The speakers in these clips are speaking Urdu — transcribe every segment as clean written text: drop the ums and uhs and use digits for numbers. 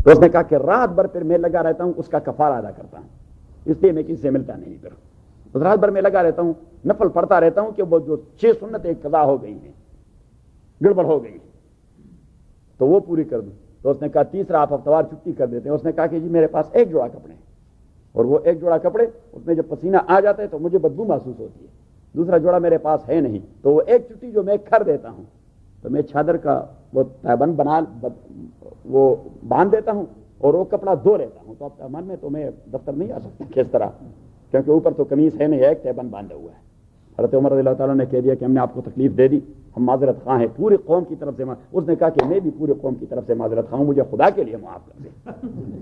تو اس نے کہا کہ رات بھر پھر میں لگا رہتا ہوں، اس کا کفارہ ادا کرتا ہوں، اس لیے میں کسی سے ملتا نہیں پھر رات بھر میں لگا رہتا ہوں، نفل پڑھتا رہتا ہوں کہ وہ جو 6 سنتیں قضا ہو گئی ہیں، گڑبڑ ہو گئی تو وہ پوری کر دوں۔ تو اس نے کہا تیسرا آپ ہفتوار چھٹی کر دیتے ہیں۔ اس نے کہا کہ جی میرے پاس ایک جوڑا کپڑے ہیں، اور وہ ایک جوڑا کپڑے اس میں جب پسینہ آ جاتا ہے تو مجھے بدبو محسوس ہوتی ہے، دوسرا جوڑا میرے پاس ہے نہیں، تو وہ ایک چھٹی جو میں کر دیتا ہوں تو میں چادر کا وہ تہبند وہ باندھ دیتا ہوں اور وہ کپڑا دھو لیتا ہوں۔ تو اب تہبند میں تو میں دفتر نہیں آ سکتا کس طرح، کیونکہ اوپر تو قمیص ہے نہیں، ایک تہبند باندھا ہوا ہے۔ حضرت عمر رضی اللہ تعالیٰ نے کہہ دیا کہ ہم نے آپ کو تکلیف دے دی، ہم معذرت خواہ ہیں پوری قوم کی طرف سے۔ اس نے کہا کہ میں بھی پوری قوم کی طرف سے معذرت خواہ ہوں، مجھے خدا کے لیے معاف کر دیں۔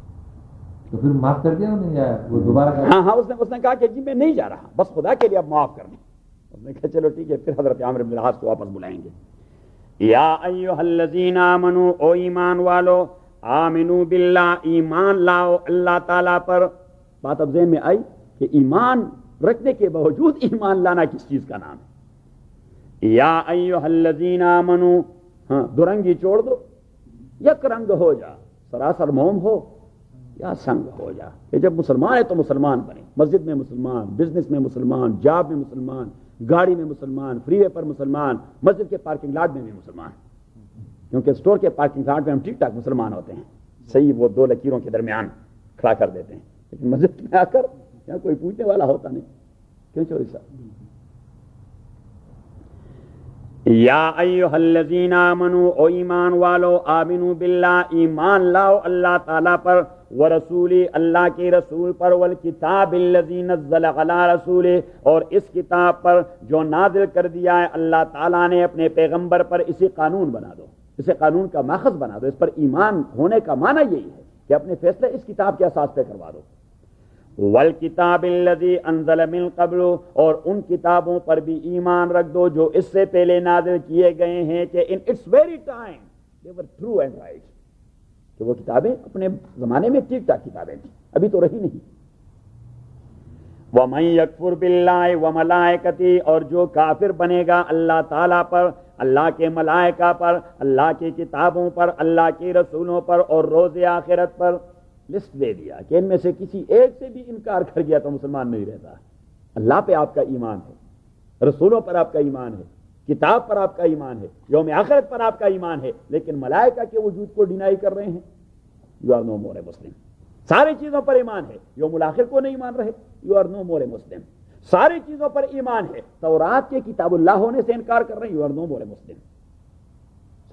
تو پھر معاف کر دیا انہوں نے، وہ دوبارہ ہاں اس نے کہا کہ جی میں نہیں جا رہا، بس خدا کے لیے اب معاف کر دیں۔ اس نے کہا چلو ٹھیک ہے، پھر حضرت عامر بن العاص کو واپس بلائیں گے۔ یا ایھا الذین آمنوا، او ایمان والو، آمنوا باللہ، ایمان لاؤ اللہ تعالیٰ پر۔ بات اب ذہن میں آئی کہ ایمان رکھنے کے باوجود ایمان لانا کس چیز کا نام ہے؟ یا ایھا الذین آمنوا، ہاں درنگی چھوڑ دو، یک رنگ ہو جا، سراسر موم ہو یا سنگ ہو جا۔ کہ جب مسلمان ہے تو مسلمان بنے، مسجد میں مسلمان، بزنس میں مسلمان، جاب میں مسلمان، گاڑی میں مسلمان، فری وے پر مسلمان، مسجد کے پارکنگ لاٹ میں بھی مسلمان، کیونکہ اسٹور کے پارکنگ لاٹ میں ہم ٹھیک ٹھاک مسلمان ہوتے ہیں، صحیح وہ 2 لکیروں کے درمیان کھڑا کر دیتے ہیں، لیکن مسجد میں آ کر یہاں کوئی پوچھنے والا ہوتا نہیں۔ کیوں چوری صاحب؟ یا ایھا الذین آمنوا، او ایمان والو، آمنوا باللہ، ایمان لاؤ اللہ تعالیٰ پر، ورسولی، اللہ کے رسول پر، والکتاب الذی نزل علی رسولہ، اور اس کتاب پر جو نازل کر دیا ہے اللہ تعالیٰ نے اپنے پیغمبر پر۔ اسے قانون بنا دو، اسے قانون کا ماخذ بنا دو۔ اس پر ایمان ہونے کا معنی یہی ہے کہ اپنے فیصلے اس کتاب کے اساس پہ کروا دو۔ والکتاب الذی انزل من قبل، اور ان کتابوں پر بھی ایمان رکھ دو جو اس سے پہلے نازل کیے گئے ہیں، کہ in its very time they were true and right, کہ وہ کتابیں اپنے زمانے میں ٹھیک ٹھاک کتابیں تھیں، ابھی تو رہی نہیں۔ وَمَن يَكْفُرْ بِاللَّهِ وَمَلَائِكَتِهِ، اور جو کافر بنے گا اللہ تعالیٰ پر، اللہ کے ملائکہ پر، اللہ کی کتابوں پر، اللہ کے رسولوں پر، اور روز آخرت پر، لسٹ دے دیا کہ ان میں سے کسی ایک سے بھی انکار کر گیا تو مسلمان نہیں رہتا۔ اللہ پہ آپ کا ایمان ہے، رسولوں پر آپ کا ایمان ہے، کتاب پر آپ کا ایمان ہے، یوم آخرت پر آپ کا ایمان ہے، لیکن ملائکہ کے وجود کو ڈینائی کر رہے ہیں، یو آر نو مور اے مسلم۔ ساری چیزوں پر ایمان ہے، یوم الآخر کو نہیں مان رہے، یو آر نو مور اے مسلم۔ ساری چیزوں پر ایمان ہے، تورات کے کتاب اللہ ہونے سے انکار کر رہے ہیں، یو آر نو مور اے مسلم۔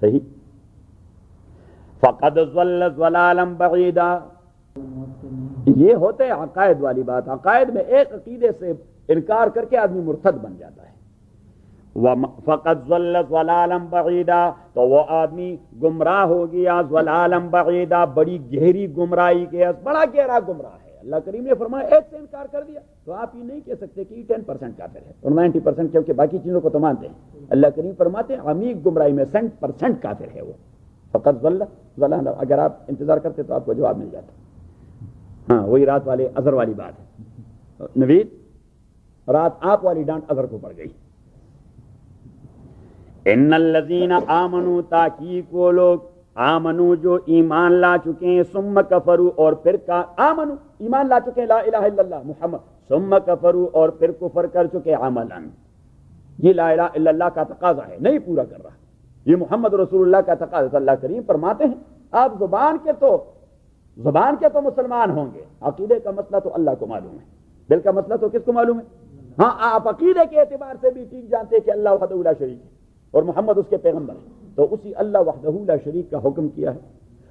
صحیح؟ فقد ضل ضلالا بعیدا، یہ ہوتے ہیں عقائد والی بات۔ عقائد میں ایک عقیدے سے انکار کر کے آدمی مرتد بن جاتا ہے۔ فقد ضل ضلالا بعیدا، تو وہ آدمی گمراہ ہو گیا، ضلالا بعیدا، بڑی گہری گمراہی کے، بڑا گہرا گمراہ ہے۔ اللہ کریم نے فرمایا ایک سے انکار کر دیا تو آپ یہ نہیں کہہ سکتے کہ 10% کافر ہے اور 90%، کیونکہ باقی چیزوں کو تو مانتے ہیں۔ اللہ کریم فرماتے ہیں عمیق گمراہی میں 100% کافر ہے وہ۔ فقد ضل ضلالا، اگر آپ انتظار کرتے تو آپ کو جواب مل جاتا۔ ہاں وہی رات والے اظہر والی بات ہے۔ نوید، رات آپ والی ڈانٹ اظہر کو پڑ گئی۔ ان الذین آمنوا، تاکید وہ لوگ، آمنو جو ایمان لا چکے ہیں، ثم کفروا، اور پھر آمنو ایمان لا چکے ہیں لا الہ الا اللہ محمد، ثم کفروا، اور پھر کفر کر چکے عملاً۔ یہ لا الہ الا اللہ کا تقاضا ہے، نہیں پورا کر رہا، یہ محمد رسول اللہ کا تقاضا۔ اللہ کریم فرماتے ہیں آپ زبان کے تو مسلمان ہوں گے، عقیدے کا مسئلہ تو اللہ کو معلوم ہے، دل کا مسئلہ تو کس کو معلوم ہے؟ ہاں آپ عقیدے کے اعتبار سے بھی ٹھیک جانتے ہیں کہ اللہ وحدہ لا شریک ہے اور محمد اس کے پیغمبر ہیں، تو اسی اللہ وحدہ لا شریک کا حکم کیا ہے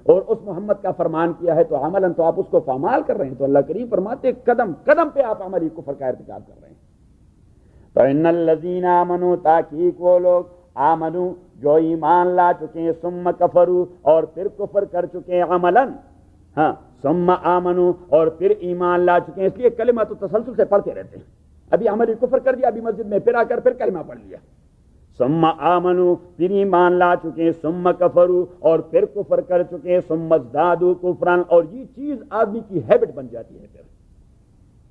اور اس محمد کا فرمان کیا ہے، تو عملاً تو آپ اس کو پامال کر رہے ہیں۔ تو اللہ کریم فرماتے ہیں قدم قدم پہ آپ عملی کفر کا ارتکاب کر رہے ہیں۔ تو ان الذین آمنوا، تحقیق وہ لوگ، آمنو جو ایمان لا چکے ہیں، ثم کفروا، اور پھر کفر کر چکے ہیں عملاً، ہاں ثم آمنو، اور پھر ایمان لا چکے ہیں۔ اس لیے کلمہ تو تسلسل سے پڑھتے رہتے ہیں، ابھی عملی کفر کر دیا، ابھی مسجد میں پھر آ کر پھر کلمہ پڑھ لیا، ثم آمنو پھر ایمان لا چکے ہیں، ثم کفروا اور پھر کفر کر چکے ہیں، ثم ازدادوا کفرا، اور یہ چیز آدمی کی ہیبٹ بن جاتی ہے، پھر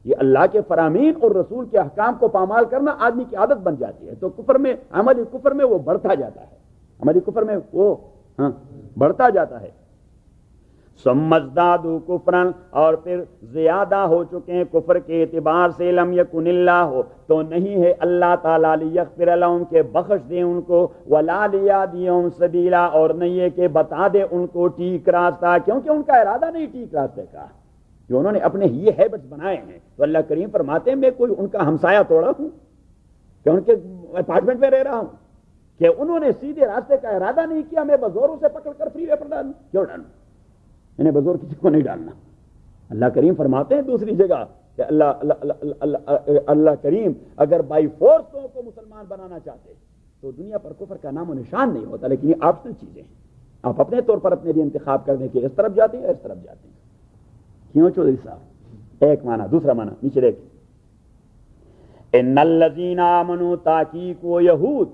یہ اللہ کے فرامین اور رسول کے احکام کو پامال کرنا آدمی کی عادت بن جاتی ہے، تو کفر میں، عملی کفر میں وہ بڑھتا جاتا ہے، عملی کفر میں وہ بڑھتا جاتا ہے۔ ثم ازدادوا کفرا، اور پھر زیادہ ہو چکے ہیں کفر کے اعتبار سے، لم یکن اللہ، تو نہیں ہے اللہ تعالیٰ لیغفر لہم کہ بخش دے ان کو، ولا لیہدیہم سبیلا، اور نہیں ہے کہ بتا دے ان کو ٹھیک راستہ، کیونکہ ان کا ارادہ نہیں ٹھیک راستے کا، جو انہوں نے اپنے یہ ہیبٹس بنائے ہیں۔ تو اللہ کریم فرماتے ہیں میں کوئی ان کا ہمسایہ توڑا ہوں کہ ان کے اپارٹمنٹ میں رہ رہا ہوں کہ انہوں نے سیدھے راستے کا ارادہ نہیں کیا، میں بزوروں سے پکڑ کر فری وے پر ڈالوں؟ کیوں ڈالوں؟ انہیں بزور کسی کو نہیں ڈالنا۔ اللہ کریم فرماتے ہیں دوسری جگہ کہ اللہ کریم اگر بائی فورس کو مسلمان بنانا چاہتے تو دنیا پر کفر کا نام و نشان نہیں ہوتا، لیکن یہ آپشنل چیزیں ہیں، آپ اپنے طور پر اپنے لیے انتخاب کر دیں کہ اس طرف جاتے ہیں اس طرف جاتے ہیں۔ کیوں چودھری صاحب؟ ایک معنی، دوسرا معنی نیچے دیکھ، ان الذین آمنوا، تحقیق وہ یہود،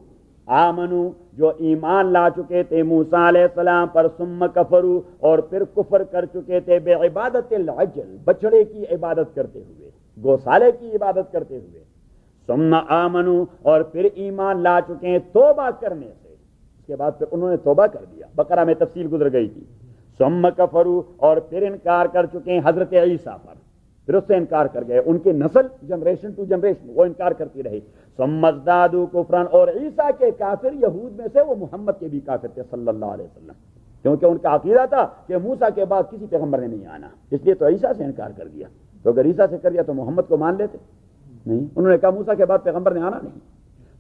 آمنو جو ایمان لا چکے تھے موسیٰ علیہ السلام پر، ثم کفروا اور پھر کفر کر چکے تھے، بے عبادت العجل، بچڑے کی عبادت کرتے ہوئے، گوسالے کی عبادت کرتے ہوئے، ثم آمنو اور پھر ایمان لا چکے ہیں توبہ کرنے سے، اس کے بعد پھر انہوں نے توبہ کر دیا، بقرہ میں تفصیل گزر گئی تھی، ثم کفروا اور پھر انکار کر چکے ہیں حضرت عیسیٰ پر، پھر اس سے انکار کر گئے، ان کی نسل جنریشن ٹو جنریشن وہ انکار کرتی رہی، ثم ازدادوا کفرا، اور عیسیٰ کے کافر یہود میں سے وہ محمد کے بھی کافر تھے صلی اللہ علیہ وسلم، کیونکہ ان کا عقیدہ تھا کہ موسیٰ کے بعد کسی پیغمبر نے نہیں آنا، اس لیے تو عیسیٰ سے انکار کر دیا، تو اگر عیسیٰ سے کر دیا تو محمد کو مان لیتے نہیں، انہوں نے کہا موسیٰ کے بعد پیغمبر نے آنا نہیں۔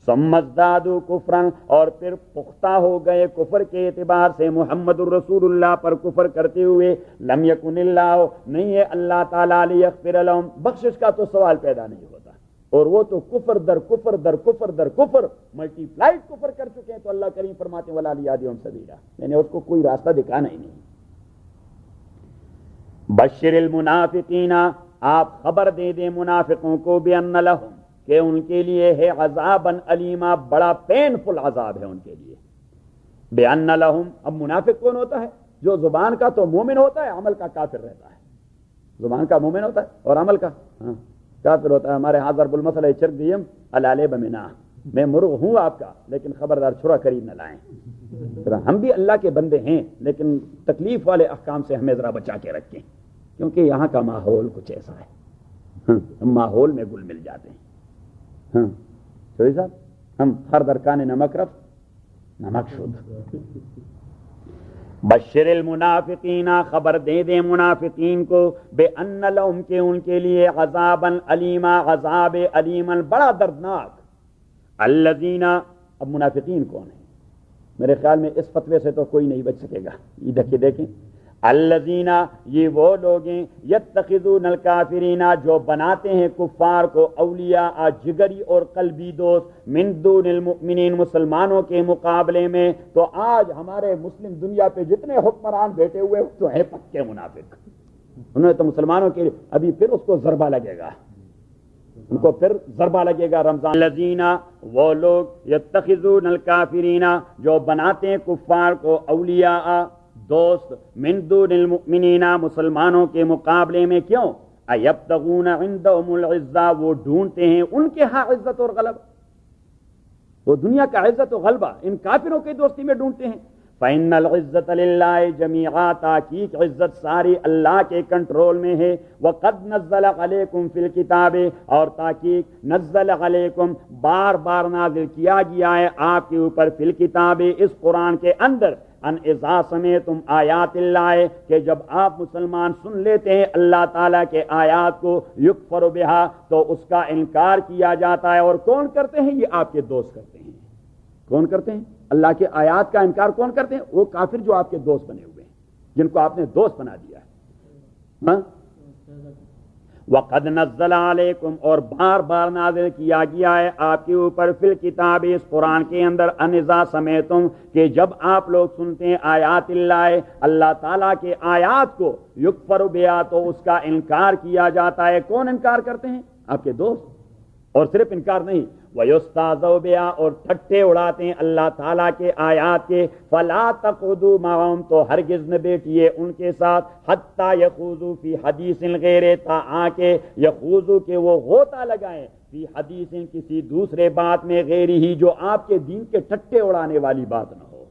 ثم ازدادوا کفرا اور پھر پختہ ہو گئے کفر کے اعتبار سے محمد الرسول اللہ پر کفر کرتے ہوئے، لم یکن اللہ نہیں ہے اللہ تعالیٰ لیغفر لہم، بخشش کا تو سوال پیدا نہیں ہوتا، اور وہ تو کفر در کفر در کفر در کفر ملٹی پلائڈ کفر کر چکے ہیں، تو اللہ کریم فرماتے ہیں ولا لیہدیہم سبیلا، میں نے اس کو کوئی راستہ دکھانا ہی نہیں۔ بشر المنافقین، آپ خبر دے دیں منافقوں کو، بان لہم کہ ان کے لیے ہے عذاباً علیما، بڑا پینفل عذاب ہے ان کے لیے، بان لہم، اب منافق کون ہوتا ہے؟ جو زبان کا تو مومن ہوتا ہے، عمل کا کافر رہتا ہے، زبان کا مومن ہوتا ہے اور عمل کا کافر ہوتا ہے۔ ہمارے ہاں ضرب المثل چرک دیم الالے بمنا، میں مرغ ہوں آپ کا لیکن خبردار چھرا قریب نہ لائیں، ہم بھی اللہ کے بندے ہیں لیکن تکلیف والے احکام سے ہمیں ذرا بچا کے رکھیں، کیونکہ یہاں کا ماحول کچھ ایسا ہے، ہم ماحول میں گل مل جاتے ہیں۔ چوہدری صاحب، ہم ہر درکان نمک رفت نمک شد۔ بشر المنافقین، خبر دے دیں منافقین کو، بے ان لہم کہ ان کے لیے عذاباً علیما، عذاب علیما بڑا دردناک۔ الذین، اب منافقین کون ہیں؟ میرے خیال میں اس فتوے سے تو کوئی نہیں بچ سکے گا، یہ دیکھیں الذین، یہ وہ لوگ ہیں، یتخذون الکافرین، جو بناتے ہیں کفار کو اولیاء، جگری اور قلبی دوست، من دون المؤمنین، مسلمانوں کے مقابلے میں۔ تو آج ہمارے مسلم دنیا پہ جتنے حکمران بیٹھے ہوئے تو ہیں پکے منافق، انہوں نے تو مسلمانوں کے ابھی پھر اس کو ضربہ لگے گا، ان کو پھر ضربہ لگے گا رمضان۔ الذین، وہ لوگ، یتخذون الکافرین، جو بناتے ہیں کفار کو اولیاء، دوست، من دون المؤمنین، مسلمانوں کے مقابلے میں، کیوں؟ ایبتغون عندهم العزہ، وہ ڈھونڈتے ہیں ان کے ہاں عزت اور غلبہ، وہ دنیا کا عزت و غلبہ ان کافروں کی دوستی میں ڈھونڈتے ہیں۔ فإن العزة للہ جمیعا، تحقیق عزت ساری اللہ کے کنٹرول میں ہے۔ وقد نزل علیکم فی الکتاب، اور تحقیق نزل علیکم، بار بار نازل کیا گیا ہے آپ کے اوپر، فی الکتاب، اس قرآن کے اندر، ان اذا سمعتم آیات اللہ، کہ جب آپ مسلمان سن لیتے ہیں اللہ تعالیٰ کے آیات کو، یکفر بہا، تو اس کا انکار کیا جاتا ہے، اور کون کرتے ہیں؟ یہ آپ کے دوست کرتے ہیں۔ کون کرتے ہیں؟ اللہ کے آیات کا انکار کون کرتے ہیں؟ وہ کافر جو آپ کے دوست بنے ہوئے ہیں، جن کو آپ نے دوست بنا دیا ہے۔ وقد نزل علیکم، اور بار بار نازل کیا گیا ہے آپ کے اوپر، فی الکتاب، اس قرآن کے اندر، ان اذا سمعتم، کہ جب آپ لوگ سنتے ہیں آیات اللہ، اللہ تعالیٰ کے آیات کو، یکفر بہا، تو اس کا انکار کیا جاتا ہے۔ کون انکار کرتے ہیں؟ آپ کے دوست، اور صرف انکار نہیں، وَيُسْتَهْزَوْا بِهَا، اور ٹھٹے اڑاتے ہیں اللہ تعالیٰ کے آیات کے، فَلَا تَقْعُدُوا مَعَهُمْ، تو ہرگز نہ بیٹھیے ان کے ساتھ، حَتَّى يَخُوضُوا فِي حَدِيثٍ غَيْرِهِ، تا آکے یخوضوا، کہ وہ غوطہ لگائیں، فی حدیث، کسی دوسرے بات میں، غیرہی، جو آپ کے دین کے ٹھٹے اڑانے والی بات نہ ہو،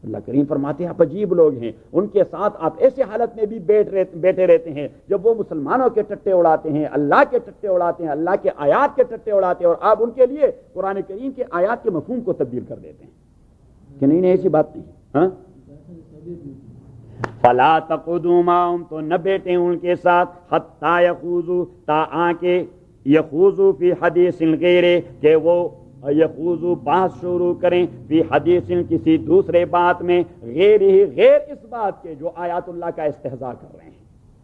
اللہ کریم فرماتے ہیں آپ عجیب لوگ ہیں، ان کے ساتھ آپ ایسے حالت میں بھی بیٹھے رہتے ہیں جب وہ مسلمانوں کے ٹٹے اڑاتے ہیں، اللہ کے ٹٹے اڑاتے ہیں، اللہ کے آیات کے ٹٹے اڑاتے ہیں، اور آپ ان کے لیے قرآن کریم کے آیات کے مفہوم کو تبدیل کر دیتے ہیں کہ نہیں ایسی بات نہیں. ہاں فلا تقعدوا معهم، تو نہ بیٹھیں ان کے ساتھ، حتی یخوضوا، تا آنکہ یخوضوا فی حدیث غیر، کہ وہ یخوضوا بحث شروع کریں، فی حدیث کسی دوسرے بات میں، غیر اس بات کے جو آیات اللہ کا استہزاء کر رہے ہیں،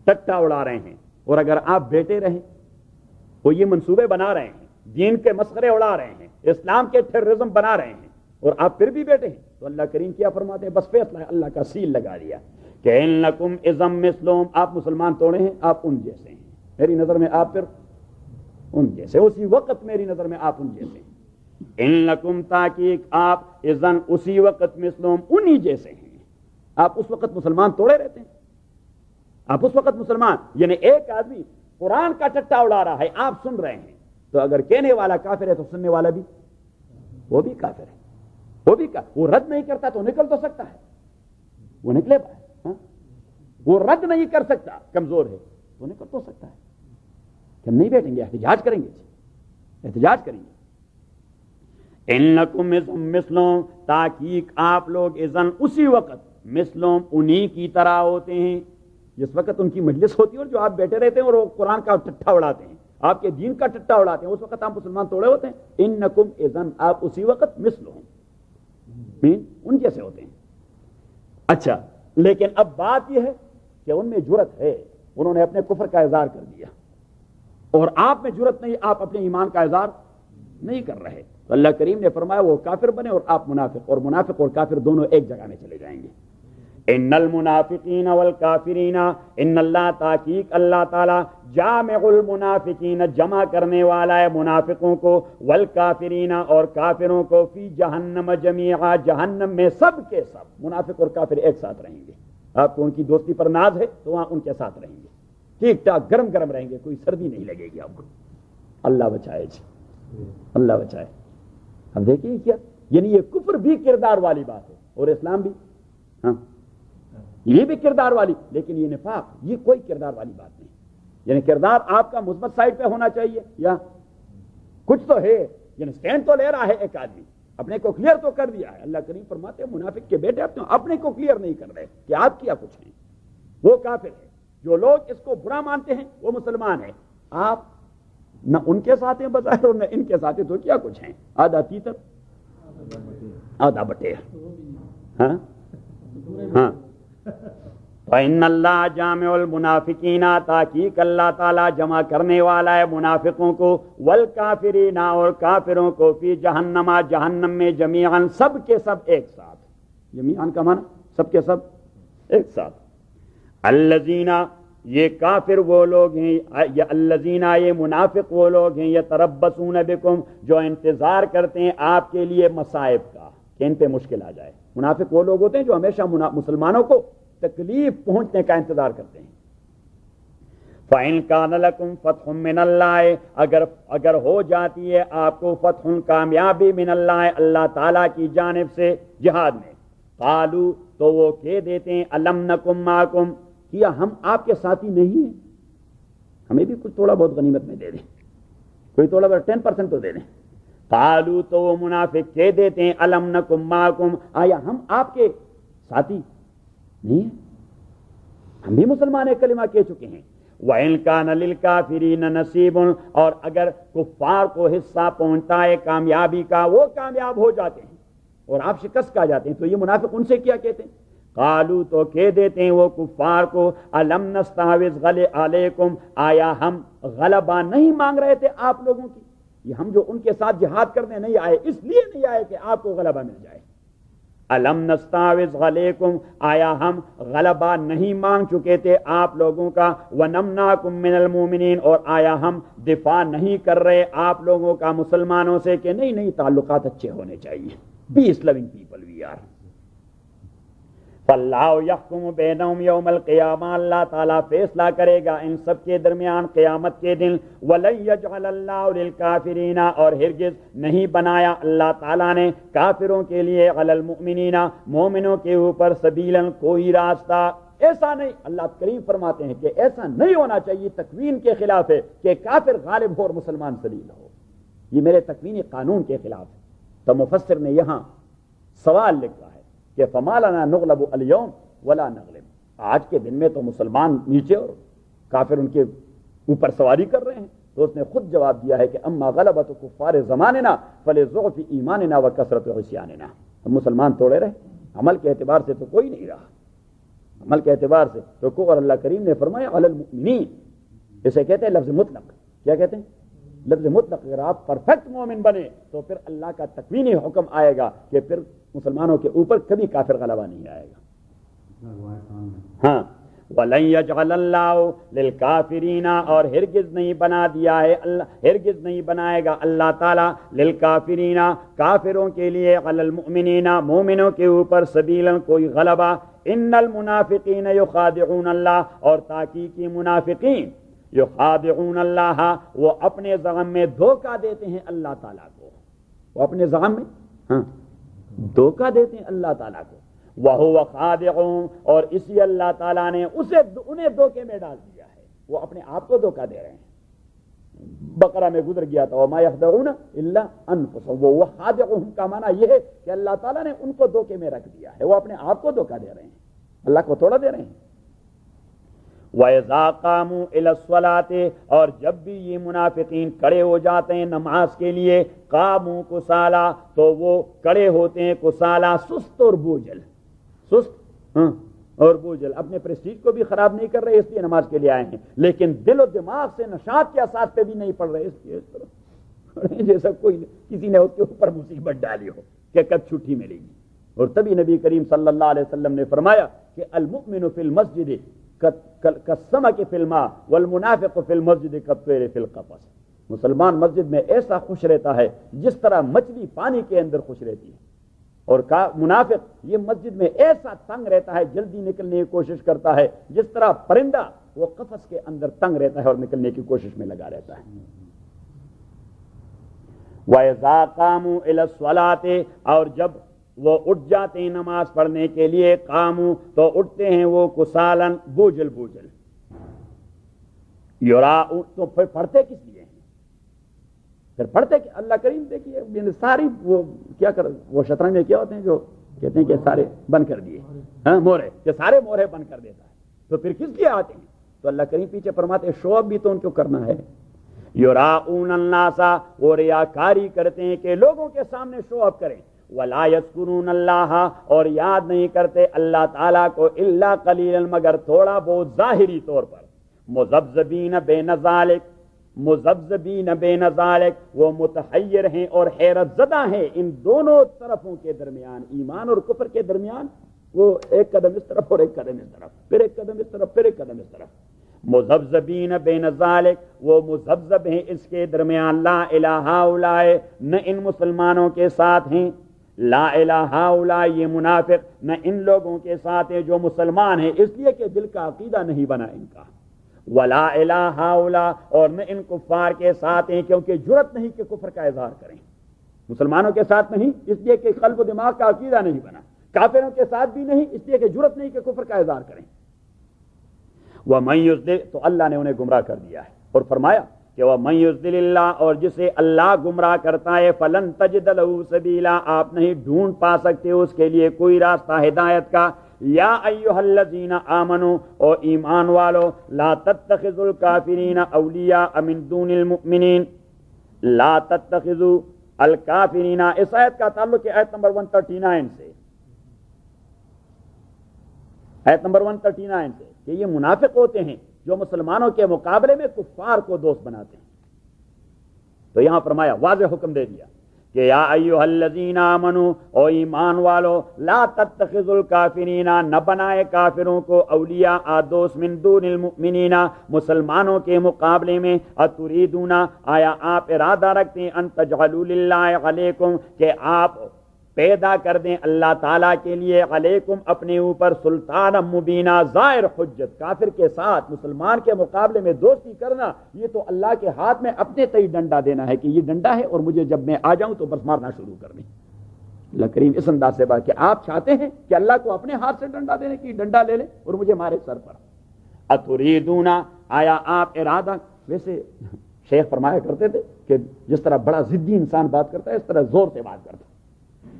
ٹٹا اڑا رہے ہیں. اور اگر آپ بیٹھے رہیں، وہ یہ منصوبے بنا رہے ہیں، دین کے مسخرے اڑا رہے ہیں، اسلام کے ٹیررزم بنا رہے ہیں، اور آپ پھر بھی بیٹھے ہیں، تو اللہ کریم کیا فرماتے ہیں؟ بس فیصلہ ہے، اللہ کا سیل لگا دیا کہ انکم اذا مثلہم، آپ مسلمان توڑے ہیں، آپ ان جیسے ہیں، میری نظر میں آپ پھر ان جیسے، اسی وقت میری نظر میں آپ ان جیسے ہیں. انکم، تاکہ آپ، اذن اسی وقت، مثلہم انہی جیسے ہیں. آپ اس وقت مسلمان توڑے رہتے ہیں، آپ اس وقت مسلمان، یعنی ایک آدمی قرآن کا ٹٹا اڑا رہا ہے، آپ سن رہے ہیں، تو اگر کہنے والا کافر ہے تو سننے والا بھی، وہ بھی کافر ہے، وہ رد نہیں کرتا تو نکل تو سکتا ہے، وہ نکلے گا. وہ رد نہیں کر سکتا، کمزور ہے، وہ نکل تو سکتا ہے. کہ ہم نہیں بیٹھیں گے، احتجاج کریں گے. انکم مثلہم، تاکہ آپ لوگ، اذن اسی وقت، مثلہم انہی کی طرح ہوتے ہیں، جس وقت ان کی مجلس ہوتی ہے اور جو آپ بیٹھے رہتے ہیں اور وہ قرآن کا ٹٹا اڑاتے ہیں، آپ کے دین کا ٹٹا اڑاتے ہیں، اس وقت آپ مسلمان توڑے ہوتے ہیں. انکم اذن، آپ اسی وقت، مثلہم ان جیسے ہوتے ہیں. اچھا، لیکن اب بات یہ ہے کہ ان میں جرت ہے، انہوں نے اپنے کفر کا اظہار کر دیا، اور آپ میں جرت نہیں، آپ اپنے ایمان کا اظہار نہیں کر رہے. تو اللہ کریم نے فرمایا وہ کافر بنے اور آپ منافق، اور منافق اور کافر دونوں ایک جگہ میں چلے جائیں گے. ان المنافقین والکافرین، ان اللہ، تحقیق اللہ تعالی، جامع المنافقین، جمع کرنے والا ہے منافقوں کو، والکافرین، اور کافروں کو، فی جہنم جمیعا، جہنم میں سب کے سب منافق اور کافر ایک ساتھ رہیں گے. آپ کو ان کی دوستی پر ناز ہے تو وہاں ان کے ساتھ رہیں گے، ٹھیک ٹھاک گرم گرم رہیں گے، کوئی سردی نہیں لگے گی آپ کو. اللہ بچائے جی، اللہ بچائے. اب دیکھیے کیا، یعنی یہ کفر بھی کردار والی بات ہے، اور اسلام بھی، ہاں یہ بھی کردار والی، لیکن یہ نفاق، یہ کوئی کردار والی بات نہیں. یعنی کردار آپ کا مثبت سائڈ پہ ہونا چاہیے، یا کچھ تو ہے، یعنی سٹینڈ تو لے رہا ہے ایک آدمی، اپنے کو کلیئر تو کر دیا ہے. اللہ کریم فرماتے ہیں منافق کے بیٹے اپنے کو کلیئر نہیں کر رہے کہ آپ کیا کچھ ہیں. وہ کافر ہے، جو لوگ اس کو برا مانتے ہیں وہ مسلمان ہیں. آپ نہ ان کے ساتھ ہیں بظاہر اور نہ ان کے ساتھ ہیں، تو کیا کچھ ہیں؟ آدھا تیتر آدھا بٹیر. ہاں ہاں. فَإِنَّ اللَّهَ جَامِعُ الْمُنَافِقِينَ، تحقیق اللہ تعالیٰ جمع کرنے والا ہے منافقوں کو، والکافرین، اور کافروں کو، فی جہنم، جہنم میں، جمیعاً، سب کے سب ایک ساتھ. جمیعاً کا معنی سب کے سب ایک ساتھ. الذین، یہ کافر وہ لوگ ہیں، یا الذین، یہ منافق وہ لوگ ہیں، یتربصون بکم، جو انتظار کرتے ہیں آپ کے لیے مصائب کا، کہ ان پہ مشکل آ جائے. منافق وہ لوگ ہوتے ہیں جو ہمیشہ مسلمانوں کو تکلیف پہنچنے کا انتظار کرتے ہیں. فَإِن كَانَ لَكُمْ فَتْحٌ مِّنَ اللَّهِ، اگر ہو جاتی ہے آپ کو فتح، کامیابی، من اللہ، اللہ تعالیٰ کی جانب سے، جہاد میں، قالوا، تو وہ کہہ دیتے ہیں، أَلَمْ نَكُن مَّعَكُمْ، کیا ہم آپ کے ساتھی نہیں ہیں؟ ہمیں بھی کچھ تھوڑا بہت غنیمت میں دے دیں، کوئی تھوڑا بہت 10% تو دے دیں. قالوا، تو وہ منافق کہہ دیتے ہیں، أَلَمْ نَكُن مَّعَكُمْ، آیا ہم آپ کے ساتھی نہیں ہیں؟ ہم بھی مسلمان ایک کلمہ کہہ چکے ہیں. وَإِن كَانَ لِلْكَافِرِينَ نَصِيبٌ، اور اگر کفار کو حصہ پہنچتا ہے کامیابی کا، وہ کامیاب ہو جاتے ہیں اور آپ شکست کھا جاتے ہیں، تو یہ منافق ان سے کیا کہتے ہیں؟ قالوا، تو کہہ دیتے ہیں وہ کفار کو، أَلَمْ نَسْتَحْوِذْ عَلَيْكُمْ، آیا ہم غلبہ نہیں مانگ رہے تھے آپ لوگوں کی؟ یہ ہم جو ان کے ساتھ جہاد کرنے نہیں آئے، اس لیے نہیں آئے کہ آپ کو غلبہ مل جائے. أَلَمْ نَسْتَحْوِذْ عَلَيْكُمْ، آیا ہم غلبہ نہیں مانگ چکے تھے آپ لوگوں کا، وَنَمْنَعْكُمْ مِنَ الْمُؤْمِنِينَ، اور آیا ہم دفاع نہیں کر رہے آپ لوگوں کا مسلمانوں سے، کہ نہیں تعلقات اچھے ہونے چاہیے، پیس لونگ پیپل وی آر. فاللہ یحکم بینہم یوم القیامہ، اللہ تعالیٰ فیصلہ کرے گا ان سب کے درمیان قیامت کے دن۔ وَلَن يَجْعَلَ اللَّهُ لِلْكَافِرِينَ، اور ہرگز نہیں بنایا اللہ تعالیٰ نے کافروں کے لیے، علی المؤمنین، مومنوں کے اوپر، سبیلاً کوئی راستہ۔ ایسا نہیں، اللہ کریم فرماتے ہیں کہ ایسا نہیں ہونا چاہیے، تکوین کے خلاف ہے کہ کافر غالب ہو اور مسلمان ذلیل ہو، یہ میرے تکوینی قانون کے خلاف ہے۔ تو مفسر نے یہاں سوال لکھا ہے کہ فما لنا نغلب اليوم ولا نغلب، آج کے دن میں تو مسلمان نیچے اور کافر ان کے اوپر سواری کر رہے ہیں۔ تو اس نے خود جواب دیا ہے کہ اما غلبت کفار زماننا فلضعف ایماننا وکثرت عصیاننا، ہم مسلمان توڑے رہے، عمل کے اعتبار سے تو کوئی نہیں رہا، عمل کے اعتبار سے تو کو، اور اللہ کریم نے فرمایا علی المؤمنین، اسے کہتے ہیں لفظ مطلق۔ کیا کہتے ہیں؟ لفظ مطلق۔ اگر آپ پرفیکٹ مومن بنے تو پھر اللہ کا تکوینی حکم آئے گا کہ پھر مسلمانوں کے اوپر کبھی کافر غلبہ نہیں آئے گا۔ ہاں، وَلَن يَجْعَلَ اللَّهُ لِلْكَافِرِينَ، اور ہرگز نہیں بنا دیا ہے اللہ، ہرگز نہیں بنائے گا اللہ تعالیٰ للکافرین، کافروں کے لیے، علی المؤمنین، مومنوں کے اوپر، سبیلا کوئی غلبہ۔ ان المنافقین یخادعون اللہ، اور تحقیقی منافقین، یخادعون اللہ، وہ اپنے زعم میں دھوکہ دیتے ہیں اللہ تعالیٰ کو، وہ اپنے زعم میں ہاں دھوکہ دیتے ہیں اللہ تعالیٰ کو۔ وَهُوَ خَادِعُهُمْ، اور اسی اللہ تعالیٰ نے انہیں دھوکے میں ڈال دیا ہے، وہ اپنے آپ کو دھوکہ دے رہے ہیں۔ بقرہ میں گزر گیا تھا وَمَا يَخْدَعُونَ إِلَّا أَنفُسَهُمْ، وہ خَادِعُهُمْ کا معنی یہ ہے کہ اللہ تعالیٰ نے ان کو دھوکے میں رکھ دیا ہے، وہ اپنے آپ کو دھوکہ دے رہے ہیں، اللہ کو تھوڑا دے رہے ہیں۔ وَإِذَا قَامُوا إِلَى الصَّلَاةِ، اور جب بھی یہ منافقین کھڑے ہو جاتے ہیں نماز کے لیے، قاموا کسالى، تو وہ کھڑے ہوتے ہیں کسالى، سست اور بوجھل، سست اور بوجھل، اپنے پریسٹیج کو بھی خراب نہیں کر رہے اس لیے نماز کے لیے آئے ہیں، لیکن دل و دماغ سے نشاط کے اساس پہ بھی نہیں پڑھ رہے، اس لیے اس طرح جیسا کوئی کسی نے اس کے اوپر مصیبت ڈالی ہو کہ کب چھٹی ملے گی۔ اور تبھی نبی کریم صلی اللہ علیہ وسلم نے فرمایا کہ المؤمن فی المسجد کالسمک فی الماء والمنافق فی المسجد کالطیر فی القفص، مسلمان مسجد میں ایسا خوش رہتا ہے جس طرح مچھلی پانی کے اندر خوش رہتی ہے، اور منافق یہ مسجد میں ایسا تنگ رہتا ہے، جلدی نکلنے کی کوشش کرتا ہے جس طرح پرندہ وہ قفس کے اندر تنگ رہتا ہے اور نکلنے کی کوشش میں لگا رہتا ہے۔ وَإِذَا قَامُوا إِلَى الصَّلَاةِ، اور جب وہ اٹھ جاتے ہیں نماز پڑھنے کے لیے، قاموا، تو اٹھتے ہیں وہ کسالن، بوجھل بوجھل، یراؤ، تو پھر پڑھتے کس لیے ہیں؟ پھر پڑھتے کہ اللہ کریم دیکھیے ساری وہ کیا کر، وہ شطرنج میں کیا ہوتے ہیں جو کہتے ہیں کہ سارے بند کر دیے، ہاں مورے، کہ سارے مورے بند کر دیتا ہے، تو پھر کس لیے آتے ہیں؟ تو اللہ کریم پیچھے فرماتے ہیں شو اپ بھی تو ان کو کرنا ہے، یراؤن الناس، وہ ریاکاری کرتے ہیں کہ لوگوں کے سامنے شو اپ کریں، ولا یذکرون اللہ، اور یاد نہیں کرتے اللہ تعالیٰ کو، الا قلیلا، مگر تھوڑا بہت ظاہری طور پر، مذبذبین بین ذالک، مذبذبین بین ذالک، وہ متحیر ہیں اور حیرت زدہ ہیں ان دونوں طرفوں کے درمیان، ایمان اور کفر کے درمیان، وہ ایک قدم اس طرف اور ایک قدم اس طرف، پھر ایک قدم اس طرف، پھر ایک قدم اس طرف، مذبذبین بین ذالک، وہ مذبذب ہیں اس کے درمیان، لا الہ ہؤلاء، نہ ان مسلمانوں کے ساتھ ہیں، لا الہ ہؤلاء، یہ منافق نہ ان لوگوں کے ساتھ ہیں جو مسلمان ہیں، اس لیے کہ دل کا عقیدہ نہیں بنا ان کا، ولا الہ ہؤلاء، اور نہ ان کفار کے ساتھ ہیں کیونکہ جرأت نہیں کہ کفر کا اظہار کریں، مسلمانوں کے ساتھ نہیں اس لیے کہ قلب و دماغ کا عقیدہ نہیں بنا، کافروں کے ساتھ بھی نہیں اس لیے کہ جرأت نہیں کہ کفر کا اظہار کریں۔ وَمَن يُضْلِلْ، تو اللہ نے انہیں گمراہ کر دیا ہے، اور فرمایا کہ وَمَن يُضْلِلِ اللَّهُ، اور جسے اللہ گمراہ کرتا ہے، فَلَن تَجِدَ لَهُ سَبِيلًا، آپ نہیں ڈھونڈ پا سکتے اس کے لیے کوئی راستہ ہدایت کا۔ یا ایھا الذین آمنوا، اور ایمان والو، لا تتخذوا الکافرین اولیاء من دون المؤمنین، لا تتخذوا الکافرین، اس آیت کا تعلق ہے آیت نمبر 139 سے، آیت نمبر 139 سے، کہ یہ منافق ہوتے ہیں جو مسلمانوں کے مقابلے میں کفار کو دوست بناتے ہیں۔ تو یہاں فرمایا، واضح حکم دے دیا کہ یا ایھا الذین آمنوا، او ایمان والو، لا تتخذوا الکافرین، نہ بنائے کافروں کو، اولیاء دوست، من دون المؤمنین، مسلمانوں کے مقابلے میں، اتریدون، آیا آپ ارادہ رکھتے ہیں، ان تجعلوا للہ علیکم، کہ آپ پیدا کر دیں اللہ تعالیٰ کے لیے علیکم اپنے اوپر سلطان مبینہ ظاہر حجت. کافر کے ساتھ مسلمان کے مقابلے میں دوستی کرنا یہ تو اللہ کے ہاتھ میں اپنے تئی ڈنڈا دینا ہے کہ یہ ڈنڈا ہے اور مجھے جب میں آ جاؤں تو بس مارنا شروع کر دیں. اللہ کریم اس انداز سے بات کہ آپ چاہتے ہیں کہ اللہ کو اپنے ہاتھ سے ڈنڈا دینے کی ڈنڈا لے لے اور مجھے مارے سر پر. اتریدون آیا آپ ارادہ. ویسے شیخ فرمایا کرتے تھے کہ جس طرح بڑا ضدی انسان بات کرتا ہے اس طرح زور سے بات کرتا.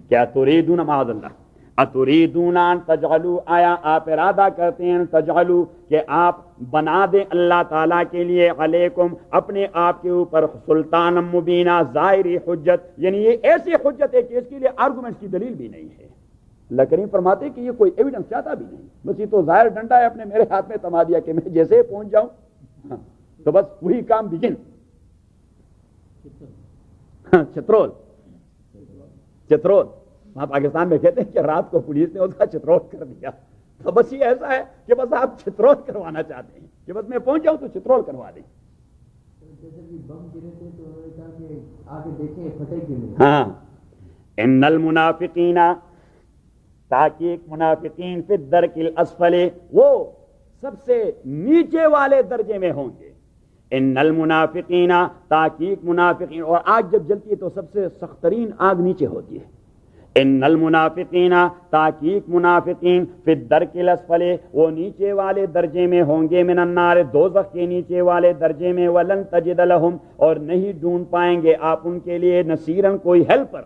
کیا تریدون معاذ اللہ اتریدون ان تجعلوا آیا آپ ارادہ کرتے ہیں تجعلوا کہ آپ بنا دیں اللہ تعالیٰ کے لیے علیکم اپنے آپ کے اوپر سلطان مبینہ ظاہری حجت, یعنی یہ ایسی حجت ہے کہ اس کے لیے آرگومنٹ کی دلیل بھی نہیں ہے. اللہ کریم فرماتے ہیں کہ یہ کوئی ایویڈنس چاہتا بھی نہیں, بس یہ تو ظاہر ڈنڈا ہے اپنے میرے ہاتھ میں تما دیا کہ میں جیسے پہنچ جاؤں تو بس وہی کام بگن. چترول وہاں پاکستان میں کہتے ہیں کہ رات کو پولیس نے اس کا چترول کر دیا. تو بس یہ ایسا ہے کہ بس آپ چترول کروانا چاہتے ہیں کہ بس میں پہنچ جاؤں تو چترول کروا دیں. ہاں ان المنافقین تحقیق منافقین فی الدرک الاسفل وہ سب سے نیچے والے درجے میں ہوں گے. ان المنافقین تحقیق منافقین, اور آگ جب جلتی ہے تو سب سے سخت ترین آگ نیچے ہوتی ہے. ان المنافقین تحقیق منافقین فی الدرک الاسفل وہ نیچے والے درجے میں ہوں گے من النار دوزخ کے نیچے والے درجے میں. ولن تجد لهم اور نہیں ڈھونڈ پائیں گے آپ ان کے لیے نصیرن کوئی ہیلپر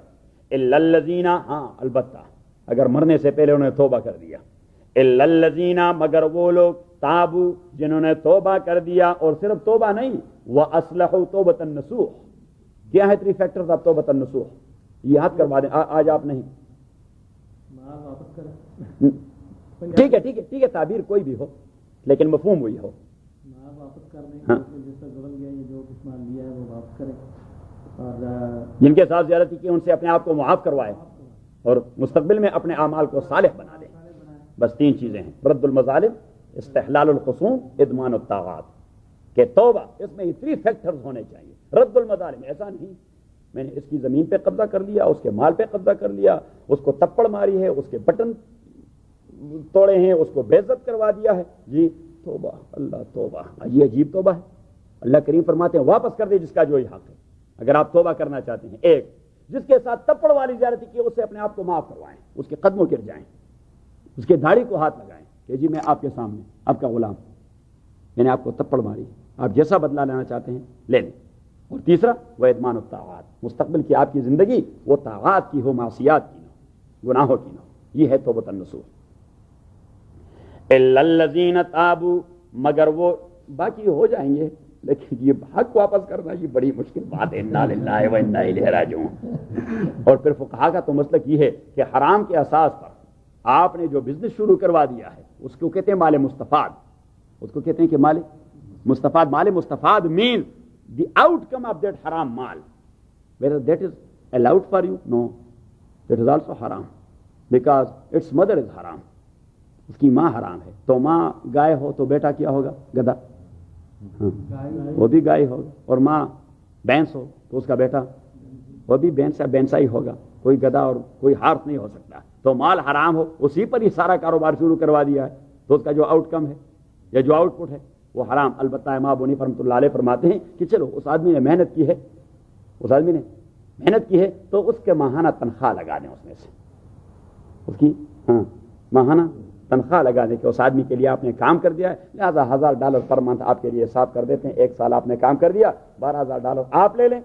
الا الذین, ہاں البتہ اگر مرنے سے پہلے انہوں نے توبہ کر دیا. الا الذین مگر وہ لوگ تابو جنہوں نے توبہ کر دیا, اور صرف توبہ نہیں واصلحوا توبۃ النصوح. کیا ہے 3 فیکٹرز آف توبۃ النصوح, یہ یاد کروا دیں آج آپ نہیں. ٹھیک ہے تعبیر کوئی بھی ہو لیکن مفہوم وہی ہو. جن کے ساتھ زیادتی کی ان سے اپنے آپ کو معاف کروائے اور مستقبل میں اپنے اعمال کو صالح بنا دیں. بس 3 چیزیں ہیں, رد المظالم, استحلال الخصوم, ادمان الطاغات. کہ توبہ اس میں یہ 3 فیکٹرز ہونے چاہیے. رد المظالم ایسا نہیں میں نے اس کی زمین پہ قبضہ کر لیا, اس کے مال پہ قبضہ کر لیا, اس کو تپڑ ماری ہے, اس کے بٹن توڑے ہیں, اس کو بے عزت کروا دیا ہے. جی توبہ اللہ توبہ, یہ عجیب توبہ ہے. اللہ کریم فرماتے ہیں واپس کر دے جس کا جو یہ حق ہے. اگر آپ توبہ کرنا چاہتے ہیں, ایک جس کے ساتھ تپڑ والی زیادتی کی اسے اپنے آپ کو معاف کروائیں, اس کے قدموں گر جائیں, اس کے داڑھی کو ہاتھ لگائیں کہ جی میں آپ کے سامنے آپ کا غلام, میں نے آپ کو تپڑ ماری, آپ جیسا بدلہ لینا چاہتے ہیں لے لیں. اور تیسرا وہ ادمان الطاعات, مستقبل کی آپ کی زندگی وہ طاعات کی ہو, معصیات کی نہ, گناہوں کی نہ. یہ ہے توبۃ النصوح. الا الذین تابوا مگر وہ, باقی ہو جائیں گے لیکن یہ حق واپس کرنا یہ بڑی مشکل بات ہے. انا للہ و انا الیہ راجعون. اور پھر فقہا کا تو مسلک یہ ہے کہ حرام کے اساس پر آپ نے جو بزنس شروع کروا دیا ہے اس کو کہتے ہیں مال مستفاد. اس کو کہتے ہیں کہ مال مستفاد. مال مستفاد مین the outcome of that haram mal, whether that is allowed for you, no, that is also haram because its mother is haram. اس کی ماں حرام ہے. تو ماں گائے ہو تو بیٹا کیا ہوگا, گدھا, وہ بھی گائے ہوگا. اور ماں بینس ہو تو اس کا بیٹا وہ بھی بینسا ہی ہوگا, کوئی گدھا اور کوئی ہارس نہیں ہو سکتا. تو مال حرام ہو اسی پر ہی سارا کاروبار شروع کروا دیا ہے تو اس کا جو آؤٹ کم ہے یا جو آؤٹ پٹ ہے وہ حرام. البتہ امام بنی رحمۃ اللہ علیہ فرماتے ہیں کہ چلو اس آدمی نے محنت کی ہے تو اس کے ماہانہ تنخواہ لگا دیں, اس میں سے اس کی ماہانہ تنخواہ لگا دیں کہ اس آدمی کے لیے آپ نے کام کر دیا ہے, لہٰذا $1000 پر منتھ آپ کے لیے حساب کر دیتے ہیں. 1 سال آپ نے کام کر دیا, $12000 آپ لے لیں,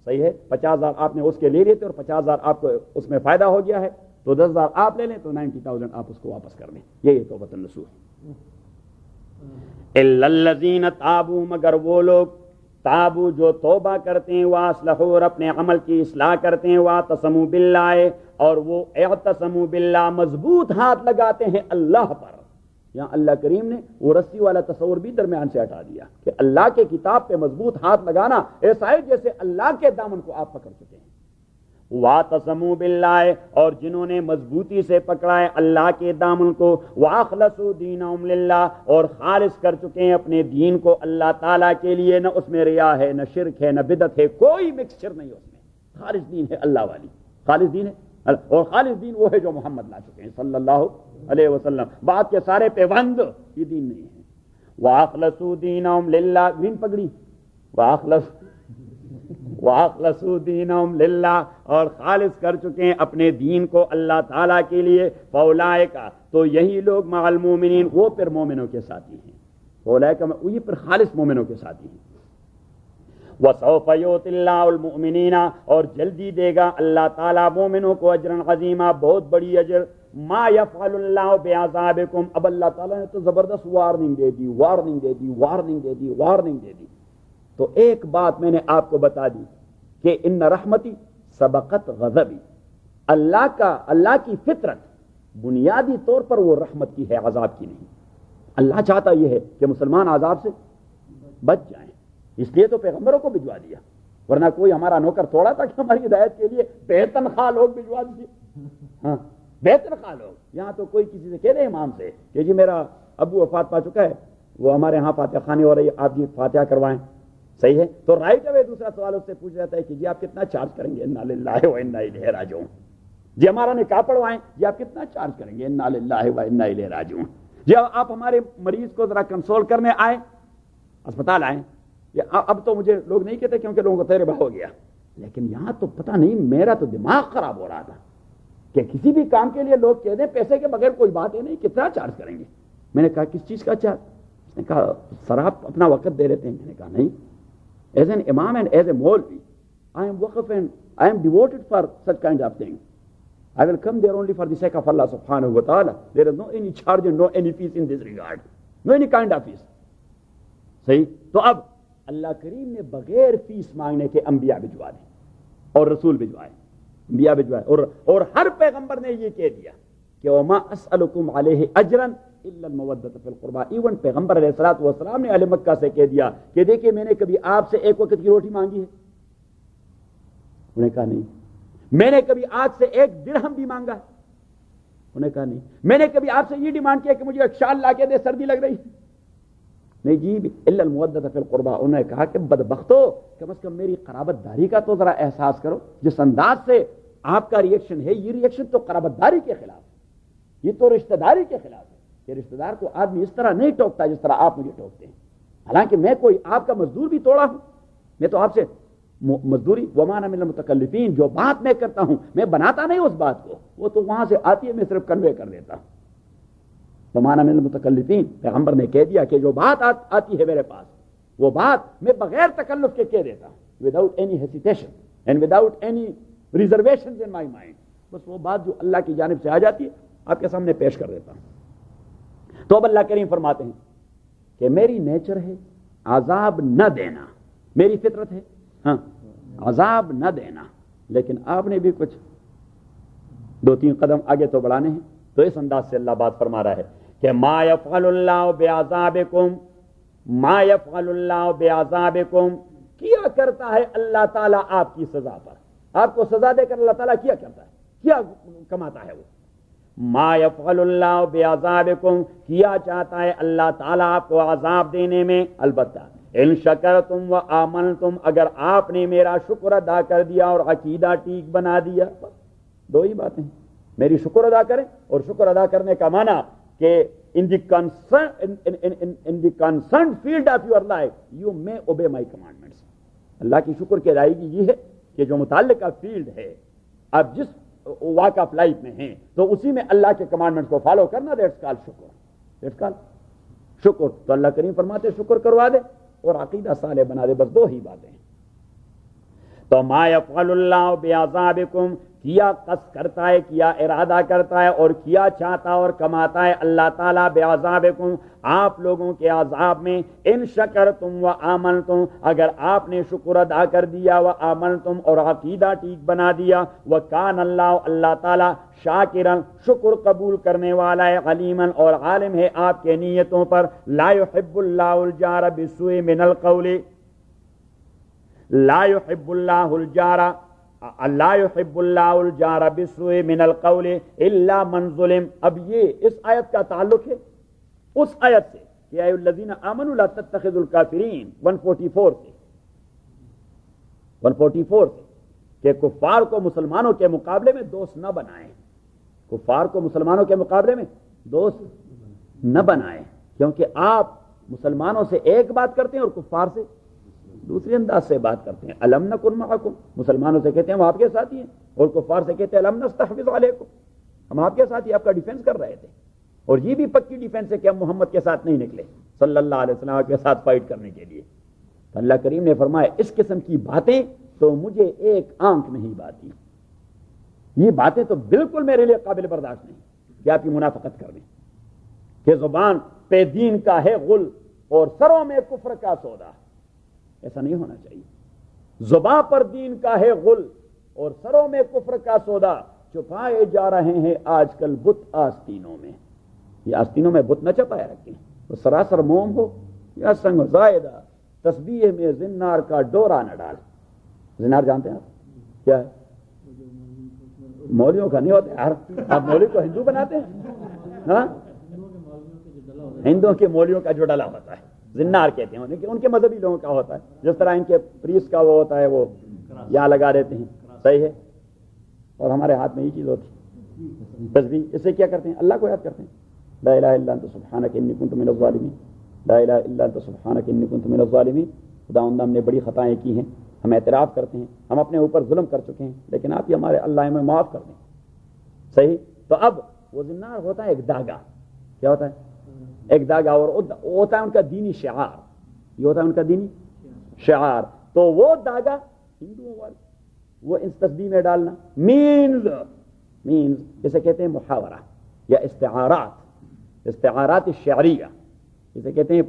صحیح ہے. 50000 آپ نے اس کے لے لیے تھے اور 50000 آپ کو اس میں فائدہ ہو گیا ہے, تو 10000 آپ لے لیں تو 90000 آپ اس کو واپس کر دیں. یہ توبۃ النصوح. الا الذین تابوا مگر وہ لوگ تابوا جو توبہ کرتے ہیں, واصلحوا اور اپنے عمل کی اصلاح کرتے ہیں, واعتصموا باللہ اور وہ اعتصموا باللہ مضبوط ہاتھ لگاتے ہیں اللہ پر. یہاں اللہ کریم نے وہ رسی والا تصور بھی درمیان سے ہٹا دیا کہ اللہ کے کتاب پہ مضبوط ہاتھ لگانا ایسا ہے جیسے اللہ کے دامن کو آپ پکڑ چکے ہیں. واعتصموا باللہ اور جنہوں نے مضبوطی سے پکڑا ہے اللہ کے دامن کو, واخلصوا دینہم للہ اور خالص کر چکے ہیں اپنے دین کو اللہ تعالیٰ کے لیے. نہ اس میں ریا ہے, نہ شرک ہے, نہ بدعت ہے, کوئی مکسچر نہیں اس میں. خالص دین ہے اللہ والی, خالص دین ہے اور خالص دین وہ ہے جو محمد لا چکے ہیں صلی اللہ علیہ وسلم. بعد کے سارے پیوند یہ دین نہیں ہے. وَأَخْلَصُوا دِينَهُمْ لِلَّهِ گرین پگڑی وَأَخْلَصُوا دِينَهُمْ لِلَّهِ اور خالص کر چکے ہیں اپنے دین کو اللہ تعالیٰ کے لیے. فَأُولَٰئِكَ تو یہی لوگ مع المؤمنین وہ پھر مومنوں کے ساتھی ہیں. فَأُولَٰئِكَ یہ پھر خالص مومنوں کے ساتھی ہیں. وَسَوْفَ يُؤْتِ اللَّهُ الْمُؤْمِنِينَ اور جلدی دے گا اللہ تعالیٰ مومنوں کو اجرا عظیما بہت بڑی اجر. ما يفعل اللہ بعذابکم اب اللہ تعالیٰ نے تو زبردست وارننگ دے دی. تو ایک بات میں نے آپ کو بتا دی کہ ان رحمتی سبقت غضبی. اللہ کی فطرت بنیادی طور پر وہ رحمت کی ہے، عذاب کی نہیں. اللہ چاہتا یہ ہے کہ مسلمان عذاب سے بچ جائیں، اس لیے تو پیغمبروں کو بھجوا دیا، ورنہ کوئی ہمارا نوکر تھوڑا تھا کہ ہماری ہدایت کے لیے بے تنخواہ لوگ بھجوا دیے. ہاں بے تنخواہ لوگ. یہاں تو کوئی کسی سے کہہ دے امام سے کہ جی میرا ابو وفات پا چکا ہے، وہ ہمارے ہاں فاتحہ خانی ہو رہی ہے، آپ جی فاتحہ کروائیں. صحیح ہے، تو رائٹ اوے دوسرا سوال اس سے پوچھ جاتا ہے کہ جی آپ کتنا چارج کریں گے؟ انا للہ و انا الیہ راجعون. جی ہمارا نکاح پڑھوائیں، جی آپ کتنا چارج کریں گے؟ انا للہ و انا الیہ راجعون. جی آپ ہمارے مریض کو ذرا کنسول کرنے آئے، اسپتال آئیں. اب تو مجھے لوگ نہیں کہتے کیونکہ لوگوں کو تجربہ ہو گیا، لیکن یہاں تو پتہ نہیں میرا تو دماغ خراب ہو رہا تھا کہ کسی بھی کام کے لیے لوگ کہہ دیں پیسے کے بغیر کوئی بات ہے نہیں، کتنا چارج کریں گے؟ میں نے کہا کس چیز کا چارج؟ اس نے کہا سر آپ اپنا وقت دے رہتے ہیں. میں نے کہا نہیں، ایز این امام اینڈ ایز اے مولوی I am وقف and I am devoted for such kind of thing. I will come there only for the sake of Allah subhanahu wa ta'ala. There is no any charge and no any fees in this regard. No any kind of fees. صحیح. تو اب اللہ کریم نے بغیر فیس مانگنے کے انبیاء بھجوا دیں اور رسول بھجوائے، انبیاء بھجوائے، اور ہر پیغمبر نے یہ کہہ دیا کہ وما اسألکم علیہ اجرا الا المودۃ فی القربى. ایون پیغمبر علیہ الصلوۃ والسلام نے اہل مکہ سے کہہ دیا کہ دیکھیے میں نے کبھی آپ سے ایک وقت کی روٹی مانگی ہے؟ انہوں نے کہا نہیں. میں نے کبھی آج سے ایک درہم بھی مانگا ہے؟ انہوں نے کہا نہیں. میں نے کبھی آپ سے یہ ڈیمانڈ کیا کہ مجھے ایک شال لا کے دے، سردی لگ رہی؟ نہیں جی الا المودۃ فی القربى. انہوں نے کہا کہ بدبختو کم از کم میری قرابت داری کا تو ذرا احساس کرو. جس انداز سے آپ کا ریئیکشن ہے، یہ ریئیکشن تو قرابت داری کے خلاف ہے، یہ تو رشتہ داری کے خلاف ہے. کہ رشتہ دار کو آدمی اس طرح نہیں ٹوکتا جس طرح آپ مجھے ٹوکتے ہیں. حالانکہ میں کوئی آپ کا مزدور بھی توڑا ہوں، میں تو آپ سے مزدوری وما انا من المتکلفین، جو بات میں کرتا ہوں میں بناتا نہیں اس بات کو، وہ تو وہاں سے آتی ہے، میں صرف کنوے کر دیتا ہوں. وما انا من المتکلفین، پیغمبر نے کہہ دیا کہ جو بات آتی ہے میرے پاس وہ بات میں بغیر تکلف کے کہہ دیتا ہوں، without any hesitation and without any reservations in my mind. بس وہ بات جو اللہ کی جانب سے آ جاتی ہے آپ کے سامنے پیش کر دیتا ہوں. تو اب اللہ کریم فرماتے ہیں کہ میری نیچر ہے عذاب نہ دینا، میری فطرت ہے ہاں عذاب نہ دینا، لیکن آپ نے بھی کچھ 2-3 قدم آگے تو بڑھانے ہیں. تو اس انداز سے اللہ بات فرما رہا ہے کہ ما یفعل اللہ بعذابکم، ما یفعل اللہ بعذابکم، کیا کرتا ہے اللہ تعالیٰ آپ کی سزا پر. آپ کو سزا دے کر اللہ تعالیٰ کیا کرتا ہے، کیا کماتا ہے وہ؟ ما یفعل اللہ بعذابکم، کیا چاہتا ہے اللہ تعالیٰ آپ کو عذاب دینے میں. البتہ ان شکرتم و آمنتم، اگر آپ نے میرا شکر ادا کر دیا اور عقیدہ ٹھیک بنا دیا. 2 ہی باتیں، میری شکر ادا کریں، اور شکر ادا کرنے کا معنی کہ in the concerned field of your life you may obey my commandments. اللہ کی شکر کی ادائیگی یہ ہے کہ جو متعلقہ فیلڈ ہے آپ جس واک آف لائف میں ہیں تو اسی میں اللہ کے کمانڈمنٹس کو فالو کرنا. دیٹس کال شکر، دیٹس کال شکر. تو اللہ کریم فرماتے شکر کروا دے اور عقیدہ صالح بنا دے. بس 2 ہی باتیں ہیں. تو ما یفعل اللہ بعذابکم، کیا قصد کرتا ہے، کیا ارادہ کرتا ہے اور کیا چاہتا اور کماتا ہے اللہ تعالیٰ بعذابکم، آپ لوگوں کے عذاب میں. ان شکرتم و آمنتم، اگر آپ نے شکر ادا کر دیا، و آمنتم اور عقیدہ ٹھیک بنا دیا. وکان اللہ، اللہ تعالیٰ شاکرن، شکر قبول کرنے والا ہے، علیمن اور عالم ہے آپ کے نیتوں پر. لا يحب اللہ الجار بالسوء من القول، لا يحب اللہ الجار، لا يحب اللہ الجار بالسوء من القول الا من ظلم. اب یہ اس آیت کا تعلق ہے اس آیت سے کہ اے الذین آمنوا لا تتخذوا الکافرین 144 سے کہ کفار کو مسلمانوں کے مقابلے میں دوست نہ بنائیں، کفار کو مسلمانوں کے مقابلے میں دوست نہ بنائیں، کیونکہ آپ مسلمانوں سے ایک بات کرتے ہیں اور کفار سے دوسری انداز سے بات کرتے ہیں۔ الم نکن معکم، مسلمانوں سے کہتے ہیں ہم آپ کے ساتھ ہی ہیں، اور کفار سے کہتے ہیں الم نستحوذ علیکم، ہم آپ کے ساتھ ہی آپ کا ڈیفینس کر رہے تھے۔ اور یہ بھی پکی ڈیفینس ہے کہ ہم محمد کے ساتھ نہیں نکلے صلی اللہ علیہ وسلم کے ساتھ فائٹ کرنے کے لیے۔ تو اللہ کریم نے فرمایا اس قسم کی باتیں تو مجھے ایک آنکھ نہیں باتی، یہ باتیں تو بالکل میرے لیے قابل برداشت نہیں کہ آپ کی منافقت کر دیں کہ زبان پہ دین کا ہے غل اور سروں میں کفر کا سودا، ایسا نہیں ہونا چاہیے۔ زبان پر دین کا ہے غل اور سروں میں کفر کا سودا چھپائے جا رہے ہیں آج کل بت آستینوں میں، یہ آستینوں میں بت نہ چھپائے رکھیں، وہ سراسر موم ہو یا سنگ زائدہ، تسبیح میں زنار کا ڈورا نہ ڈال۔ زنار جانتے ہیں آپ کیا ہے؟ مولویوں کا نہیں ہوتا یار، آپ مولوی کو ہندو بناتے ہیں؟ ہاں، ہندوؤں کے مولویوں کا جو ڈلا ہوتا ہے زنار کہتے ہیں، ان کے مذہبی لوگوں کا ہوتا ہے، جس طرح ان کے پریس کا وہ ہوتا ہے وہ یہاں لگا دیتے ہیں، صحیح ہے، اور ہمارے ہاتھ میں یہ چیز ہوتی ہے تسبیح، اس سے کیا کرتے ہیں؟ اللہ کو یاد کرتے ہیں، لا الہ الا انت سبحانک انی کنت من الظالمین، لا الہ الا انت سبحانک انی کنت من الظالمین۔ خداوند ہم نے بڑی خطائیں کی ہیں، ہم اعتراف کرتے ہیں، ہم اپنے اوپر ظلم کر چکے ہیں، لیکن آپ ہی ہمارے اللہ ہمیں معاف کر دیں، صحیح۔ تو اب وہ زنار ہوتا ہے ایک داغا، کیا ہوتا ہے؟ ایک داغا، اور ہوتا ہے ان کا دینی شعار، یہ ہوتا ہے ان کا دینی شعار۔ تو وہ داغا ہندوؤں والے وہ اس تسبیح میں ڈالنا مینز جسے کہتے ہیں محاورہ یا استعارات شعریہ، جسے کہتے ہیں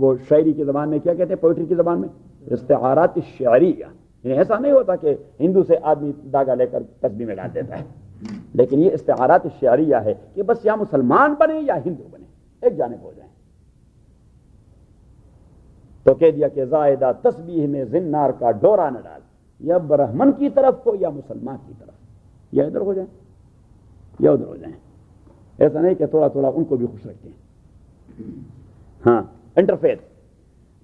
وہ شاعری کی زبان میں کیا کہتے ہیں، پوئٹری کی زبان میں استعارات شعریہ، یعنی ایسا نہیں ہوتا کہ ہندو سے آدمی داغا لے کر تسبیح میں ڈال دیتا ہے، لیکن یہ استعارات شعریہ ہے کہ بس یا مسلمان بنے یا ہندو بنے، ایک جانب ہو جائیں۔ تو کہہ دیا کہ زائدہ تسبیح میں زنار کا ڈورا نہ ڈال، یا برہمن کی طرف ہو یا مسلمان کی طرف، یا ادھر ہو جائیں یا ادھر ہو جائیں، ایسا نہیں کہ تھوڑا تھوڑا ان کو بھی خوش رکھتے ہیں۔ ہاں، انٹرفیس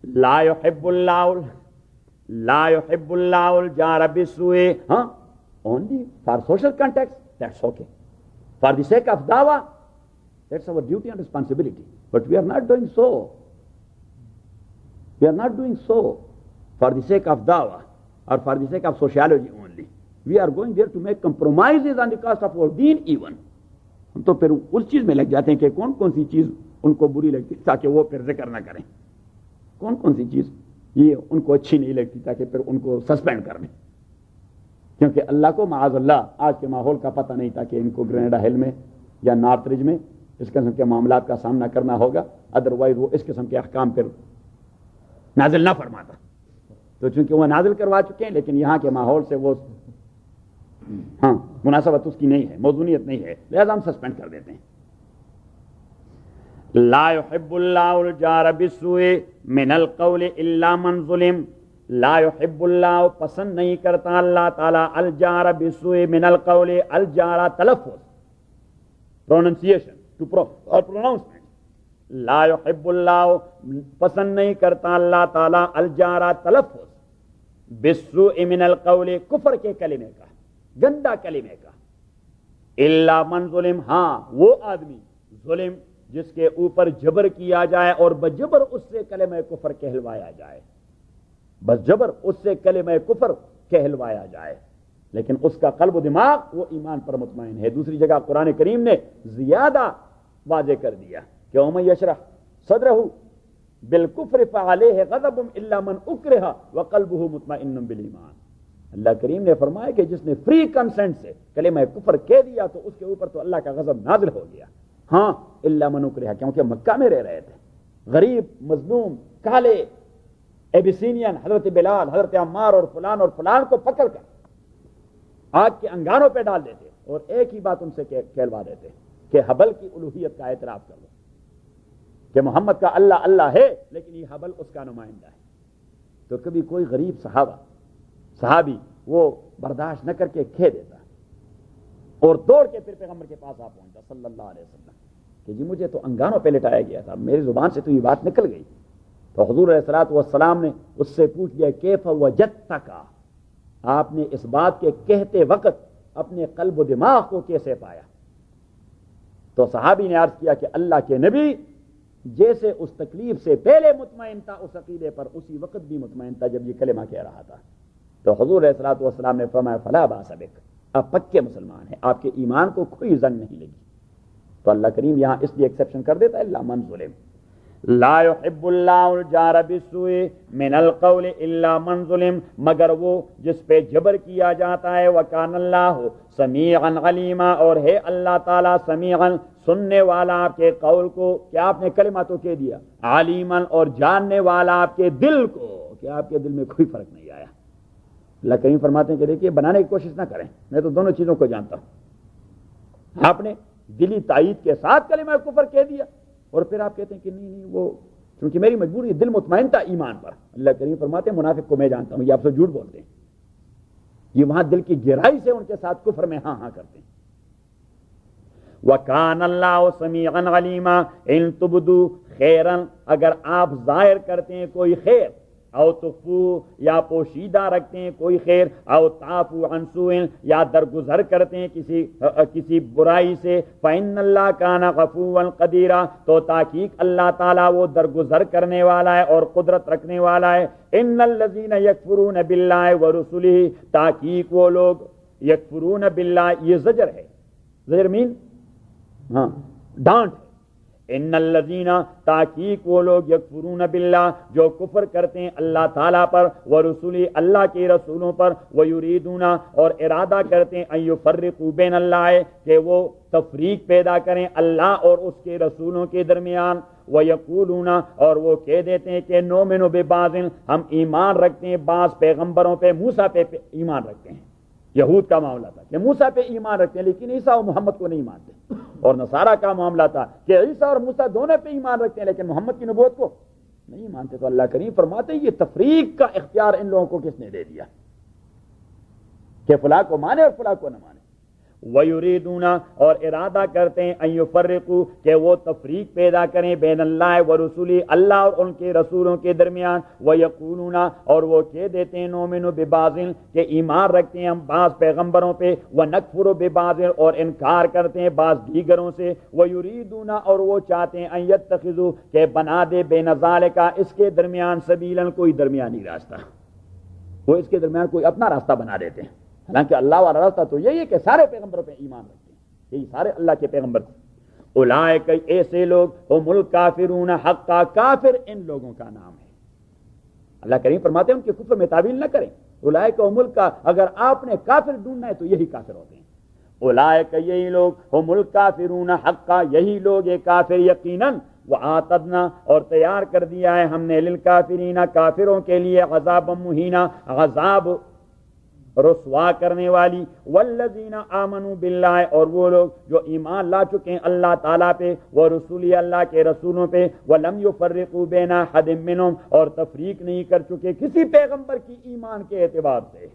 لا يحب اللہ الجار بالسوء، ہاں، only for social context that's okay, for the sake of dawah that's our duty and responsibility, but we are not doing so for the sake of dawah or for the sake of sociology only. We are going there to make compromises on the cost of our deen even. ہم تو پھر اس چیز میں لگ جاتے ہیں کہ کون کون سی چیز ان کو بری لگتی تاکہ وہ پھر ذکر نہ کریں، کون کون سی چیز یہ ان کو اچھی نہیں لگتی تاکہ پھر ان کو سسپینڈ کر دیں، کیونکہ اللہ کو معاذ اللہ آج کے ماحول کا پتہ نہیں تھا کہ ان کو گرینیڈا ہل میں یا نارتھ رج میں اس قسم کے معاملات کا سامنا کرنا ہوگا، ادروائز وہ اس قسم کے احکام پھر نازل نہ فرماتا۔ تو چونکہ وہ نازل کروا چکے ہیں، لیکن یہاں کے ماحول سے وہ ہاں مناسبت اس کی نہیں ہے، موضوعیت نہیں ہے، لہذا ہم سسپینڈ کر دیتے ہیں۔ لا يحب اللہ الجار بالسوء من القول الا من ظلم، لا يحب اللہ پسند نہیں کرتا اللہ تعالی الجار بالسوء من القول، الجار تلفظ پروننسیشن اور پروناؤنسمنٹ، لا يحب اللہ پسند نہیں کرتا اللہ تعالی الجار تلفظ بالسوء من القول، کفر کے کلمے کا، گندا کلمے کا، الا من ظلم، ہاں وہ آدمی ظلم جس کے اوپر جبر کیا جائے اور بجبر اس سے کلمہ کفر کہلوایا جائے، بس جبر اس سے کلمہ کفر کہلوایا جائے، لیکن اس کا قلب و دماغ وہ ایمان پر مطمئن ہے۔ دوسری جگہ قرآن کریم نے زیادہ واضح کر دیا کہ وَمَن يَشْرَحْ صَدْرَهُ بِالْكُفْرِ فَعَلَيْهِ غَضَبٌ إِلَّا مَنْ أُكْرِهَ وَقَلْبُهُ مُطْمَئِنٌ بِالْإِيمَانِ، اللہ کریم نے فرمایا کہ جس نے فری کنسنٹ سے کلمہ کفر کہہ دیا تو اس کے اوپر تو اللہ کا غضب نازل ہو گیا، ہاں الا من اکرہ، کیونکہ مکہ میں رہ رہے تھے، غریب، مظلوم، کالے، ایبیسینین، حضرت بلال، حضرت عمار اور فلان کو پکڑ کر آگ کے انگاروں پہ ڈال دیتے اور ایک ہی بات ان سے کہلوا دیتے کہ حبل کی الوہیت کا اعتراف کر لو، کہ محمد کا اللہ اللہ ہے لیکن یہ حبل اس کا نمائندہ ہے۔ تو کبھی کوئی غریب صحابی وہ برداشت نہ کر کے کہہ دیتا اور دوڑ کے پھر پیغمبر کے پاس آ پہنچا صلی اللہ علیہ وسلم کہ جی مجھے تو انگاروں پہ لٹایا گیا تھا، میری زبان سے تو یہ بات نکل گئی۔ تو حضور علیہ الصلوۃ والسلام نے اس سے پوچھ لیا کیف وجدتک، آپ نے اس بات کے کہتے وقت اپنے قلب و دماغ کو کیسے پایا؟ تو صحابی نے عرض کیا کہ اللہ کے نبی جیسے اس تکلیف سے پہلے مطمئن تھا اس عقیدے پر، اسی وقت بھی مطمئن تھا جب یہ کلمہ کہہ رہا تھا۔ تو حضور علیہ الصلوۃ والسلام نے فرمایا فلا باس بک، آپ پکے مسلمان ہیں، آپ کے ایمان کو کوئی زنگ نہیں لگی۔ تو اللہ کریم یہاں اس لیے ایکسیپشن کر دیتا ہے الا من ظلم، لا يحب اللہ الجار بالسوء من القول الا من ظلم، مگر وہ جس پہ جبر کیا جاتا ہے، وکان اللہ سمیعا علیما، اور ہے اللہ تعالیٰ سمیعا سننے والا آپ کے قول کو، کہ آپ نے کلمہ تو کہہ دیا، علیما اور جاننے والا آپ کے دل کو، کہ آپ کے دل میں کوئی فرق نہیں آیا۔ اللہ کریم فرماتے ہیں کہ دیکھیے بنانے کی کوشش نہ کریں، میں تو دونوں چیزوں کو جانتا ہوں۔ آپ نے دلی تائید کے ساتھ کلمہ کفر کہہ دیا اور پھر آپ کہتے ہیں کہ نہیں وہ کیونکہ میری مجبوری، دل مطمئن تھا ایمان پر۔ اللہ کریم فرماتے ہیں منافق کو میں جانتا ہوں، یہ آپ سے جھوٹ بولتے ہیں، یہ وہاں دل کی گہرائی سے ان کے ساتھ کفر میں ہاں ہاں کرتے ہیں۔ وَكَانَ اللَّهُ سَمِيعًا عَلِيمًا إِن تُبْدُوا خَيْرًا، اگر آپ ظاہر کرتے ہیں کوئی خیر، او تخفو یا پوشیدہ رکھتے ہیں کوئی خیر، او تعفو عن سوء یا درگزر کرتے ہیں کسی برائی سے، فإن اللہ کان غفوا قدیرا، تو تحقیق اللہ تعالیٰ وہ درگزر کرنے والا ہے اور قدرت رکھنے والا ہے۔ ان الذین یکفرون باللہ ورسلہ، تحقیق وہ لوگ یکفرون باللہ، یہ زجر ہے، زجر مین ہاں ڈانٹ ہے۔ ان الذین، تحقیق وہ لوگ یکفرون باللہ جو کفر کرتے ہیں اللہ تعالیٰ پر، ورسلی اللہ کے رسولوں پر، ویریدون اور ارادہ کرتے ہیں ان یفرقوا بین اللہ، کہ وہ تفریق پیدا کریں اللہ اور اس کے رسولوں کے درمیان، ویقولون اور وہ کہہ دیتے ہیں کہ نؤمن ببعض، ہم ایمان رکھتے ہیں بعض پیغمبروں پہ، موسیٰ پہ ایمان رکھتے ہیں۔ یہود کا معاملہ تھا کہ موسیٰ پہ ایمان رکھتے ہیں لیکن عیسیٰ اور محمد کو نہیں مانتے، اور نصارہ کا معاملہ تھا کہ عیسیٰ اور موسیٰ دونوں پہ ایمان رکھتے ہیں لیکن محمد کی نبوت کو نہیں مانتے۔ تو اللہ کریم فرماتے ہیں یہ تفریق کا اختیار ان لوگوں کو کس نے دے دیا کہ فلاں کو مانے اور فلاں کو نہ مانے۔ وَيُرِيدُونَ اور ارادہ کرتے ہیں ان یفرقوا، کہ وہ تفریق پیدا کریں بین اللہ ورسولہ، اللہ اور ان کے رسولوں کے درمیان، وَيَقُولُونَ اور وہ کہہ دیتے ہیں نؤمن ببعض، کہ ایمان رکھتے ہیں ہم بعض پیغمبروں پہ، وَنَكْفُرُ ببعض اور انکار کرتے ہیں بعض دیگروں سے، وَيُرِيدُونَ اور وہ چاہتے ہیں ان يتخذوا کہ بنا دے بین ذالک اس کے درمیان سبیلا کوئی درمیانی راستہ، وہ اس کے درمیان کوئی اپنا راستہ بنا دیتے ہیں، حالانکہ اللہ والا راستہ تو یہی ہے کہ سارے پیغمبروں پہ ایمان رکھتے ہیں، یہی سارے اللہ کے پیغمبر تھے۔ اولئک ایسے لوگ ہم الکافرون حقا، کافر ان لوگوں کا نام ہے۔ اللہ کریم فرماتے ہیں ان کے کفر میں تعویل نہ کریں، اولئک ہم اگر آپ نے کافر ڈھونڈنا ہے تو یہی کافر ہوتے ہیں۔ اولئک یہی لوگ ہم الکافرون حقا، یہی لوگ یہ کافر یقیناً، وَآتَدْنَا اور تیار کر دیا ہے ہم نے للکافرین کافروں کے لیے عذاب مہینہ، عذاب رسوا کرنے والی، والذین آمنوا باللہ اور وہ لوگ جو ایمان لا چکے ہیں اللہ تعالیٰ پہ، ورسولی اللہ کے رسولوں پہ، ولم یفرقوا بین احد منہم اور تفریق نہیں کر چکے کسی پیغمبر کی ایمان کے اعتبار سے،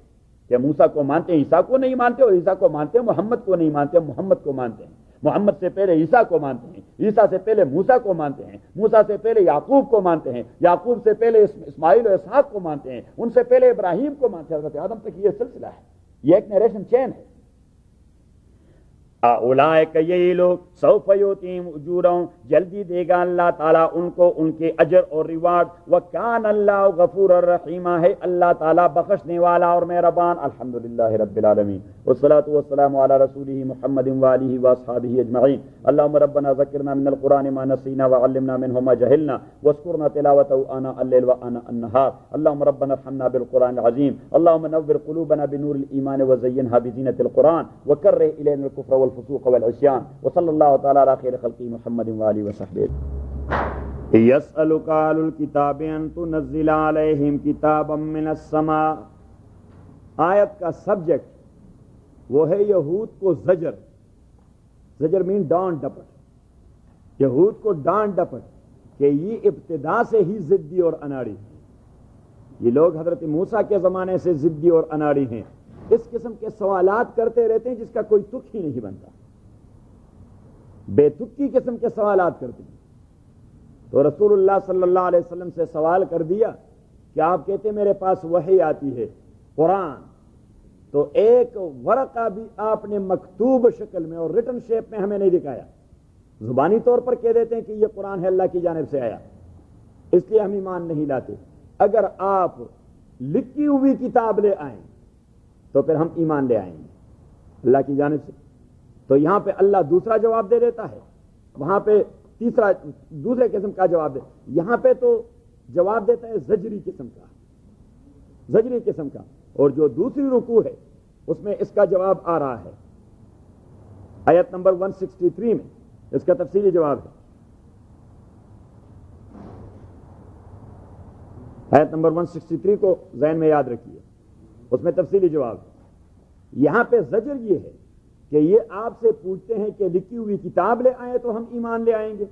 کہ موسیٰ کو مانتے ہیں عیسیٰ کو نہیں مانتے، اور عیسیٰ کو مانتے ہیں محمد کو نہیں مانتے، محمد کو مانتے ہیں، محمد سے پہلے عیسیٰ کو مانتے ہیں، عیسیٰ سے پہلے موسیٰ کو مانتے ہیں، موسیٰ سے پہلے یعقوب کو مانتے ہیں، یعقوب سے پہلے اسماعیل و اسحاق کو مانتے ہیں، ان سے پہلے ابراہیم کو مانتے ہیں، حضرت آدم تک یہ سلسلہ ہے، یہ ایک نریشن چین ہے۔ اولئک یہی لوگ سوف یؤتیہم اجورہم جلدی دے گا اللہ تعالیٰ ان کو ان کے اجر اور ریوارڈ، وکان اللہ غفور الرحیم ہے اللہ تعالیٰ بخشنے والا اور مہربان۔ الحمدللہ رب العالمین والصلاة والسلام علی رسولہ محمد وآلہ واصحابہ اجمعین۔ اللہم ربنا ذکرنا من القرآن ما نسینا وعلمنا منہ ما جہلنا واذکرنا تلاوتہ آناء اللیل وآناء النہار۔ اللہم ربنا ارحمنا بالقرآن العظیم، اللہم نور قلوبنا بنور الایمان وزینها بزینة القرآن وکرہ الینا الکفر والفسوق والعصیان، وصلی اللہ تعالی علی خیر خلقہ محمد وآلہ وصحبہ۔ یسألک اہل الکتاب ان تنزل علیہم کتابا من السماء، آیت کا سبجیکٹ وہ ہے یہود کو زجر، زجر مین ڈانٹ ڈپٹ، یہود کو ڈانٹ ڈپٹ کہ یہ ابتدا سے ہی ضدی اور اناڑی ہیں، یہ لوگ حضرت موسیٰ کے زمانے سے ضدی اور اناڑی ہیں، اس قسم کے سوالات کرتے رہتے ہیں جس کا کوئی تک ہی نہیں بنتا، بے تکی قسم کے سوالات کرتے ہیں۔ تو رسول اللہ صلی اللہ علیہ وسلم سے سوال کر دیا کہ آپ کہتے میرے پاس وحی آتی ہے، قرآن تو ایک ورقہ بھی آپ نے مکتوب شکل میں اور ریٹن شیپ میں ہمیں نہیں دکھایا. زبانی طور پر کہہ دیتے ہیں کہ یہ قرآن ہے اللہ کی جانب سے آیا, اس لیے ہم ایمان نہیں لاتے. اگر آپ لکھی ہوئی کتاب لے آئیں تو پھر ہم ایمان لے آئیں گے اللہ کی جانب سے. تو یہاں پہ اللہ دوسرا جواب دے دیتا ہے, وہاں پہ دوسرے قسم کا جواب دے. یہاں پہ تو جواب دیتا ہے زجری قسم کا, اور جو دوسری رکوع ہے اس میں اس کا جواب آ رہا ہے. آیت نمبر 163 میں اس کا تفصیلی جواب ہے. آیت نمبر 163 کو ذہن میں یاد رکھیے, اس میں تفصیلی جواب ہے. یہاں پہ زجر یہ ہے کہ یہ آپ سے پوچھتے ہیں کہ لکھی ہوئی کتاب لے آئیں تو ہم ایمان لے آئیں گے.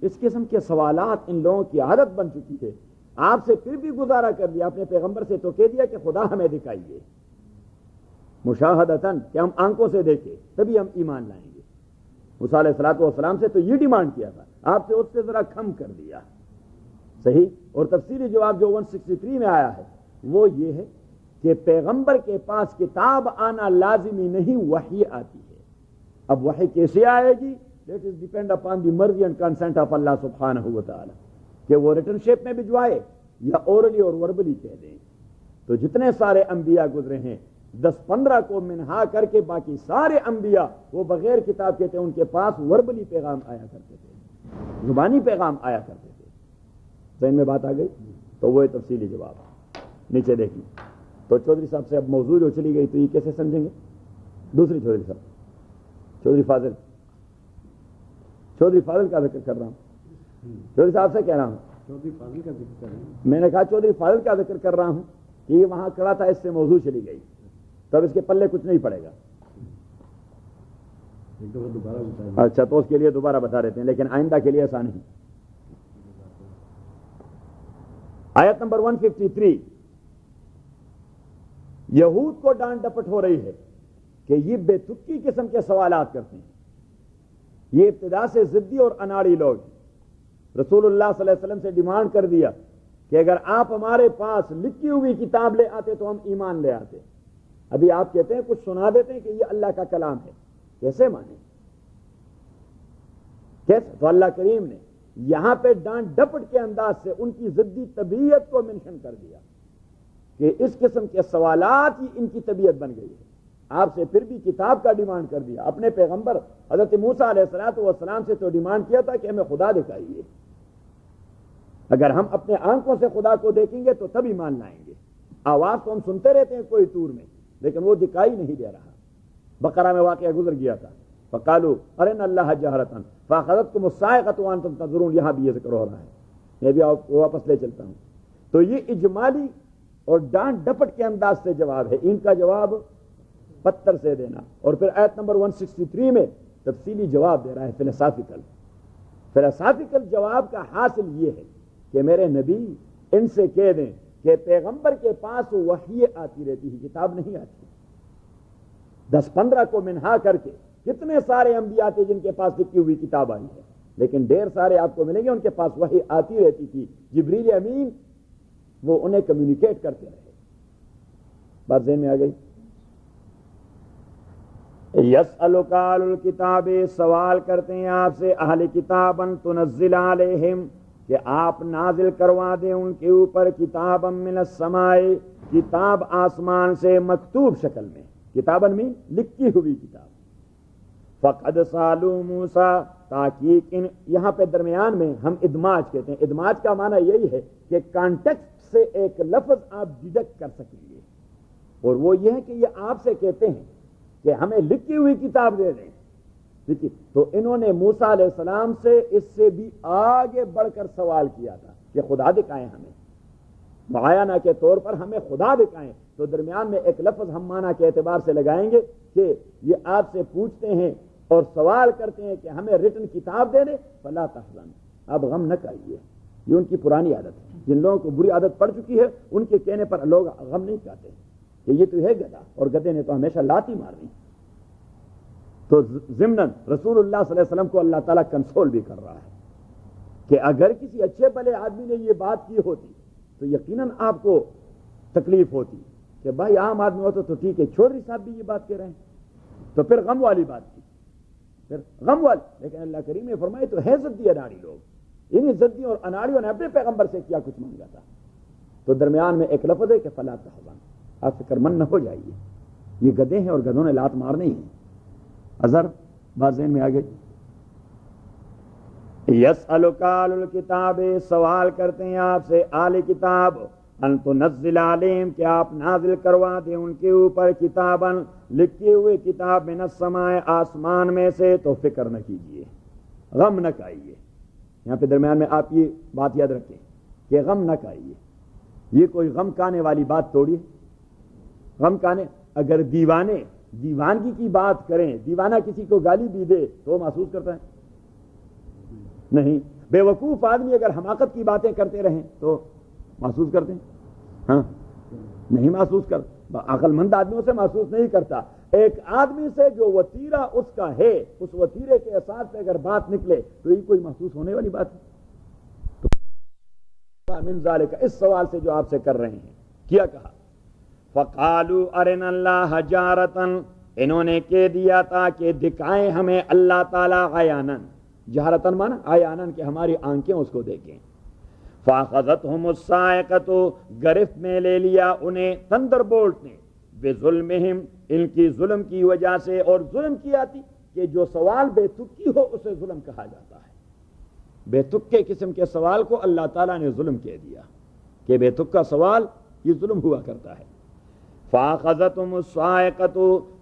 اس قسم کے سوالات ان لوگوں کی عادت بن چکی ہے. آپ سے پھر بھی گزارا کر لیا, اپنے پیغمبر سے تو کہہ دیا کہ خدا ہمیں دکھائیے مشاہدتاً, کہ ہم آنکھوں سے دیکھیں تبھی ہم ایمان لائیں گے. موسیٰ علیہ الصلوۃ والسلام سے تو یہ ڈیمانڈ کیا تھا, آپ سے اس سے ذرا کم کر دیا. صحیح. اور تفصیلی جواب جو 163 میں آیا ہے وہ یہ ہے کہ پیغمبر کے پاس کتاب آنا لازمی نہیں, وحی آتی ہے. اب وحی کیسے آئے گی؟ That is depend upon the مرضی اینڈ کنسنٹ آف اللہ سبحانہ و تعالی, کہ وہ ریٹن شیپ میں بھجوائے یا اورلی اور وربلی کہہ دیں. تو جتنے سارے انبیاء گزرے ہیں 10-15 کو منہا کر کے باقی سارے انبیاء وہ بغیر کتاب کے تھے, ان کے پاس وربلی پیغام آیا کرتے تھے, زبانی پیغام آیا کرتے تھے. ذہن میں بات آ گئی؟ تو وہ تفصیلی جواب نیچے دیکھیں. تو چودھری صاحب سے اب موضوع جو چلی گئی تو یہ کیسے سمجھیں گے؟ دوسری چودھری صاحب, چودھری فاضل کا ذکر کر رہا ہوں. چودھری صاحب سے کہہ رہا ہوں, چودھری فاضل کا ذکر کر رہے ہیں. میں نے کہا چودھری فاضل کا ذکر کر رہا ہوں کہ یہ وہاں کھڑا تھا, اس سے موضوع چلی گئی, تب اس کے پلے کچھ نہیں پڑے گا. ایک دفعہ دوبارہ بتا. اچھا, تو اس کے لیے دوبارہ بتا دیتے ہیں, لیکن آئندہ کے لیے ایسا نہیں. آیت نمبر 153, یہود کو ڈانٹ ڈپٹ ہو رہی ہے کہ یہ بے تکی قسم کے سوالات کرتے ہیں. یہ ابتدا سے ضدی اور اناڑی لوگ ہیں. رسول اللہ صلی اللہ علیہ وسلم سے ڈیمانڈ کر دیا کہ اگر آپ ہمارے پاس لکھی ہوئی کتاب لے آتے تو ہم ایمان لے آتے. ابھی آپ کہتے ہیں کچھ سنا دیتے ہیں کہ یہ اللہ کا کلام ہے, کیسے مانیں؟ کیسے؟ تو اللہ کریم نے یہاں پہ ڈانٹ ڈپٹ کے انداز سے ان کی ضدی طبیعت کو منشن کر دیا کہ اس قسم کے سوالات ہی ان کی طبیعت بن گئی ہے. آپ سے پھر بھی کتاب کا ڈیمانڈ کر دیا. اپنے پیغمبر حضرت موسیٰ علیہ السلام سے تو ڈیمانڈ کیا تھا کہ ہمیں خدا دکھائیے, اگر ہم اپنے آنکھوں سے خدا کو دیکھیں گے تو تب ایمان لائیں گے. آواز تو ہم سنتے رہتے ہیں کوئی طور میں, لیکن وہ دکھائی نہیں دے رہا. بقرہ میں واقعہ گزر گیا تھا, فقالوا ارنا اللہ جہرۃ فاخذتکم الصاعقۃ وانتم تنظرون. یہاں بھی یہ ذکر ہو رہا ہے, میں بھی واپس لے چلتا ہوں. تو یہ اجمالی اور ڈانٹ ڈپٹ کے انداز سے جواب ہے. ان کا جواب پتھر سے دینا, اور پھر آیت نمبر 163 میں تفصیلی جواب دے رہا ہے, فلسافیکل جواب کا حاصل یہ ہے کہ میرے نبی ان سے کہہ دیں کہ پیغمبر کے پاس وحی آتی رہتی ہے, کتاب نہیں آتی. 10-15 کو منہا کر کے کتنے سارے انبیاء تھے جن کے پاس لکھی ہوئی کتاب آئی ہے, لیکن ڈھیر سارے آپ کو ملیں گے ان کے پاس وحی آتی رہتی تھی. جبریل امین وہ انہیں کمیونیکیٹ کرتے رہے. بات ذہن میں آ گئی؟ یسألک اہل الکتاب, سوال کرتے ہیں آپ سے اہل کتاب, ان تنزل علیہم, کہ آپ نازل کروا دیں ان کے اوپر کتابا من السماء, کتاب آسمان سے, مکتوب شکل میں. کتاباً میں لکھی ہوئی کتاب. فقد سالوا موسیٰ, تحقیق یہاں پہ درمیان میں ہم ادماج کہتے ہیں. ادماج کا معنی یہی ہے کہ کانٹیکسٹ سے ایک لفظ آپ ڈیڈکٹ کر سکیں گے, اور وہ یہ ہے کہ یہ آپ سے کہتے ہیں کہ ہمیں لکھی ہوئی کتاب دے دیں. تو انہوں نے موسیٰ علیہ السلام سے اس سے بھی آگے بڑھ کر سوال کیا تھا کہ خدا دکھائیں ہمیں, معاینہ کے طور پر ہمیں خدا دکھائیں. تو درمیان میں ایک لفظ ہم معنی کے اعتبار سے لگائیں گے کہ یہ آپ سے پوچھتے ہیں اور سوال کرتے ہیں کہ ہمیں ریٹن کتاب دے دیں. فلا تحزن, اب غم نہ کریے. یہ ان کی پرانی عادت ہے. جن لوگوں کو بری عادت پڑ چکی ہے ان کے کہنے پر لوگ غم نہیں چاہتے کہ یہ تو ہے گدھا, اور گدھے نے تو ہمیشہ لاتی مارنی. تو ضمناً رسول اللہ صلی اللہ علیہ وسلم کو اللہ تعالیٰ کنسول بھی کر رہا ہے کہ اگر کسی اچھے بھلے آدمی نے یہ بات کی ہوتی تو یقیناً آپ کو تکلیف ہوتی, کہ بھائی عام آدمی ہوتا تو ٹھیک ہے، چودھری صاحب بھی یہ بات کہہ رہے ہیں تو پھر غم والی بات تھی، پھر غم والی. لیکن اللہ کریم نے فرمایا تو ہے ضدی اناڑی لوگ، انہیں ضدیوں اور اناڑیوں نے اپنے پیغمبر سے کیا کچھ مانگا تھا. تو درمیان میں ایک لفظ ہے کہ فلا تحزن، آپ فکر مند نہ ہو جائیے، یہ گدھے ہیں اور گدھوں نے لات مارنے ہی ہیں. اظہر بات ذہن میں آگے. یسألک اہل الکتاب، سوال کرتے ہیں آپ سے اہل کتاب، ان تنزل علیہم، کہ آپ نازل کروا دیں ان کے اوپر کتاباً، لکھے ہوئے کتاب، من السماء، آسمان میں سے. تو فکر نہ کیجیے، غم نہ کھائیے. یہاں پہ درمیان میں آپ یہ بات یاد رکھیں کہ غم نہ کھائیے. یہ کوئی غم کھانے والی بات توڑیے. غم کھانے، اگر دیوانگی کی بات کریں، دیوانہ کسی کو گالی بھی دے تو محسوس کرتا ہے؟ نہیں. بے وقوف آدمی اگر حماقت کی باتیں کرتے رہیں تو محسوس کرتے ہیں؟ ہاں، نہیں محسوس کرتا. عقل مند آدمیوں سے محسوس نہیں کرتا. ایک آدمی سے جو وتیرہ اس کا ہے، اس وتیرے کے احساس سے اگر بات نکلے تو یہ کوئی محسوس ہونے والی بات ہے؟ من ذالک، اس سوال سے جو آپ سے کر رہے ہیں، کیا کہا؟ فقالوا ارنا اللہ جارتن، انہوں نے کہہ دیا تھا کہ دکھائیں ہمیں اللہ تعالیٰ عیانن. جہرتن مانا عیانن، کہ ہماری آنکھیں اس کو دیکھیں. فاخذتهم الصاعقۃ، گرفت میں لے لیا انہیں تندر بولٹ نے، بظلمہم، ان کی ظلم کی وجہ سے. اور ظلم کیا تھی کہ جو سوال بے تکی ہو اسے ظلم کہا جاتا ہے. بے تکے قسم کے سوال کو اللہ تعالیٰ نے ظلم کہہ دیا کہ بے تکا سوال یہ ظلم ہوا کرتا ہے. فاخذتهم الصاعقۃ،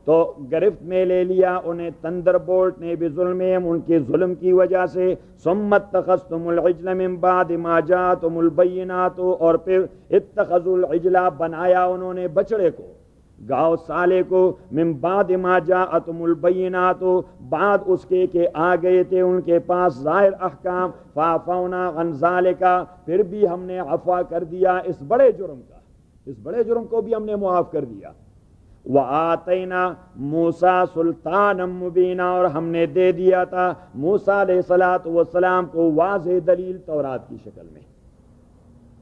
تو گرفت میں لے لیا انہیں تندر بولٹ نے، بظلمہم، ان کے ظلم کی وجہ سے. ثم اتخذتم العجل من بعد ما جاءتم البینات، اور پھر اتخذوا العجل، بنایا انہوں نے بچڑے کو، گاؤ سالے کو، من بعد ما جاءتم البینات، بعد اس کے کہ آ گئے تھے ان کے پاس ظاہر احکام. فعفونا عن ذالک، پھر بھی ہم نے عفو کر دیا اس بڑے جرم کا، اس بڑے جرم کو بھی ہم نے معاف کر دیا. وآتینا موسیٰ سلطانا مبینا، اور ہم نے دے دیا تھا موسیٰ علیہ الصلوۃ والسلام کو واضح دلیل تورات کی شکل میں.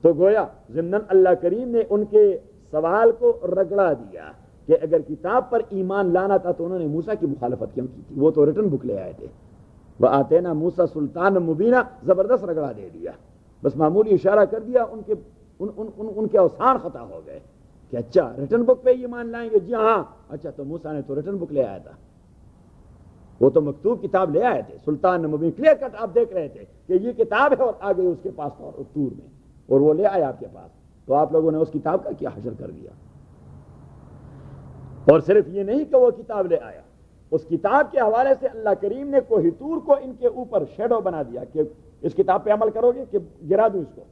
تو گویا ضمناً اللہ کریم نے ان کے سوال کو رگڑا دیا کہ اگر کتاب پر ایمان لانا تھا تو انہوں نے موسیٰ کی مخالفت کیوں کی تھی؟ وہ تو ریٹن بک لے آئے تھے. وآتینا موسیٰ سلطانا مبینا، زبردست رگڑا دے دیا، بس معمولی اشارہ کر دیا، ان کے اوسان خطا ہو گئے کہ اچھا ریٹن بک پہ ایمان لائیں گے؟ جی ہاں. اچھا تو موسیٰ نے تو ریٹن بک لے آیا تھا، وہ تو مکتوب کتاب لے آئے تھے. سلطان مبین کلیئر کٹ آپ دیکھ رہے تھے کہ یہ کتاب ہے اور آ گئی اس کے پاس طور میں، اور وہ لے آیا آپ کے پاس. تو آپ لوگوں نے اس کتاب کا کیا حشر کر دیا. اور صرف یہ نہیں کہ وہ کتاب لے آیا، اس کتاب کے حوالے سے اللہ کریم نے کوہ طور کو ان کے اوپر شیڈو بنا دیا کہ اس کتاب پہ عمل کرو گے کہ گرا دوں اس کو.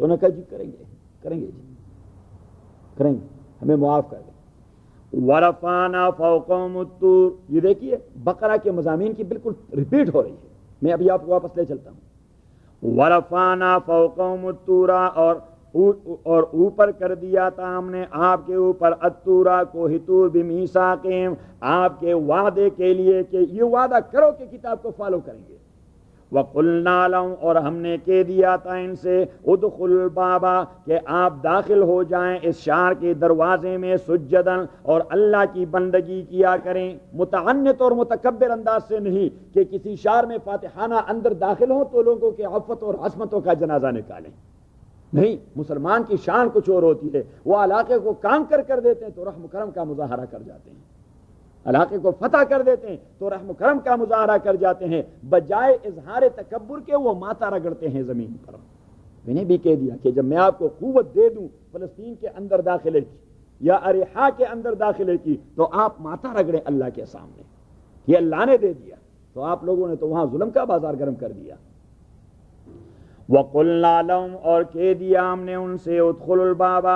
تو انہوں نے کہا جی کریں گے جی کریں گے، ہمیں معاف کر دیں. ورفعنا فوقهم الطور، یہ دیکھیے بقرہ کے مضامین کی بالکل ریپیٹ ہو رہی ہے. میں ابھی آپ کو واپس لے چلتا ہوں. ورفعنا فوقهم الطور، اور اوپر کر دیا تھا ہم نے آپ کے اوپر الطور، کوہ طور، بمیثاقہم، آپ کے وعدے کے لیے کہ یہ وعدہ کرو کہ کتاب کو فالو کریں گے. وَقُلْنَا لَهُمْ، اور ہم نے کہہ دیا تھا ان سے، ادخلوا الباب، کہ آپ داخل ہو جائیں اس شہر کے دروازے میں، سجداً، اور اللہ کی بندگی کیا کریں، متعنت اور متکبر انداز سے نہیں کہ کسی شہر میں فاتحانہ اندر داخل ہوں تو لوگوں کے عفت اور عصمتوں کا جنازہ نکالیں. نہیں، مسلمان کی شان کچھ اور ہوتی ہے. وہ علاقے کو کام کر دیتے ہیں تو رحم و کرم کا مظاہرہ کر جاتے ہیں، علاقے کو فتح کر دیتے ہیں تو رحم و کرم کا مظاہرہ کر جاتے ہیں، بجائے اظہار تکبر کے وہ ماتھا رگڑتے ہیں زمین پر. میں نے بھی کہہ دیا کہ جب میں آپ کو قوت دے دوں فلسطین کے اندر داخلے کی یا اریحا کے اندر داخلے کی تو آپ ماتھا رگڑیں اللہ کے سامنے. یہ اللہ نے دے دیا تو آپ لوگوں نے تو وہاں ظلم کا بازار گرم کر دیا. وَقُلْنَا لَهُمْ، اور کہہ دیا ہم نے ان سے، ادخلوا الباب،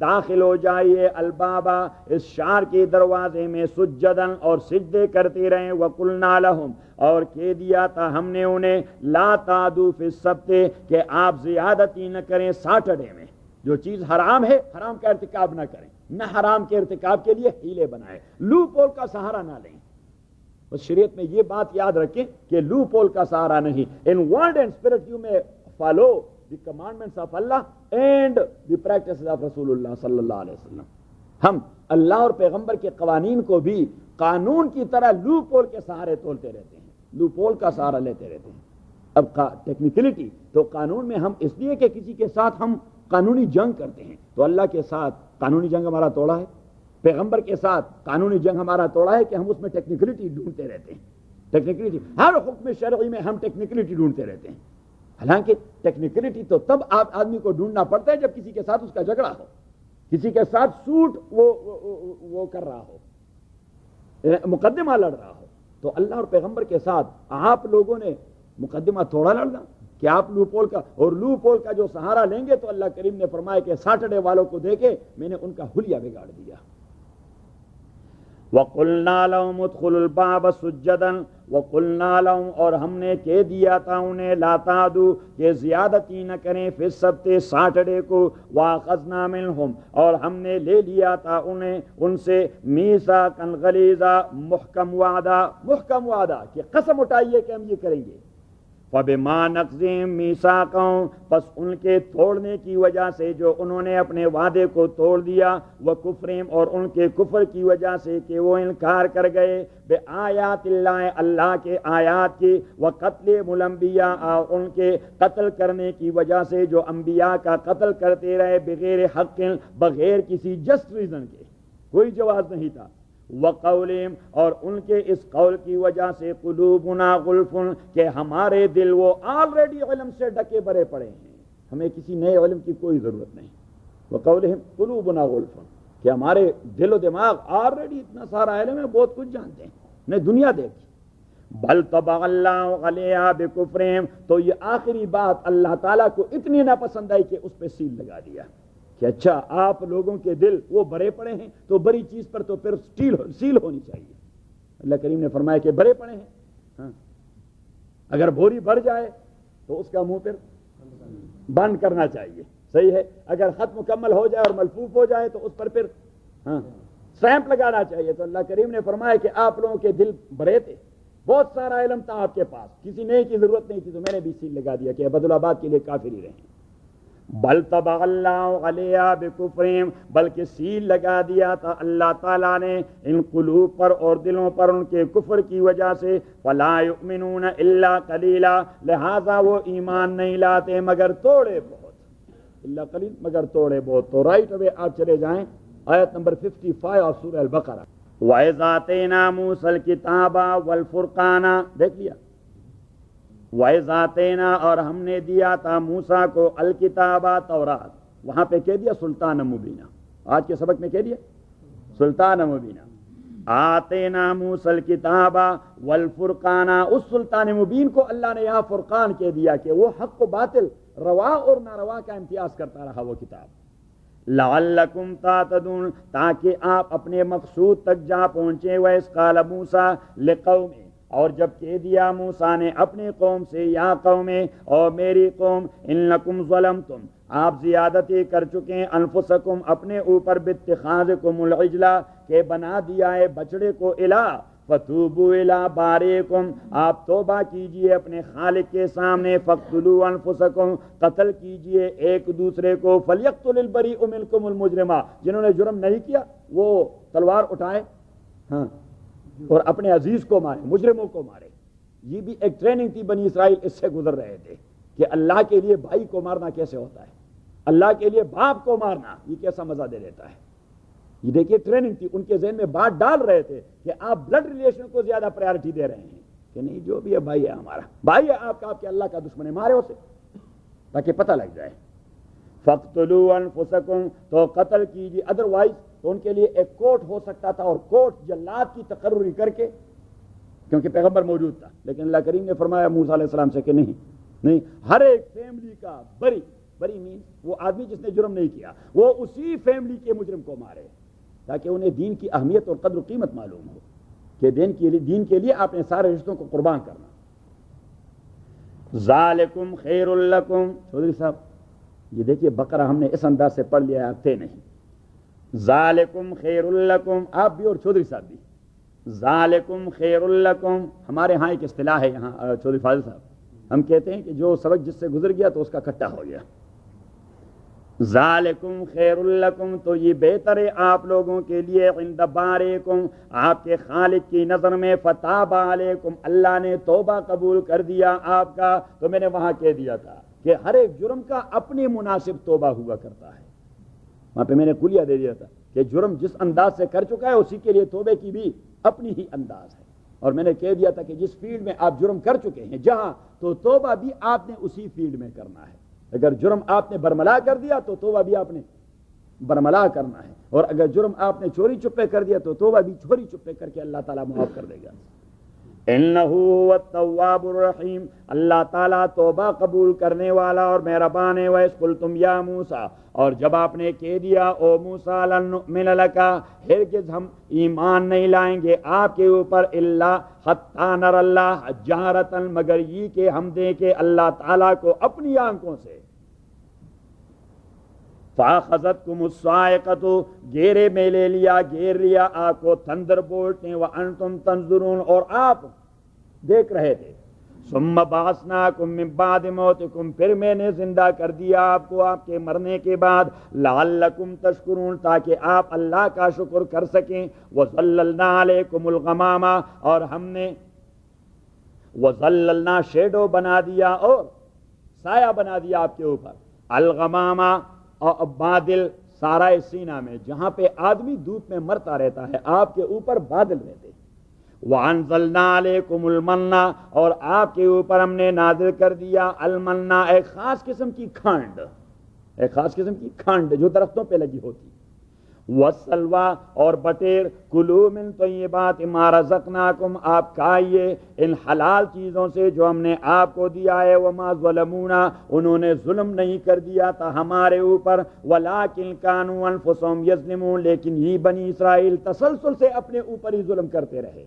داخل ہو جائیے، الباب، اس شہر کے دروازے میں، سجداً، اور سجدے کرتے رہیں. وَقُلْنَا لَهُمْ، اور کہہ دیا تھا ہم نے انہیں، لا تعدوا فی السبت، کہ آپ زیادتی نہ کریں سیٹرڈے میں. جو چیز حرام ہے حرام کا ارتکاب نہ کریں، نہ حرام کے ارتکاب کے لیے ہیلے بنائیں، لو پول کا سہارا نہ لیں. بس شریعت میں یہ بات یاد رکھیں کہ لو پول کا سہارا نہیں. ان ورڈ اینڈ اسپرٹ یو میں follow the commandments of Allah and the practices of Rasulullah sallallahu alaihi wasallam. ہم اللہ اور پیغمبر کے قوانین کو بھی قانون کی طرح لوپ ہول کے سہارے تولتے رہتے ہیں، لوپ ہول کا سہارا لیتے رہتے ہیں. اب ٹیکنیکلٹی تو قانون میں ہم اس لیے کہ کسی کے ساتھ ہم قانونی جنگ کرتے ہیں، تو اللہ کے ساتھ قانونی جنگ ہمارا توڑا ہے، پیغمبر کے ساتھ قانونی جنگ ہمارا توڑا ہے کہ ہم اس میں ٹیکنیکلٹی ڈھونڈتے رہتے ہیں. ٹیکنیکلٹی ہر حکم شرعی میں ہم ٹیکنیکلٹی ڈھونڈتے رہتے ہیں، حالانکہ ٹیکنیکلٹی تو تب آدمی کو ڈھونڈنا پڑتا ہے جب کسی کے ساتھ اس کا جھگڑا ہو، کسی کے ساتھ سوٹ وہ کر رہا ہو، مقدمہ لڑ رہا ہو. تو اللہ اور پیغمبر کے ساتھ آپ لوگوں نے مقدمہ تھوڑا لڑنا کہ آپ لوپول کا اور لوپول کا جو سہارا لیں گے تو اللہ کریم نے فرمایا کہ سیٹرڈے والوں کو دیکھے میں نے ان کا حلیہ بگاڑ دیا. وَقُلْنَا لَهُمُ ادْخُلُوا الْبَابَ سُجَّدًا وَقُلْنَا لَهُمْ اور ہم نے کہہ دیا تھا انہیں لا تعدوا کہ زیادتی نہ کریں فی السبت سیٹرڈے کو وَأَخَذْنَا مِنْهُمْ اور ہم نے لے لیا تھا انہیں ان سے میثاقًا غلیظا محکم وعدہ کہ قسم اٹھائیے کہ ہم یہ کریں گے. فَبِمَا نَقْضِهِمْ مِيثَاقَهُمْ پس ان کے توڑنے کی وجہ سے جو انہوں نے اپنے وعدے کو توڑ دیا، وَكُفْرِهِمْ اور ان کے کفر کی وجہ سے کہ وہ انکار کر گئے بِآیاتِ اللَّهِ اللہ کے آیات کی، وَقَتْلِهِمُ الْأَنْبِيَاءَ اور ان کے قتل کرنے کی وجہ سے جو انبیاء کا قتل کرتے رہے بغیر حق بغیر کسی جسٹ ریزن کے، کوئی جواز نہیں تھا. وقولہم اور ان کے اس قول کی وجہ سے قلوبنا غلف کہ ہمارے دل وہ آلریڈی علم سے ڈکے بھرے پڑے ہیں، ہمیں کسی نئے علم کی کوئی ضرورت نہیں. وقولہم قلوبنا غلف کہ ہمارے دل و دماغ آلریڈی اتنا سارا علم ہے، بہت کچھ جانتے ہیں، نے دنیا دیکھی. بل طبع اللہ علیہا بکفرہم تو یہ آخری بات اللہ تعالیٰ کو اتنی ناپسند آئی کہ اس پہ سیل لگا دیا کہ اچھا آپ لوگوں کے دل وہ بھرے پڑے ہیں تو بری چیز پر تو پھر سیل ہونی چاہیے. اللہ کریم نے فرمایا کہ بھرے پڑے ہیں، ہاں اگر بھوری بھر جائے تو اس کا منہ پھر بند کرنا چاہیے، صحیح ہے. اگر خط مکمل ہو جائے اور ملفوف ہو جائے تو اس پر پھر سٹیمپ لگانا چاہیے. تو اللہ کریم نے فرمایا کہ آپ لوگوں کے دل بھرے تھے، بہت سارا علم تھا آپ کے پاس، کسی نئے کی ضرورت نہیں تھی، تو میں نے بھی سیل لگا دیا کہ عبدالآباد کے لیے کافر ہی رہیں. بل طبع اللہ علیہا بکفرہم بلکہ سیل لگا دیا تھا اللہ تعالیٰ نے ان قلوب پر اور دلوں پر ان کے کفر کی وجہ سے. فلا یؤمنون الا قلیلا لہذا وہ ایمان نہیں لاتے مگر توڑے بہت. الا قلیل مگر توڑے بہت. تو رائٹ اوے آپ چلے جائیں آیت نمبر 55 آف سورہ البقرہ. وَإِذْ آتَيْنَا مُوسَى الْكِتَابَ وَالْفُرْقَانَ دیکھ لیا. وَإِذْ آتَيْنَا اور ہم نے دیا تھا موسیٰ کو الکتابہ تورات، وہاں پہ کہہ دیا سلطان مبینہ، آج کے سبق میں کہہ دیا سلطان مبینہ. آتینا موسیٰ الکتابہ والفرقانہ اس سلطان مبین کو اللہ نے یہاں فرقان کہہ دیا کہ وہ حق و باطل روا اور ناروا کا امتیاز کرتا رہا وہ کتاب. لعلکم تعتدون تاکہ آپ اپنے مقصود تک جا پہنچے. وَإِذْ قَالَ مُوسَىٰ لِقَوْمِهِ اور جب کہہ دیا موسیٰ نے اپنی قوم سے یا قوم اور میری قوم انکم ظلمتم آپ زیادتی کر چکے ہیں انفسکم اپنے اوپر باتخاذکم العجلہ کہ بنا دیا ہے بچڑے کو الہ فتوبوا الی باریکم آپ توبہ کیجئے اپنے خالق کے سامنے. فاقتلوا انفسکم قتل کیجئے ایک دوسرے کو. فلیقتل البریء منکم المجرمہ جنہوں نے جرم نہیں کیا وہ تلوار اٹھائے ہاں اور اپنے عزیز کو مارے، مجرموں کو مارے. یہ بھی ایک ٹریننگ تھی، بنی اسرائیل اس سے گزر رہے تھے کہ اللہ کے لیے بھائی کو مارنا کیسے ہوتا ہے، اللہ کے لیے باپ کو مارنا یہ کیسا مزہ دے دیتا ہے. یہ دیکھیے ٹریننگ تھی، ان کے ذہن میں بات ڈال رہے تھے کہ آپ بلڈ ریلیشن کو زیادہ پریارٹی دے رہے ہیں کہ نہیں جو بھی ہے بھائی ہے ہمارا، بھائی ہے آپ کا، آپ کے اللہ کا دشمن ہے، مارے اسے تاکہ پتہ لگ جائے. فَاقْتُلُوا أَنفُسَكُمْ تو قتل کیجیے. ادروائز تو ان کے لیے ایک کوٹ ہو سکتا تھا اور کوٹ جلاد کی تقرری کر کے، کیونکہ پیغمبر موجود تھا، لیکن اللہ کریم نے فرمایا موسیٰ علیہ السلام سے کہ نہیں ہر ایک فیملی کا بری مینس وہ آدمی جس نے جرم نہیں کیا وہ اسی فیملی کے مجرم کو مارے تاکہ انہیں دین کی اہمیت اور قدر و قیمت معلوم ہو کہ دین کے لیے آپ نے سارے رشتوں کو قربان کرنا. ذالکم خیر لکم. چودھری صاحب یہ دیکھیے بقرہ ہم نے اس انداز سے پڑھ لیا آپ تھے نہیں. ذالکم خیر لکم آپ بھی اور چودھری صاحب بھی. ذالکم خیر لکم ہمارے ہاں ایک اصطلاح ہے یہاں چودھری فاضل صاحب ہم کہتے ہیں کہ جو سبق جس سے گزر گیا تو اس کا کٹا ہو گیا. ذالکم خیر لکم، تو یہ بہتر ہے آپ لوگوں کے لیے، عند بارئکم، آپ کے خالق کی نظر میں، فتاب علیکم، اللہ نے توبہ قبول کر دیا آپ کا. تو میں نے وہاں کہہ دیا تھا کہ ہر ایک جرم کا اپنی مناسب توبہ ہوا کرتا ہے. وہاں پہ میں نے کلیہ دے دیا تھا کہ جرم جس انداز سے کر چکا ہے اسی کے لیے توبے کی بھی اپنی ہی انداز ہے. اور میں نے کہہ دیا تھا کہ جس فیلڈ میں آپ جرم کر چکے ہیں جہاں، تو توبہ بھی آپ نے اسی فیلڈ میں کرنا ہے. اگر جرم آپ نے برملا کر دیا تو توبہ بھی آپ نے برملا کرنا ہے، اور اگر جرم آپ نے چوری چپے کر دیا تو توبہ بھی چوری چپے کر کے اللہ تعالیٰ معاف کر دے گا. انہ هو التواب الرحیم، اللہ تعالیٰ توبہ قبول کرنے والا اور مہربان ہے. وَإِذْ قُلْتُمْ يَا مُوسَىٰ، اور جب آپ نے کہہ دیا او موسیٰ، لَن نُؤْمِنَ لَكَ، ہرگز ہم ایمان نہیں لائیں گے آپ کے اوپر، الا حتیٰ نَرَ اللَّهَ جَہْرَةً، مگر یہ کہ ہم دیکھیں اللہ تعالیٰ کو اپنی آنکھوں سے. فَأَخَذَتْكُمُ الصَّاعِقَةُ، گھیرے میں لے لیا، گھیر لیا آپ کو تھنڈر بولٹ نے، وَأَنْتُمْ تَنظُرُونَ، اور آپ دیکھ رہے تھے. ثُمَّ بَعَثْنَاكُمْ مِنْ بَعْدِ مَوْتِكُمْ، پھر میں نے زندہ کر دیا آپ کو آپ کے مرنے کے بعد، لَعَلَّكُمْ تَشْكُرُونَ، تاکہ آپ اللہ کا شکر کر سکیں. وَظَلَّلْنَا عَلَيْكُمُ الْغَمَامَ، اور ہم نے وَظَلَّلْنَا شیڈو بنا دیا اور سایہ بنا دیا آپ کے اوپر، الغمامہ، اور بادل سارائے سینا میں، جہاں پہ آدمی دھوپ میں مرتا رہتا ہے آپ کے اوپر بادل رہتے. وَأَنزَلْنَا عَلَيْكُمُ الْمَنَّ، اور آپ کے اوپر ہم نے نازل کر دیا المنّا، ایک خاص قسم کی کھانڈ، ایک خاص قسم کی کھانڈ جو درختوں پہ لگی ہوتی. وَالسَّلْوَىٰ، اور بٹیر. کُلُوا مِن طَیِّبَاتِ مَا رَزَقْنَاکُمْ، آپ کھائیے ان حلال چیزوں سے جو ہم نے آپ کو دیا ہے. وَمَا ظَلَمُونَا، انہوں نے ظلم نہیں کر دیا تھا ہمارے اوپر، وَلَٰكِن كَانُوا أَنفُسَهُمْ يَظْلِمُونَ، لیکن یہ بنی اسرائیل تسلسل سے اپنے اوپر ہی ظلم کرتے رہے.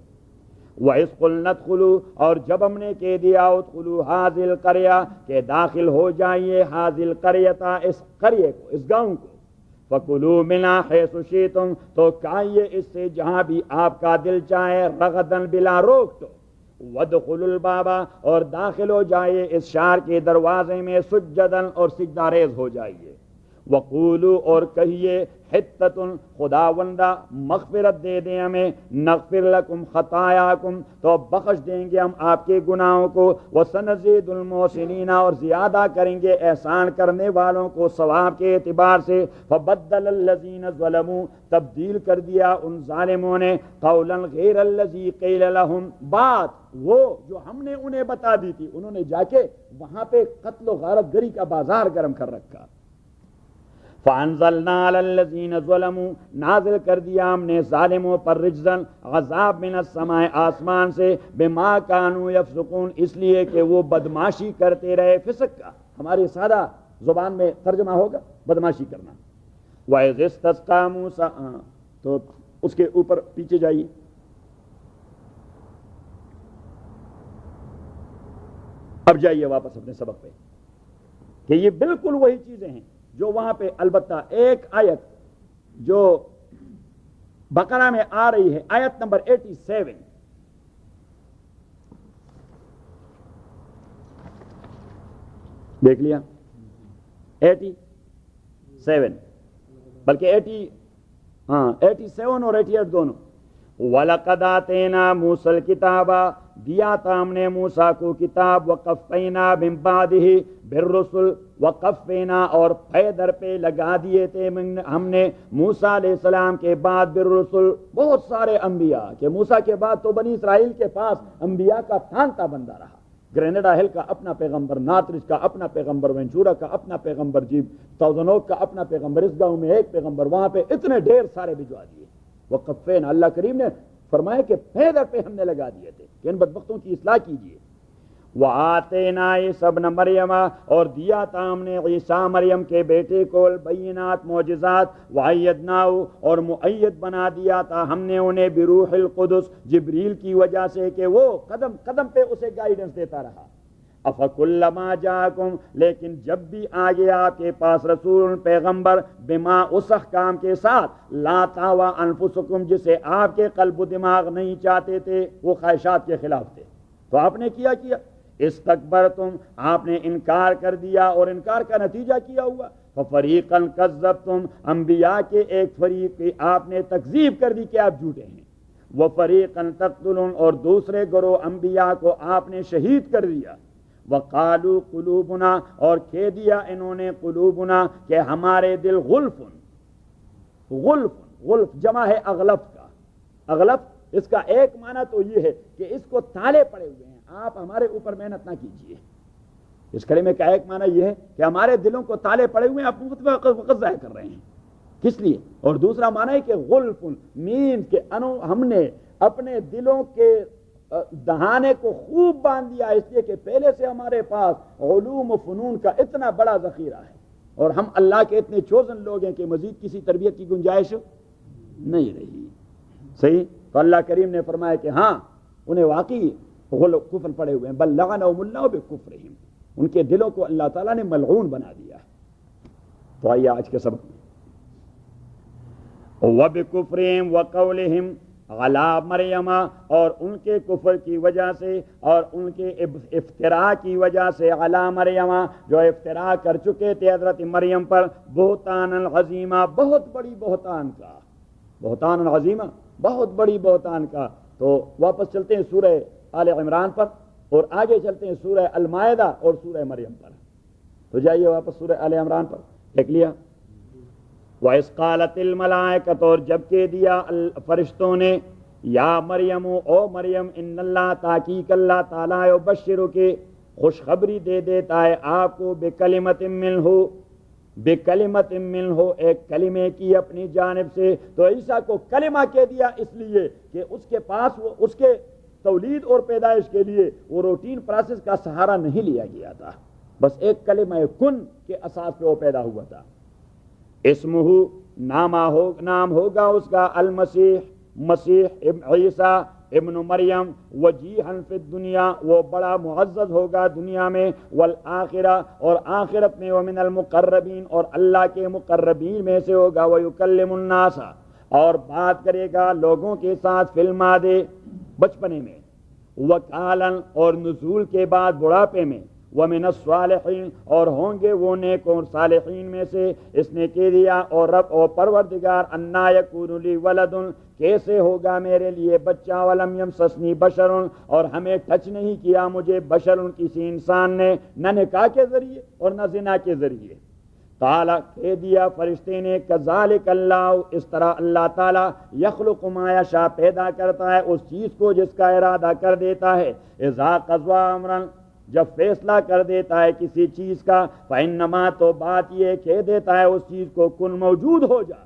وَإِذْ قُلْنَا ادْخُلُوا، اور جب ہم نے کہہ دیا ادخلوا هذه القرية، کہ داخل ہو جائیے هذه القرية، اس قریے کو، اس گاؤں کو. فَكُلُوا مِنْهَا حَيْثُ شِئْتُمْ، تو کھائیے اس سے جہاں بھی آپ کا دل چاہے، رغداً بلا روک تو. وَادْخُلُوا الْبَابَ، اور داخل ہو جائیے اس شہر کے دروازے میں، سجداً، اور سجدہ ریز ہو جائیے. وَقُولُوا، اور کہیے، حِطَّةٌ، خداوندہ مغفرت دے دیں ہمیں، نغفر لکم خطایاکم، تو بخش دیں گے ہم آپ کے گناہوں کو. وَسَنَزِيدُ الْمُحْسِنِينَ، اور زیادہ کریں گے احسان کرنے والوں کو ثواب کے اعتبار سے. فَبَدَّلَ الَّذِينَ ظَلَمُوا، تبدیل کر دیا ان ظالموں نے، قَوْلًا غَيْرَ الَّذِي قِيلَ لَهُمْ، بات وہ جو ہم نے انہیں بتا دی تھی، انہوں نے جا کے وہاں پہ قتل و غارت گری کا بازار گرم کر رکھا. فَأَنزَلْنَا عَلَى الَّذِينَ ظَلَمُوا، نازل کر دیا ہم نے ظالموں پر، رجزاً، عذاب من السماء، آسمان سے، بما كانوا يفسقون، اس لیے کہ وہ بدماشی کرتے رہے. فسق کا ہماری سادہ زبان میں ترجمہ ہوگا بدماشی کرنا. وَإِذِ اسْتَسْقَىٰ مُوسَىٰ، تو اس کے اوپر پیچھے جائیے. اب جائیے واپس اپنے سبق پہ کہ یہ بالکل وہی چیزیں ہیں جو وہاں پہ، البتہ ایک آیت جو بقرہ میں آ رہی ہے، آیت نمبر 87، دیکھ لیا 87، بلکہ 87 اور 88 دونوں. وَلَقَدْ آتَيْنَا مُوسَى الْكِتَابَ، دیا تھا ہم نے موسیٰ کو کتاب. وَقَفَّيْنَا مِن بَعْدِهِ بِالرُّسُلِ، وَقَفَّيْنَا، اور پے در پہ لگا دیے تھے ہم نے موسیٰ علیہ السلام کے بعد، بالرسل، بہت سارے انبیاء، کہ موسیٰ کے بعد تو بنی اسرائیل کے پاس انبیاء کا تھانتا بندہ رہا. گرینیڈا ہل کا اپنا پیغمبر، ناترج کا اپنا پیغمبر، وینچورا کا اپنا پیغمبر، جی تاؤزن اوک کا اپنا پیغمبر، اس گاؤں میں ایک پیغمبر، وہاں پہ اتنے ڈھیر سارے بھجوا دیے. وقفین، اللہ کریم نے فرمایا کہ پیدر پہ ہم نے لگا دیے تھے کہ ان بدبختوں کی اصلاح کیجیے. وَآتَيْنَا عِیسَىٰ ابْنَ مَرْیَمَ، اور دیا تھا ہم نے عیسیٰ مریم کے بیٹے کو، البینات، معجزات. وَأَيَّدْنَاهُ، اور مؤید بنا دیا تھا ہم نے انہیں، بروح القدس، جبریل کی وجہ سے، کہ وہ قدم قدم پہ اسے گائیڈنس دیتا رہا. افکلما جاکم، لیکن جب بھی آ گیا آپ کے پاس رسول، پیغمبر، بما، اس احکام کے ساتھ، لا تہوی انفسکم، جسے آپ کے قلب و دماغ نہیں چاہتے تھے، وہ خواہشات کے خلاف تھے، تو آپ نے کیا استکبرتم آپ نے انکار کر دیا اور انکار کا نتیجہ کیا ہوا ففریقاً کذبتم انبیاء کے ایک فریق کی آپ نے تکذیب کر دی کہ آپ جھوٹے ہیں وفریقاً تقتلون اور دوسرے گروہ انبیاء کو آپ نے شہید کر دیا وقالوا قلوبنا اور کہہ دیا انہوں نے قلوبنا کہ ہمارے دل غلف جمع ہے اغلف کا اغلف اس کا ایک معنی تو یہ ہے کہ اس کو تالے پڑے ہوئے ہیں آپ ہمارے اوپر محنت نہ کیجیے اس کلمے کا ایک معنی یہ ہے کہ ہمارے دلوں کو تالے پڑے ہوئے ہیں آپ وقت ضائع کر رہے ہیں کس لیے اور دوسرا معنی ہے کہ غلف مین کہ ہم نے اپنے دلوں کے دہانے کو خوب باندھ دیا اس لیے کہ پہلے سے ہمارے پاس علوم و فنون کا اتنا بڑا ذخیرہ ہے اور ہم اللہ کے اتنے چوزن لوگ ہیں کہ مزید کسی تربیت کی گنجائش نہیں رہی صحیح تو اللہ کریم نے فرمایا کہ ہاں انہیں واقعی کفر پڑے ہوئے ہیں بل لعنہم اللہ بکفرہم ان کے دلوں کو اللہ تعالیٰ نے ملعون بنا دیا تو آئیے آج کے سبق میں وَبِكُفْرِهِمْ وَقَوْلِهِمْ عَلَى مَرْيَمَ اور ان کے کفر کی وجہ سے اور ان کے افتراء کی وجہ سے علی مریم جو افتراء کر چکے تھے حضرت مریم پر بہتان عظیمہ بہت بڑی بہتان کا بہتان عظیمہ بہت بڑی بہتان کا تو واپس چلتے ہیں سورہ آل عمران پر اور آگے چلتے ہیں سورہ المائدہ اور سورہ مریم پر تو جائیے واپس سورہ آل عمران پر دیکھ لیا وَإِذْ قَالَتِ الْمَلَائِكَةُ اور جب کہہ دیا فرشتوں نے یا مریم او مریم ان اللہ تحقیق اللہ تعالیٰ یبشرک کے خوشخبری دے دیتا ہے آپ کو بکلمت منہ ایک کلمے کی اپنی جانب سے تو عیسیٰ کو کلمہ کہہ دیا اس لیے کہ اس کے پاس اس کے تولید اور پیدائش کے لیے وہ روٹین پروسیس کا سہارا نہیں لیا گیا تھا بس ایک کلمہ کن کے اساس پہ وہ پیدا ہوا تھا اسمہ نام ہوگا اس کا المسیح مسیح عیسیٰ ابن مریم وجیہن فی الدنیا وہ بڑا معزز ہوگا دنیا میں والآخرہ اور آخرت میں ومن المقربین اور اللہ کے مقربین میں سے ہوگا ویکلم الناس اور بات کرے گا لوگوں کے ساتھ فی المہد بچپنے میں وکالن اور نزول کے بعد بڑھاپے میں ومن الصالحین اور ہوں گے وہ نیک اور صالحین میں سے اس نے کہہ دیا اور رب اور پروردگار انا یکون لی ولد کیسے ہوگا میرے لیے بچہ ولم یمسسنی بشر اور ہمیں ٹچ نہیں کیا مجھے بشر کسی انسان نے نہ نکاح کے ذریعے اور نہ زنا کے ذریعے قال کہہ دیا فرشتے نے کذالک اللہ اس طرح اللہ تعالی یخلق ما یشاء پیدا کرتا ہے اس چیز کو جس کا ارادہ کر دیتا ہے اذا قضى امرا جب فیصلہ کر دیتا ہے کسی چیز کا فإنما تو بات یہ کہہ دیتا ہے اس چیز کو کن موجود ہو جا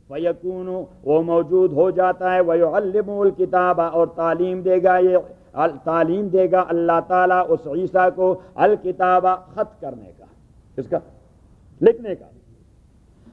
فیکون وہ موجود ہو جاتا ہے ویعلمہ الکتاب اور تعلیم دے گا اللہ تعالیٰ اس عیسیٰ کو الکتاب خط کرنے کا اس کا لکھنے کا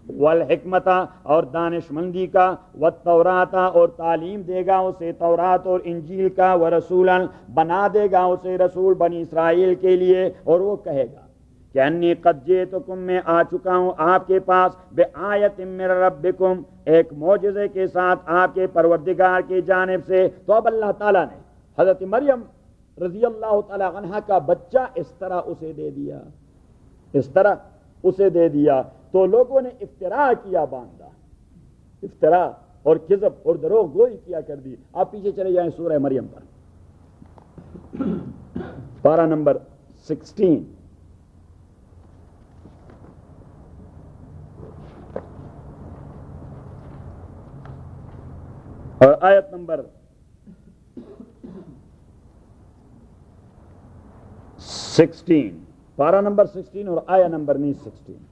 والحکمت اور دانش مندی کا والتورات اور تعلیم دے گا اسے تورات اور انجیل کا ورسولا بنا دے گا اسے رسول بنی اسرائیل کے لیے اور وہ کہے گا کہ انی قد جئتکم میں آ چکا ہوں آپ کے پاس بآیت من ربکم ایک معجزے کے ساتھ آپ کے پروردگار کی جانب سے تو اب اللہ تعالیٰ نے حضرت مریم رضی اللہ تعالی عنہا کا بچہ اس طرح اسے دے دیا تو لوگوں نے افتراء کیا باندھا افتراء اور کذب اور دروغ گوئی کیا کر دی آپ پیچھے چلے جائیں سورہ مریم پر پارہ نمبر 16 اور آیت نمبر 16 پارہ نمبر 16 اور آیت نمبر 16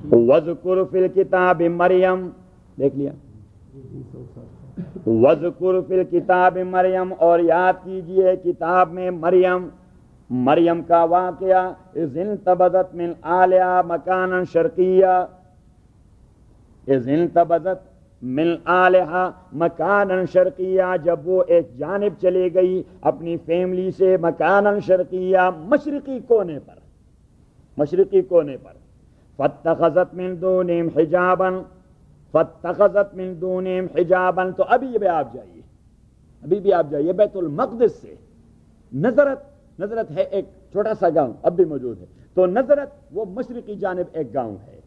وَذْكُرْ فِي الْكِتَابِ مریم دیکھ لیا وَذْكُرْ فِي الْكِتَابِ مریم اور یاد کیجئے کتاب میں مریم کا واقعہ اذ انتبذت من آلہا مکانا شرقیہ اذ انتبذت من آلہا مکانا شرقیہ جب وہ ایک جانب چلے گئی اپنی فیملی سے مکانا شرقیہ مشرقی کونے پر فاتخذت من دونہم حجابا تو ابھی یہ آپ جائیے ابھی بھی آپ جائیے بیت المقدس سے نظرت ہے ایک چھوٹا سا گاؤں اب بھی موجود ہے، تو نظرت وہ مشرقی جانب ایک گاؤں ہے،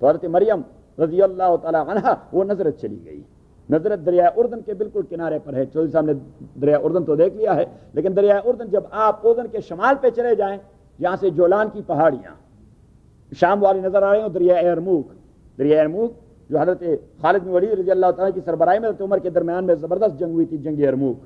تو حضرت مریم رضی اللہ تعالی عنہ وہ نظرت چلی گئی۔ نظرت دریائے اردن کے بالکل کنارے پر ہے، چودھری صاحب نے دریائے اردن تو دیکھ لیا ہے، لیکن دریائے اردن جب آپ اردن کے شمال پہ چلے جائیں، یہاں سے جولان کی پہاڑیاں شام والی نظر آ رہی ہیں، دریائے ارموک جو حضرت خالد بن ولید رضی اللہ تعالیٰ کی سربراہی میں حضرت عمر کے درمیان میں زبردست جنگ ہوئی تھی، جنگ ارموک،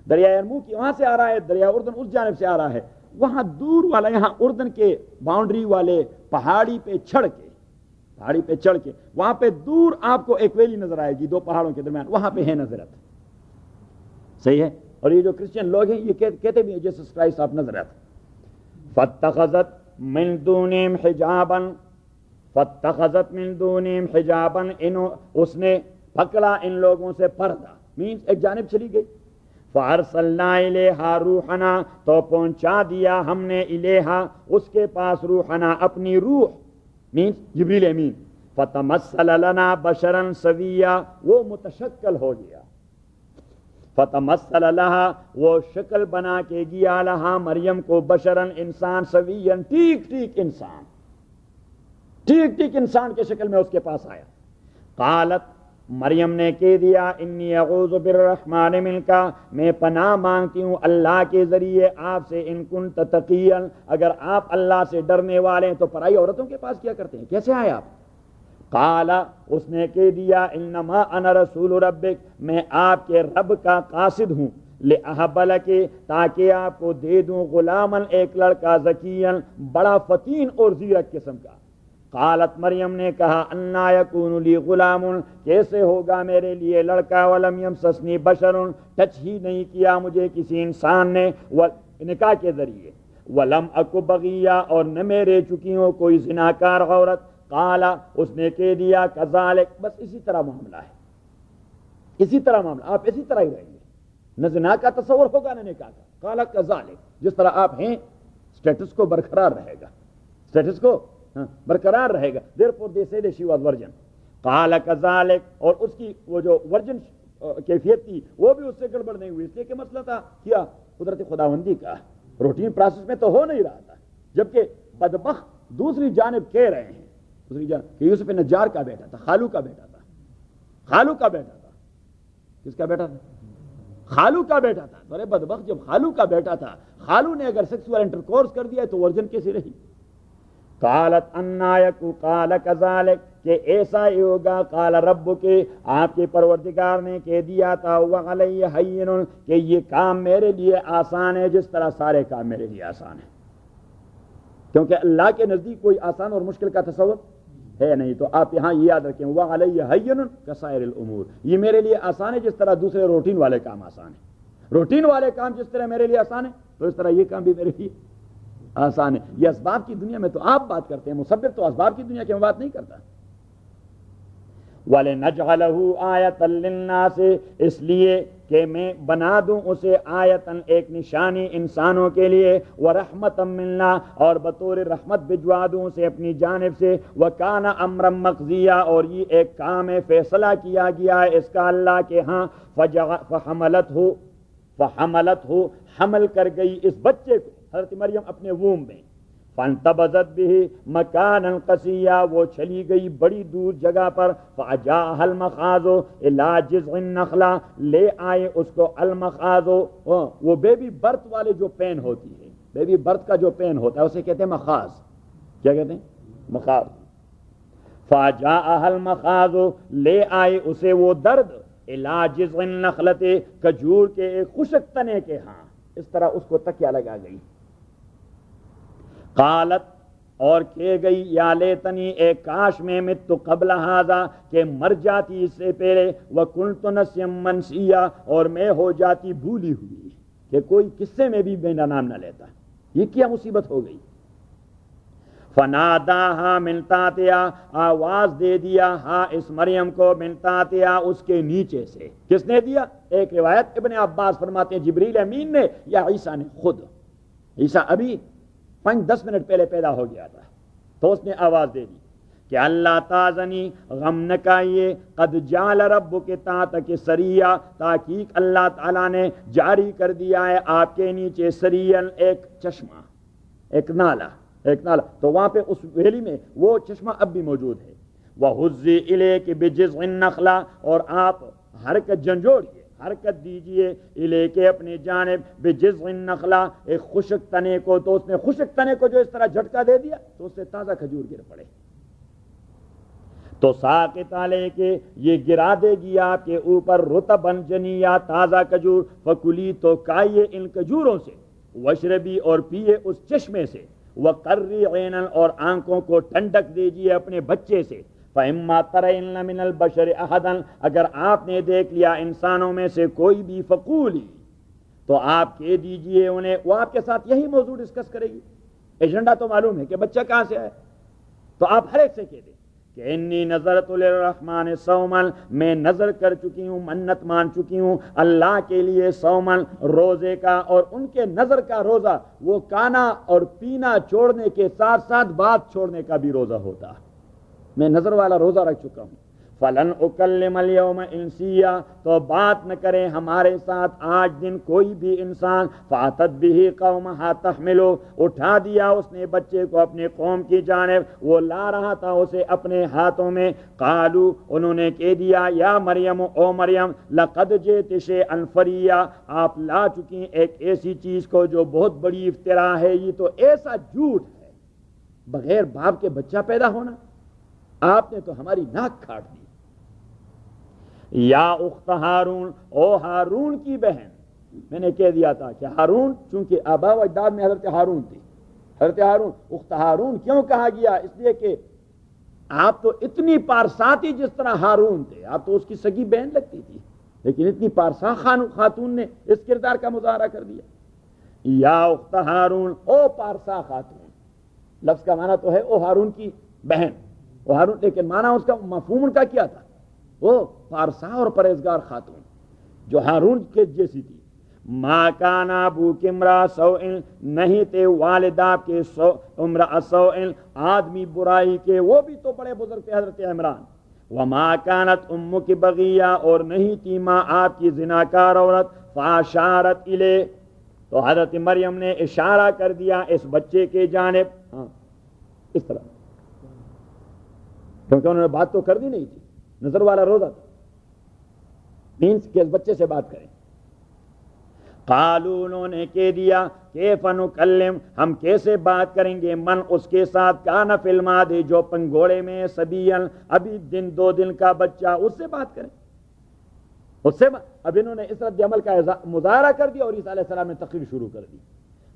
دریائے ارموک کی وہاں سے آ رہا ہے، دریائے اردن اس جانب سے آ رہا ہے، وہاں دور والا یہاں اردن کے باؤنڈری والے پہاڑی پہ چڑھ کے وہاں پہ دور آپ کو ایک ویلی نظر آئے گی دو پہاڑوں کے درمیان، وہاں پہ ہے نظرت، صحیح ہے۔ اور یہ جو کرسچن لوگ ہیں یہ کہتے بھی ہیں جیسس کرائسٹ آف نظرت۔ فاتخذت من دونہم حجابا اس نے پکڑا ان لوگوں سے پردہ، مینس ایک جانب چلی گئی۔ فارسلنا الیہا روحنا تو پہنچا دیا ہم نے الیہا اس کے پاس روحنا اپنی روح، مینس جبریل امین۔ فتمثل لنا بشرا سویا وہ متشکل ہو گیا، فتمثل لها وہ شکل بنا کے گیا لہا مریم کو بشرا انسان سویا ٹھیک انسان کے شکل میں اس کے پاس آیا۔ قالت مریم نے کہہ دیا انی اعوذ بالرحمن منک میں پناہ مانگتی ہوں اللہ کے ذریعے آپ سے، ان کنت تقیا اگر آپ اللہ سے ڈرنے والے ہیں تو پرائی عورتوں کے پاس کیا کرتے ہیں، کیسے آئے آپ؟ قال اس نے کہہ دیا انما انا رسول ربک میں آپ کے رب کا قاصد ہوں، لأہب لک تاکہ آپ کو دے دوں غلامن ایک لڑکا زکیا بڑا فتین اور زیرک قسم کا۔ قالت مریم نے کہا انا یکون لی غلام کیسے ہوگا میرے لیے لڑکا، ولم یمسسنی بشر ٹچ ہی نہیں کیا مجھے کسی انسان نے، نکاح کے ذریعے، ولم اک بغیا اور نہ میرے چکی ہوں کوئی زناکار عورت۔ قال اس نے کہہ دیا کذالک بس اسی طرح معاملہ ہے، آپ اسی طرح ہی رہیں گے، نہ زنا کا تصور ہوگا نہ نکاح کا۔ قال کذالک جس طرح آپ ہیں سٹیٹس کو برقرار رہے گا، therefore they say that she was virgin۔ قال کذالک اور اس کی وہ جو ورجن کیفیت تھی وہ بھی اس سے گڑبڑ نہیں ہوئی، اس لیے کہ مسئلہ تھا کیا قدرت خداوندی کا، روٹین پروسیس میں تو ہو نہیں رہا تھا، جبکہ بدبخت دوسری جانب کہہ رہے ہیں کہ یوسف نجار کا بیٹا تھا، خالو کا بیٹا تھا، کس کا بیٹا تھا؟ خالو کا بیٹا تھا۔ ارے بدبخت جب خالو کا بیٹا تھا، خالو نے اگر سیکسول انٹرکورس کر دیا تو ورجن کیسے رہی؟ قالت انا یکو قال کذالک کہ ایسا ہی ہوگا، قال ربک آپ کے پروردگار نے کہہ دیا تھا وعلی ہین کہ یہ کام میرے لیے آسان ہے جس طرح سارے کام میرے لیے آسان ہے، کیونکہ اللہ کے نزدیک کوئی آسان اور مشکل کا تصور ہے نہیں۔ تو آپ یہاں یہ یاد رکھیں وعلی ہین کسائر الامور، یہ میرے لیے آسان ہے جس طرح دوسرے روٹین والے کام آسان ہیں، روٹین والے کام جس طرح میرے لیے آسان ہے تو اس طرح یہ کام بھی میرے لیے آسان ہے۔ یہ اسباب کی دنیا میں تو آپ بات کرتے ہیں، مصبر تو اسباب کی دنیا کی میں بات نہیں کرتا۔ وَلِنَجْعَلَهُ آیَةً لِلنَّاسِ اس لیے کہ میں بنا دوں اسے آیتاً ایک نشانی انسانوں کے لیے، وَرَحْمَةً مِّنَّا اور بطور رحمت بھجوا دوں اسے اپنی جانب سے، وَكَانَ أَمْرًا مَقْضِيًّا اور یہ ایک کام ہے فیصلہ کیا گیا ہے اس کا اللہ کے ہاں، فحملتہ حمل کر گئی اس بچے کو حضرت مریم اپنے ووم میں، فانتبذت به مکانا قصیا وہ چلی گئی بڑی دور جگہ پر، فاجاءها المخاض الى جذع النخلہ لے آئے اس کو المخاض وہ بیبی برتھ والے جو پین ہوتی ہے، بیبی برتھ کا جو پین ہوتا ہے اسے کہتے ہیں مخاض، کیا کہتے ہیں؟ مخاض۔ فاجاءها المخاض لے آئے اسے وہ درد، الى جذع النخلۃ کھجور کے ایک خشک تنے کے ہاں، اس طرح اس کو تکیہ لگا گئی۔ قالت اور کہہ گئی یا لیتنی اے کاش میں مت قبل ھذا کہ مر جاتی اس سے پہلے، وکنت نسیا منسیا اور میں ہو جاتی بھولی ہوئی، کہ کوئی قصے میں بھی میرا نام نہ لیتا، یہ کیا مصیبت ہو گئی۔ فناداہا من تحتہا آواز دے دیا ہاں اس مریم کو من تحتہا اس کے نیچے سے، کس نے دیا؟ ایک روایت ابن عباس فرماتے ہیں جبریل امین نے یا عیسیٰ نے خود، عیسیٰ ابھی 5-10 منٹ پہلے پیدا ہو گیا تھا تو اس نے آواز دے دی کہ اللہ تازنی غم نہ کائیے، قد جعل ربک تحتک سریا، تحقیق اللہ تعالیٰ نے جاری کر دیا ہے آپ کے نیچے سریل، ایک چشمہ، ایک نالا، ایک نالا، تو وہاں پہ اس ویلی میں وہ چشمہ اب بھی موجود ہے۔ وَحُزِّ إِلَيْكِ بِجِذْعِ النَّخْلَةِ، اور آپ حرکت جھنجھوڑیے، حرکت دیجئے الیکے اپنے جانب، بجذع النخلہ، ایک خشک تنے کو، تو اس نے خشک تنے کو جو اس طرح جھٹکا دے دیا تو اس سے تازہ کھجور گر پڑے، تو ساقط علیکے، یہ گرا دے گی آپ کے اوپر، رطباً جنیا، تازہ کھجور، فکلی، تو کھائیے ان کھجوروں سے، وشربی، اور پیے اس چشمے سے، وقری عینا، اور آنکھوں کو ٹھنڈک دیجیے اپنے بچے سے، فَإِمَّا تَرَيْنَ مِنَ الْبَشَرِ أَحَدًا، اگر آپ نے دیکھ لیا انسانوں میں سے کوئی بھی، فقولی، تو آپ کہہ دیجئے انہیں، وہ آپ کے ساتھ یہی موضوع ڈسکس کرے گی، ایجنڈا تو معلوم ہے کہ بچہ کہاں سے آئے، تو آپ ہر ایک سے کہہ دیں کہ انی نظرت للرحمن صوما، میں نظر کر چکی ہوں، منت مان چکی ہوں اللہ کے لیے، صوما، روزے کا، اور ان کے نظر کا روزہ وہ کھانا اور پینا چھوڑنے کے ساتھ ساتھ بات چھوڑنے کا بھی روزہ ہوتا، میں نظر والا روزہ رکھ چکا ہوں۔ فلن اکلم اليوم انسیا، تو بات نہ کرے ہمارے ساتھ آج دن کوئی بھی انسان، فاتت به قومها تحملو، اٹھا دیا اس نے بچے کو اپنے قوم کی جانب، وہ لا رہا تھا اسے اپنے ہاتھوں میں، قالو، انہوں نے کہہ دیا، یا مریم، او مریم، لقد جئت شیئا فریا، آپ لا چکی ایک ایسی چیز کو جو بہت بڑی افتراء ہے، یہ تو ایسا جھوٹ ہے، بغیر باپ کے بچہ پیدا ہونا، آپ نے تو ہماری ناک کاٹ دی۔ یا اخت ہارون، او ہارون کی بہن، میں نے کہہ دیا تھا کہ ہارون چونکہ آبا و اجداد میں حضرت ہارون تھی، حضرت ہارون، اخت ہارون کیوں کہا گیا؟ اس لیے کہ آپ تو اتنی پارسا تھی جس طرح ہارون تھے، آپ تو اس کی سگی بہن لگتی تھی، لیکن اتنی پارسا خاتون نے اس کردار کا مظاہرہ کر دیا۔ یا اخت ہارون، او پارسا خاتون، لفظ کا معنی تو ہے او ہارون کی بہن، وہ ہارون، لیکن معنی اس کا مفہوم ان کا کیا تھا؟ وہ پارسا اور پرہیزگار خاتون جو ہارون کے جیسی تھی۔ ما کان ابوک امرأ سوء، نہیں تھے والدہ کے امرأ سوء، آدمی برائی کے، وہ بھی تو بڑے بزرگ تھے حضرت عمران۔ وما کانت امک بغیہ، اور نہیں تھی ماں آپ کی زناکار عورت، فاشارت الیہ، تو حضرت مریم نے اشارہ کر دیا اس بچے کے جانب، ہاں اس طرح، کیونکہ انہوں نے بات تو کر دی نہیں تھی، نظر والا روزہ تھا، مینس کہ اس بچے سے بات کریں۔ قالوا، انہوں نے کہہ دیا، کیف نکلم، ہم کیسے بات کریں گے، من اس کے ساتھ، کان فی المہد، جو پنگوڑے میں، صبیًا، ابھی دو دن کا بچہ، اس سے بات کریں، اس سے اب انہوں نے اس رد عمل کا مظاہرہ کر دیا اور عیسیٰ علیہ السلام نے تقریر شروع کر دی۔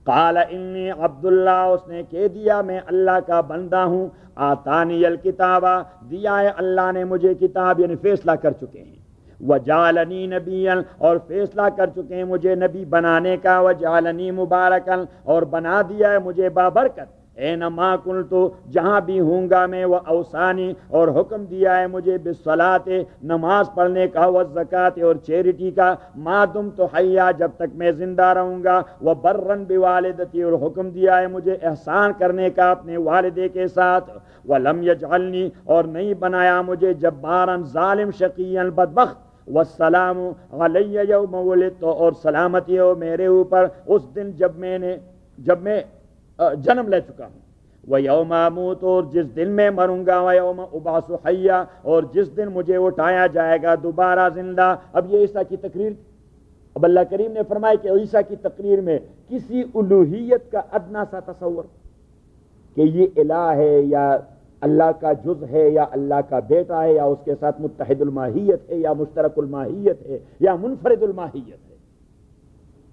قال انی عبداللہ، اس نے کہہ دیا میں اللہ کا بندہ ہوں، آتانی الکتاب، دیا ہے اللہ نے مجھے کتاب، یعنی فیصلہ کر چکے ہیں، وجعلنی نبیا، اور فیصلہ کر چکے ہیں مجھے نبی بنانے کا، وجعلنی مبارکا، اور بنا دیا ہے مجھے بابرکت، اینما کنتو، جہاں بھی ہوں گا میں، وہ اوصانی، اور حکم دیا ہے مجھے بالصلاۃ، نماز پڑھنے کا، والزکوٰۃ، اور چیریٹی کا، ما دمت حیا، جب تک میں زندہ رہوں گا، وبرا بوالدتی، اور حکم دیا ہے مجھے احسان کرنے کا اپنے والدے کے ساتھ، ولم یجعلنی، اور نہیں بنایا مجھے جبارا، ظالم، شقیا، بدبخت، والسلام علی یوم ولدت، اور سلامتی ہو میرے اوپر اس دن جب میں جنم لے چکا ہوں، وَيَوْمَ أَمُوتُ، اور جس دن میں مروں گا، وَيَوْمَ أُبْعَثُ حَيًّا، اور جس دن مجھے اٹھایا جائے گا دوبارہ زندہ۔ اب یہ عیسیٰ کی تقریر، اب اللہ کریم نے فرمایا کہ عیسیٰ کی تقریر میں کسی الوہیت کا ادنا سا تصور کہ یہ الہ ہے یا اللہ کا جز ہے یا اللہ کا بیٹا ہے یا اس کے ساتھ متحد الماہیت ہے یا مشترک الماہیت ہے یا منفرد الماہیت ہے،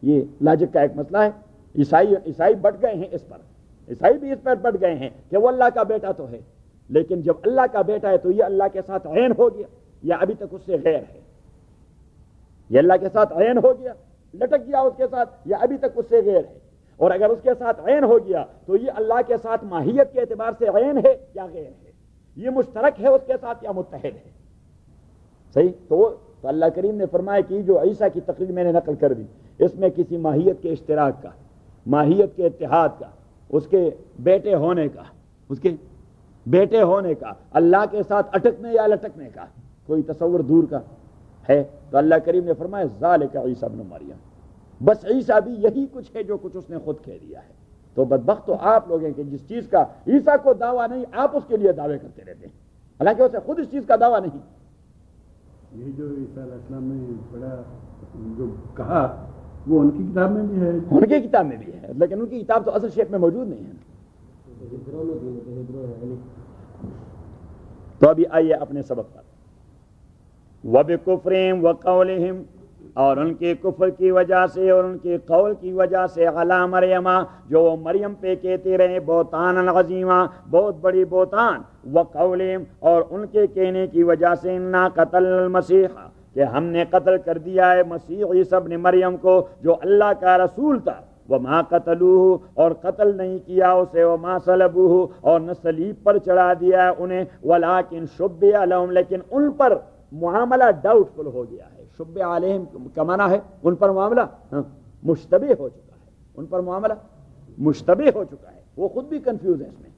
یہ لاجک کا ایک مسئلہ ہے۔ عیسائی بٹ گئے ہیں اس پر، عیسائی بھی اس پر بٹ گئے ہیں کہ وہ اللہ کا بیٹا تو ہے، لیکن جب اللہ کا بیٹا ہے تو یہ اللہ کے ساتھ عین ہو گیا یا ابھی تک اس سے غیر ہے، یہ اللہ کے ساتھ عین ہو گیا، لٹک گیا اس کے ساتھ، یا ابھی تک اس سے غیر ہے، اور اگر اس کے ساتھ عین ہو گیا تو یہ اللہ کے ساتھ ماہیت کے اعتبار سے عین ہے یا غیر ہے، یہ مشترک ہے اس کے ساتھ یا متحد ہے، صحیح؟ تو اللہ کریم نے فرمایا کہ جو عیسیٰ کی تقریر میں نے نقل کر دی، اس میں کسی ماہیت کے اشتراک کا، ماہیت کے اتحاد کا، اس کے بیٹے ہونے کا، اس کے بیٹے ہونے کا، اللہ کے ساتھ اٹکنے یا لٹکنے کا کوئی تصور دور کا ہے؟ تو اللہ کریم نے فرمایا ذالک عیسی ابن مریم، بس عیسیٰ بھی یہی کچھ ہے جو کچھ اس نے خود کہہ دیا ہے۔ تو بدبخت تو آپ لوگ ہیں کہ جس چیز کا عیسیٰ کو دعویٰ نہیں، آپ اس کے لیے دعوے کرتے رہتے ہیں، حالانکہ اسے خود اس چیز کا دعویٰ نہیں۔ یہ جو عیسیٰ علیہ السلام نے بڑا جو کہا وہ ان کی کتاب میں بھی ہے، ان کی کتاب میں بھی ہے، لیکن ان کی کتاب تو اصل شیپ میں موجود نہیں ہے۔ تو ابھی آئیے اپنے سبق پر، وَبِكُفْرِهِمْ وَقَوْلِهِمْ، اور ان کے کفر کی وجہ سے اور ان کے قول کی وجہ سے، علی مریم، جو وہ مریم پہ کہتے رہے بہتان عظیمہ، بہت بڑی بہتان، وقولہم، اور ان کے کہنے کی وجہ سے انا قتل المسیح، کہ ہم نے قتل کر دیا ہے مسیح عیسی ابن مریم کو جو اللہ کا رسول تھا، وما قتلوہ، اور قتل نہیں کیا اسے، وما صلبوہ، اور نہ صلیب پر چڑھا دیا ہے انہیں، ولکن شبہ لہم، لیکن ان پر معاملہ ڈاؤٹ فل ہو گیا ہے۔ شبہ علیہم کا معنی ہے ان پر معاملہ مشتبہ ہو چکا ہے، ان پر معاملہ مشتبہ ہو چکا ہے، وہ خود بھی کنفیوز ہے اس میں۔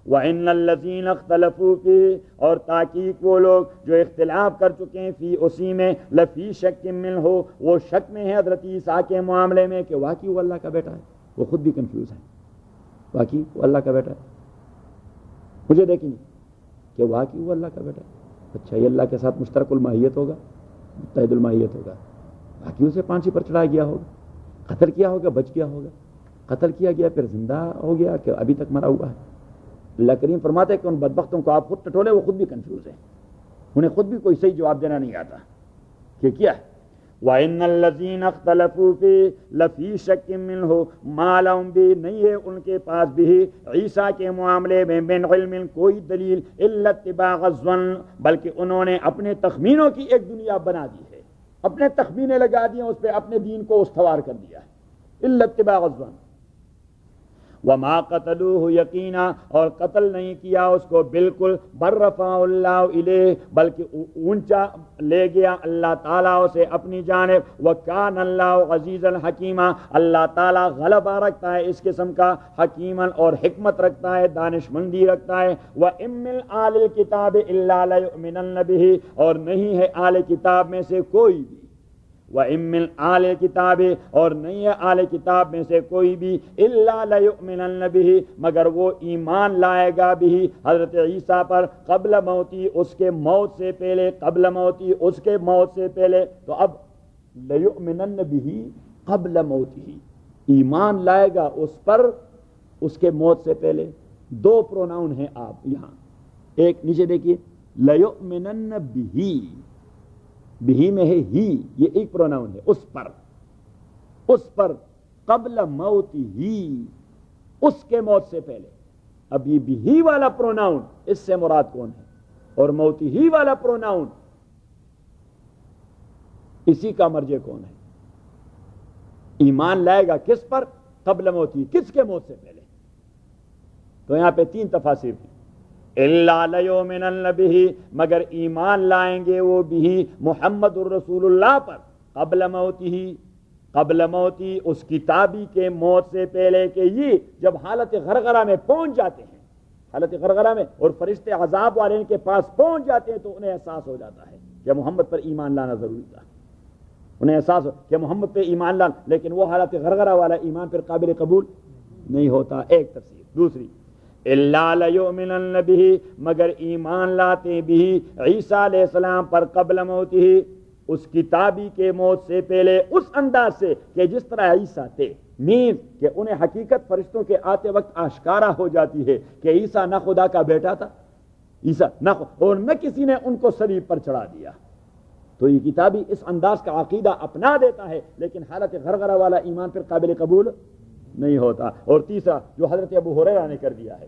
وَإِنَّ الَّذِينَ اخْتَلَفُوا فِيهِ، اور تحقیق وہ لوگ جو اختلاف کر چکے ہیں فی اسی میں، لفی شک منہ، وہ شک میں ہے حضرت عیسیٰ کے معاملے میں کہ واقعی وہ اللہ کا بیٹا ہے، وہ خود بھی کنفیوز ہے، واقعی وہ اللہ کا بیٹا ہے، مجھے دیکھیں کہ واقعی وہ اللہ کا بیٹا ہے، اچھا یہ اللہ کے ساتھ مشترک الماہیت ہوگا، متحد الماہیت ہوگا، باقی اسے پھانسی پر چڑھایا گیا ہوگا، قتل کیا ہوگا، بچ گیا ہوگا، قتل کیا گیا پھر زندہ ہو گیا کہ ابھی تک مرا ہوا ہے۔ اللہ کریم فرماتے ہیں کہ ان بدبختوں کو آپ خود ٹٹولے، وہ خود بھی کنفیوز ہیں، انہیں خود بھی کوئی صحیح جواب دینا نہیں آتا کہ کیا ہے۔ وَإِنَّ الَّذِينَ اخْتَلَفُوا فِيهِ لَفِي شَكٍّ مِّنْهُ مَا لَهُم بِهِ، نہیں ہے ان کے پاس بھی عیسیٰ کے معاملے میں من علم کوئی دلیل، الا اتباع الظن، بلکہ انہوں نے اپنے تخمینوں کی ایک دنیا بنا دی ہے، اپنے تخمینے لگا دیے اس پہ، اپنے دین کو استوار کر دیا ہے، الا اتباع الظن۔ وما قتلوہ یقینا، اور قتل نہیں کیا اس کو بالکل، بل رفع اللہ الیہ، بلکہ اونچا لے گیا اللہ تعالیٰ اسے اپنی جانب، وکان اللہ عزیزا حکیما، اللہ تعالیٰ غلبہ رکھتا ہے اس قسم کا، حکیما، اور حکمت رکھتا ہے، دانش مندی رکھتا ہے۔ وَإِن مِّنْ أَهْلِ الْكِتَابِ إِلَّا لَيُؤْمِنَنَّ بِهِ، اور نہیں ہے اہل کتاب میں سے کوئی بھی، وَإِن مِّنْ أَهْلِ الْكِتَابِ، اور نہیں ہے اہل کتاب میں سے کوئی بھی، إِلَّا لَيُؤْمِنَنَّ بِهِ، مگر وہ ایمان لائے گا بھی حضرت عیسیٰ پر، قبل موتی، اس کے موت سے پہلے، قبل موتی، اس کے موت سے پہلے۔ تو اب لَيُؤْمِنَنَّ بِهِ قبل موتہ، ایمان لائے گا اس پر اس کے موت سے پہلے۔ دو پروناؤن ہیں آپ یہاں، ایک نیچے دیکھیے، لَيُؤْمِنَنَّ بِهِ، بھی میں ہے ہی، یہ ایک پروناؤن ہے، اس پر قبل موت ہی، اس کے موت سے پہلے۔ اب یہ بھی والا پروناؤن اس سے مراد کون ہے، اور موت ہی والا پروناؤن اسی کا مرجع کون ہے؟ ایمان لائے گا کس پر؟ قبل موت ہی، کس کے موت سے پہلے؟ تو یہاں پہ تین تفاسیر ہیں، الا لیؤمنن بہ، مگر ایمان لائیں گے وہ بھی محمد الرسول اللہ پر، قبل موتہ، قبل موتی، اس کتابی کے موت سے پہلے، کہ یہ جب حالت غرغرہ میں پہنچ جاتے ہیں، حالت غرغرہ میں، اور فرشتے عذاب والے ان کے پاس پہنچ جاتے ہیں، تو انہیں احساس ہو جاتا ہے کہ محمد پر ایمان لانا ضروری تھا، انہیں احساس ہو کہ محمد پہ ایمان لانا، لیکن وہ حالت غرغرہ والا ایمان پھر قابل قبول نہیں ہوتا، ایک تفسیر۔ دوسری، الا لیؤمنن بہ، مگر ایمان لاتے بھی عیسیٰ علیہ السلام پر، قبل موتہ، اس کتابی کے موت سے پہلے، اس انداز سے کہ جس طرح عیسیٰ تھے، مین کہ انہیں حقیقت فرشتوں کے آتے وقت آشکارا ہو جاتی ہے کہ عیسیٰ نہ خدا کا بیٹا تھا، عیسیٰ نہ، اور نہ کسی نے ان کو صلیب پر چڑھا دیا، تو یہ کتابی اس انداز کا عقیدہ اپنا دیتا ہے، لیکن حالت غرغرہ والا ایمان پھر قابل قبول نہیں ہوتا۔ اور تیسرا جو حضرت ابو ہریرہ نے کر دیا ہے،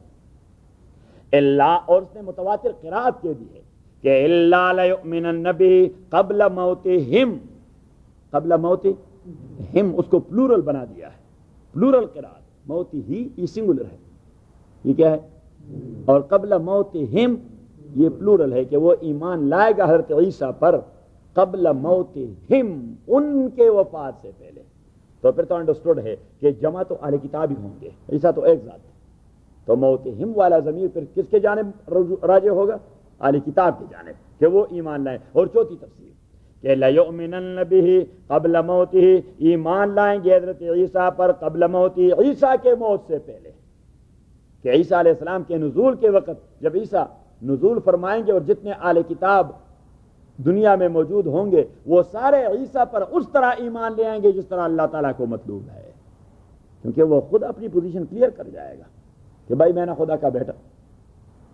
اللہ، اور اس نے متواتر قرات کہہ دی ہے کہ الا لیؤمنن بہ قبل موتہم، قبل موتہم، اس کو پلورل بنا دیا ہے، پلورل قرات، موت ہی یہ سنگولر ہے، یہ کیا ہے، اور قبل موتہم یہ پلورل ہے کہ وہ ایمان لائے گا حضرت عیسیٰ پر قبل موتہم، ان کے وفات سے پہلے۔ تو پھر تو انڈرسٹوڈ ہے کہ جمع تو اہل کتاب ہی ہوں گے، عیسیٰ تو ایک ذات ہے، تو موتہم والا ضمیر پھر کس کے جانب راجع ہوگا؟ اہل کتاب کی جانب، کہ وہ ایمان لائیں۔ اور چوتھی تفسیر کہ لَيُؤْمِنَنَّ بِهِ قبل موتِهِ، ایمان لائیں گے حضرت عیسیٰ پر قبل موتی، عیسیٰ کے موت سے پہلے، کہ عیسیٰ علیہ السلام کے نزول کے وقت جب عیسیٰ نزول فرمائیں گے اور جتنے اہل کتاب دنیا میں موجود ہوں گے وہ سارے عیسیٰ پر اس طرح ایمان لے آئیں گے جس طرح اللہ تعالیٰ کو مطلوب ہے، کیونکہ وہ خود اپنی پوزیشن کلیئر کر جائے گا کہ بھائی میں نہ خدا کا بیٹا،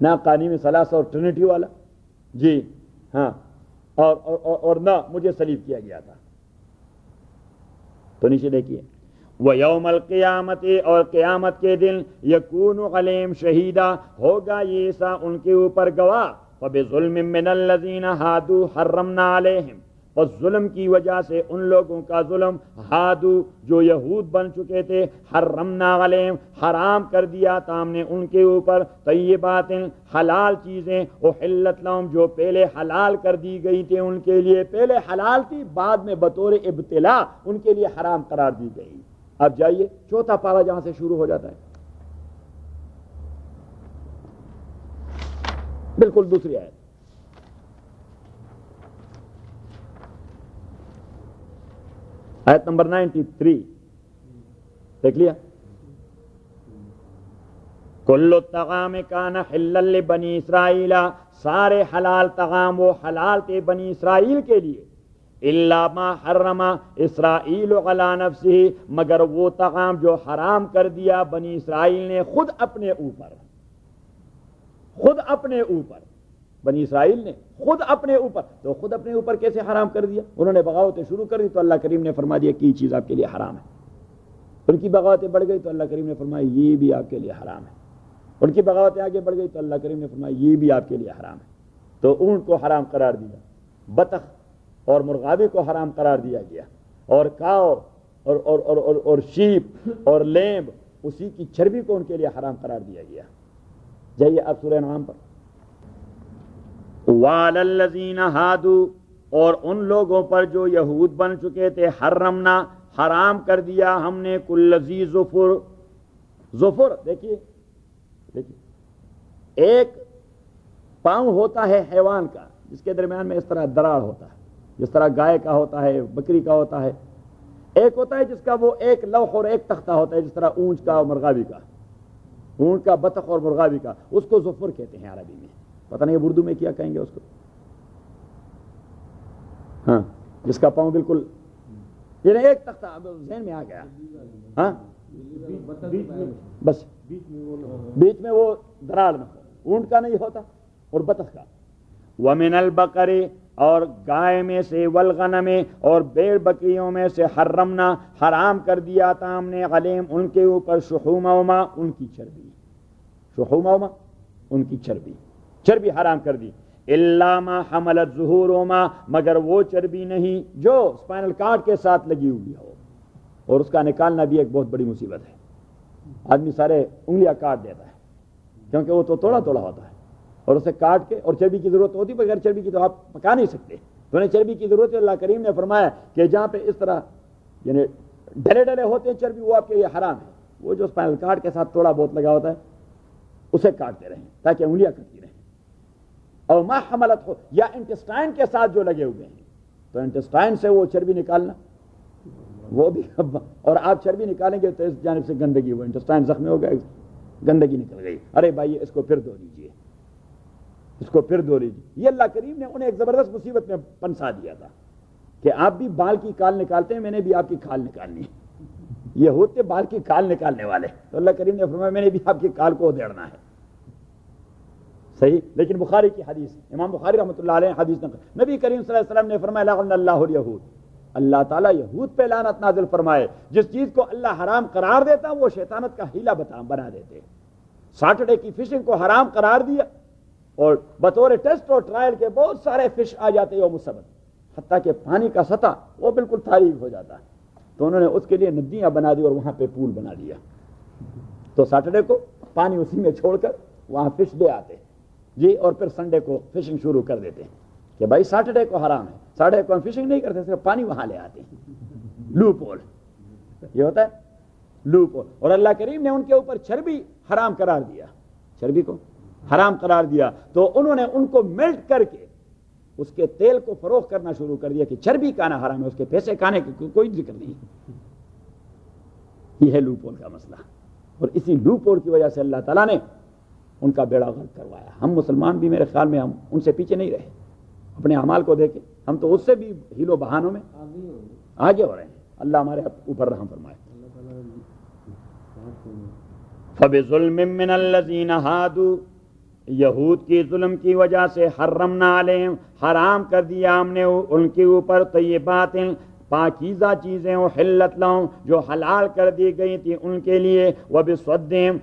نہ قانون ثلاثہ اور ٹرینٹی والا، جی ہاں، اور نہ مجھے سلیب کیا گیا تھا۔ تو نیچے دیکھیے وَيَوْمَ الْقِيَامَةِ، اور قیامت کے دن یکون علیہم شہیدا، ہوگا یہ عیسیٰ ان کے اوپر گواہ، فَبِظُلْمٍ مِّنَ الَّذِينَ هَادُوا حَرَّمْنَا عَلَيْهِمْ، اور ظلم کی وجہ سے ان لوگوں کا ظلم، ہادو جو یہود بن چکے تھے، حرمنا علیہم حرام کر دیا تھا ہم نے ان کے اوپر، طیبات حلال چیزیں، احلت لہم جو پہلے حلال کر دی گئی تھی ان کے لیے، پہلے حلال تھی بعد میں بطور ابتلا ان کے لیے حرام قرار دی گئی۔ اب جائیے چوتھا پارہ جہاں سے شروع ہو جاتا ہے، بالکل دوسری آیت، آیت نمبر 93 دیکھ لیا، کل الطعام کان حلا لبنی اسرائیل، سارے حلال طعام وہ حلال تھے بنی اسرائیل کے لیے، الا ما حرم اسرائیل علی نفسہ، مگر وہ طعام جو حرام کر دیا بنی اسرائیل نے خود اپنے اوپر، خود اپنے اوپر، بنی اسرائیل نے خود اپنے اوپر، تو خود اپنے اوپر کیسے حرام کر دیا؟ انہوں نے بغاوتیں شروع کر دی تو اللہ کریم نے فرما دیا کہ یہ چیز آپ کے لیے حرام ہے، ان کی بغاوتیں بڑھ گئی تو اللہ کریم نے فرمایا یہ بھی آپ کے لیے حرام ہے، ان کی بغاوتیں آگے بڑھ گئی تو اللہ کریم نے فرمایا یہ بھی آپ کے لیے حرام ہے، تو اونٹ کو حرام قرار دیا، بطخ اور مرغابی کو حرام قرار دیا گیا، اور کاؤ اور شیپ اور لیمب اسی کی چربی کو ان کے لیے حرام قرار دیا گیا۔ جائیے اب سورہ انعام پر، وَعَلَى الَّذِينَ هَادُوا، اور ان لوگوں پر جو یہود بن چکے تھے، حرمنا حرام کر دیا ہم نے کل ذی ظفر، ظفر دیکھیے ایک پاؤں ہوتا ہے حیوان کا جس کے درمیان میں اس طرح دراڑ ہوتا ہے، جس طرح گائے کا ہوتا ہے، بکری کا ہوتا ہے، ایک ہوتا ہے جس کا وہ ایک لوح اور ایک تختہ ہوتا ہے، جس طرح اونٹ کا اور مرغابی کا، اونٹ کا، بطخ اور مرغابی کا، اس کو ظفر کہتے ہیں عربی میں، پتہ نہیں اردو میں کیا کہیں گے اس کو، ہاں جس کا پاؤں بالکل یعنی ایک تختہ ذہن میں آ گیا، ہاں بس بیچ میں وہ دراڑ نہ ہو، اونٹ کا نہیں ہوتا اور بطخ کا۔ وَمِنَ الْبَقَرِ، اور گائے میں سے، والغنم، اور بھیڑ بکریوں میں سے، حرمنا حرام کر دیا تھا ہم نے، علیہم ان کے اوپر، شحومہما ان کی چربی، شحومہما ان کی چربی حرام کر دی، الا ما حملت ظہورہما مگر وہ چربی نہیں جو اسپائنل کارڈ کے ساتھ لگی ہوئی ہو، اور اس کا نکالنا بھی ایک بہت بڑی مصیبت ہے، آدمی سارے انگلیاں کاٹ دیتا ہے کیونکہ وہ تو توڑا ہوتا ہے، اور اسے کاٹ کے، اور چربی کی ضرورت ہوتی، بغیر چربی کی تو آپ پکا نہیں سکتے، تو انہیں چربی کی ضرورت ہے۔ اللہ کریم نے فرمایا کہ جہاں پہ اس طرح یعنی ڈلے ہوتے ہیں چربی، وہ آپ کے لیے حرام ہے، وہ جو اسپائنل کارڈ کے ساتھ تھوڑا بہت لگا ہوتا ہے اسے کاٹتے رہیں تاکہ انگلیاں کٹتی رہیں، اور ما حملت ہو، یا انٹسٹائن کے ساتھ جو لگے ہوئے ہیں، تو انٹسٹائن سے وہ چربی نکالنا، وہ بھی، اور آپ چربی نکالیں گے تو اس جانب سے گندگی، وہ انٹسٹائن زخمی ہو گئے، گندگی نکل گئی، ارے بھائی اس کو پھر دھو لیجیے، اس کو پھر دھو لیجیے۔ یہ اللہ کریم نے انہیں ایک زبردست مصیبت میں پنسا دیا تھا کہ آپ بھی بال کی کال نکالتے ہیں، میں نے بھی آپ کی کھال نکالنی ہے، یہ ہوتے بال کی کال نکالنے والے، تو اللہ کریم نے فرمایا میں نے بھی آپ کی کال کو ادھیڑنا ہے، صحیح۔ لیکن بخاری کی حدیث، امام بخاری رحمۃ اللہ علیہ حدیث نقل، نبی کریم صلی اللہ علیہ وسلم نے فرمایا لعن اللہ الیہود، اللہ تعالیٰ یہود پہ لعنت نازل فرمائے، جس چیز کو اللہ حرام قرار دیتا وہ شیطانت کا حیلہ بنا دیتے۔ سیٹرڈے کی فشنگ کو حرام قرار دیا، اور بطور ٹیسٹ اور ٹرائل کے بہت سارے فش آ جاتے یوم السبت، حتیٰ کہ پانی کا سطح وہ بالکل تاریک ہو جاتا ہے، تو انہوں نے اس کے لیے ندیاں بنا دی اور وہاں پہ پول بنا دیا، تو سیٹرڈے کو پانی اسی میں چھوڑ کر وہاں فش دے آتے جی، اور پھر سنڈے کو فشنگ شروع کر دیتے ہیں کہ بھائی سیٹرڈے کو حرام ہے، سیٹرڈے کو ہم فشنگ نہیں کرتے، صرف پانی وہاں لے آتے ہیں، لوپ ہول، یہ ہوتا ہے لوپ ہول۔ اور اللہ کریم نے ان کے اوپر چربی حرام قرار دیا، چربی کو حرام قرار دیا، تو انہوں نے ان کو میلٹ کر کے اس کے تیل کو فروخت کرنا شروع کر دیا کہ چربی کھانا حرام ہے، اس کے پیسے کھانے کا کوئی ذکر نہیں۔ یہ ہے لوپ ہول کا مسئلہ، اور اسی لوپ ہول کی وجہ سے اللہ تعالیٰ نے ان کا بیڑا غرق کروایا۔ ہم مسلمان بھی میرے خیال میں ہم ان سے پیچھے نہیں رہے، اپنے اعمال کو دیکھیں، ہم تو اس سے بھی ہیلو بہانوں میں آگے ہو رہے ہیں۔ اللہ ہمارے اوپر رحم فرمائے۔ فَبِظُلْمٍ مِّنَ الَّذِينَ هَادُوا، یہود کی ظلم کی وجہ سے حرمنا علیہم، حرام کر دیا ہم نے ان کے اوپر طیبات، پاکیزہ چیزیں، احلت لہم، جو حلال کر دی گئی تھی ان کے لیے، وبصدہم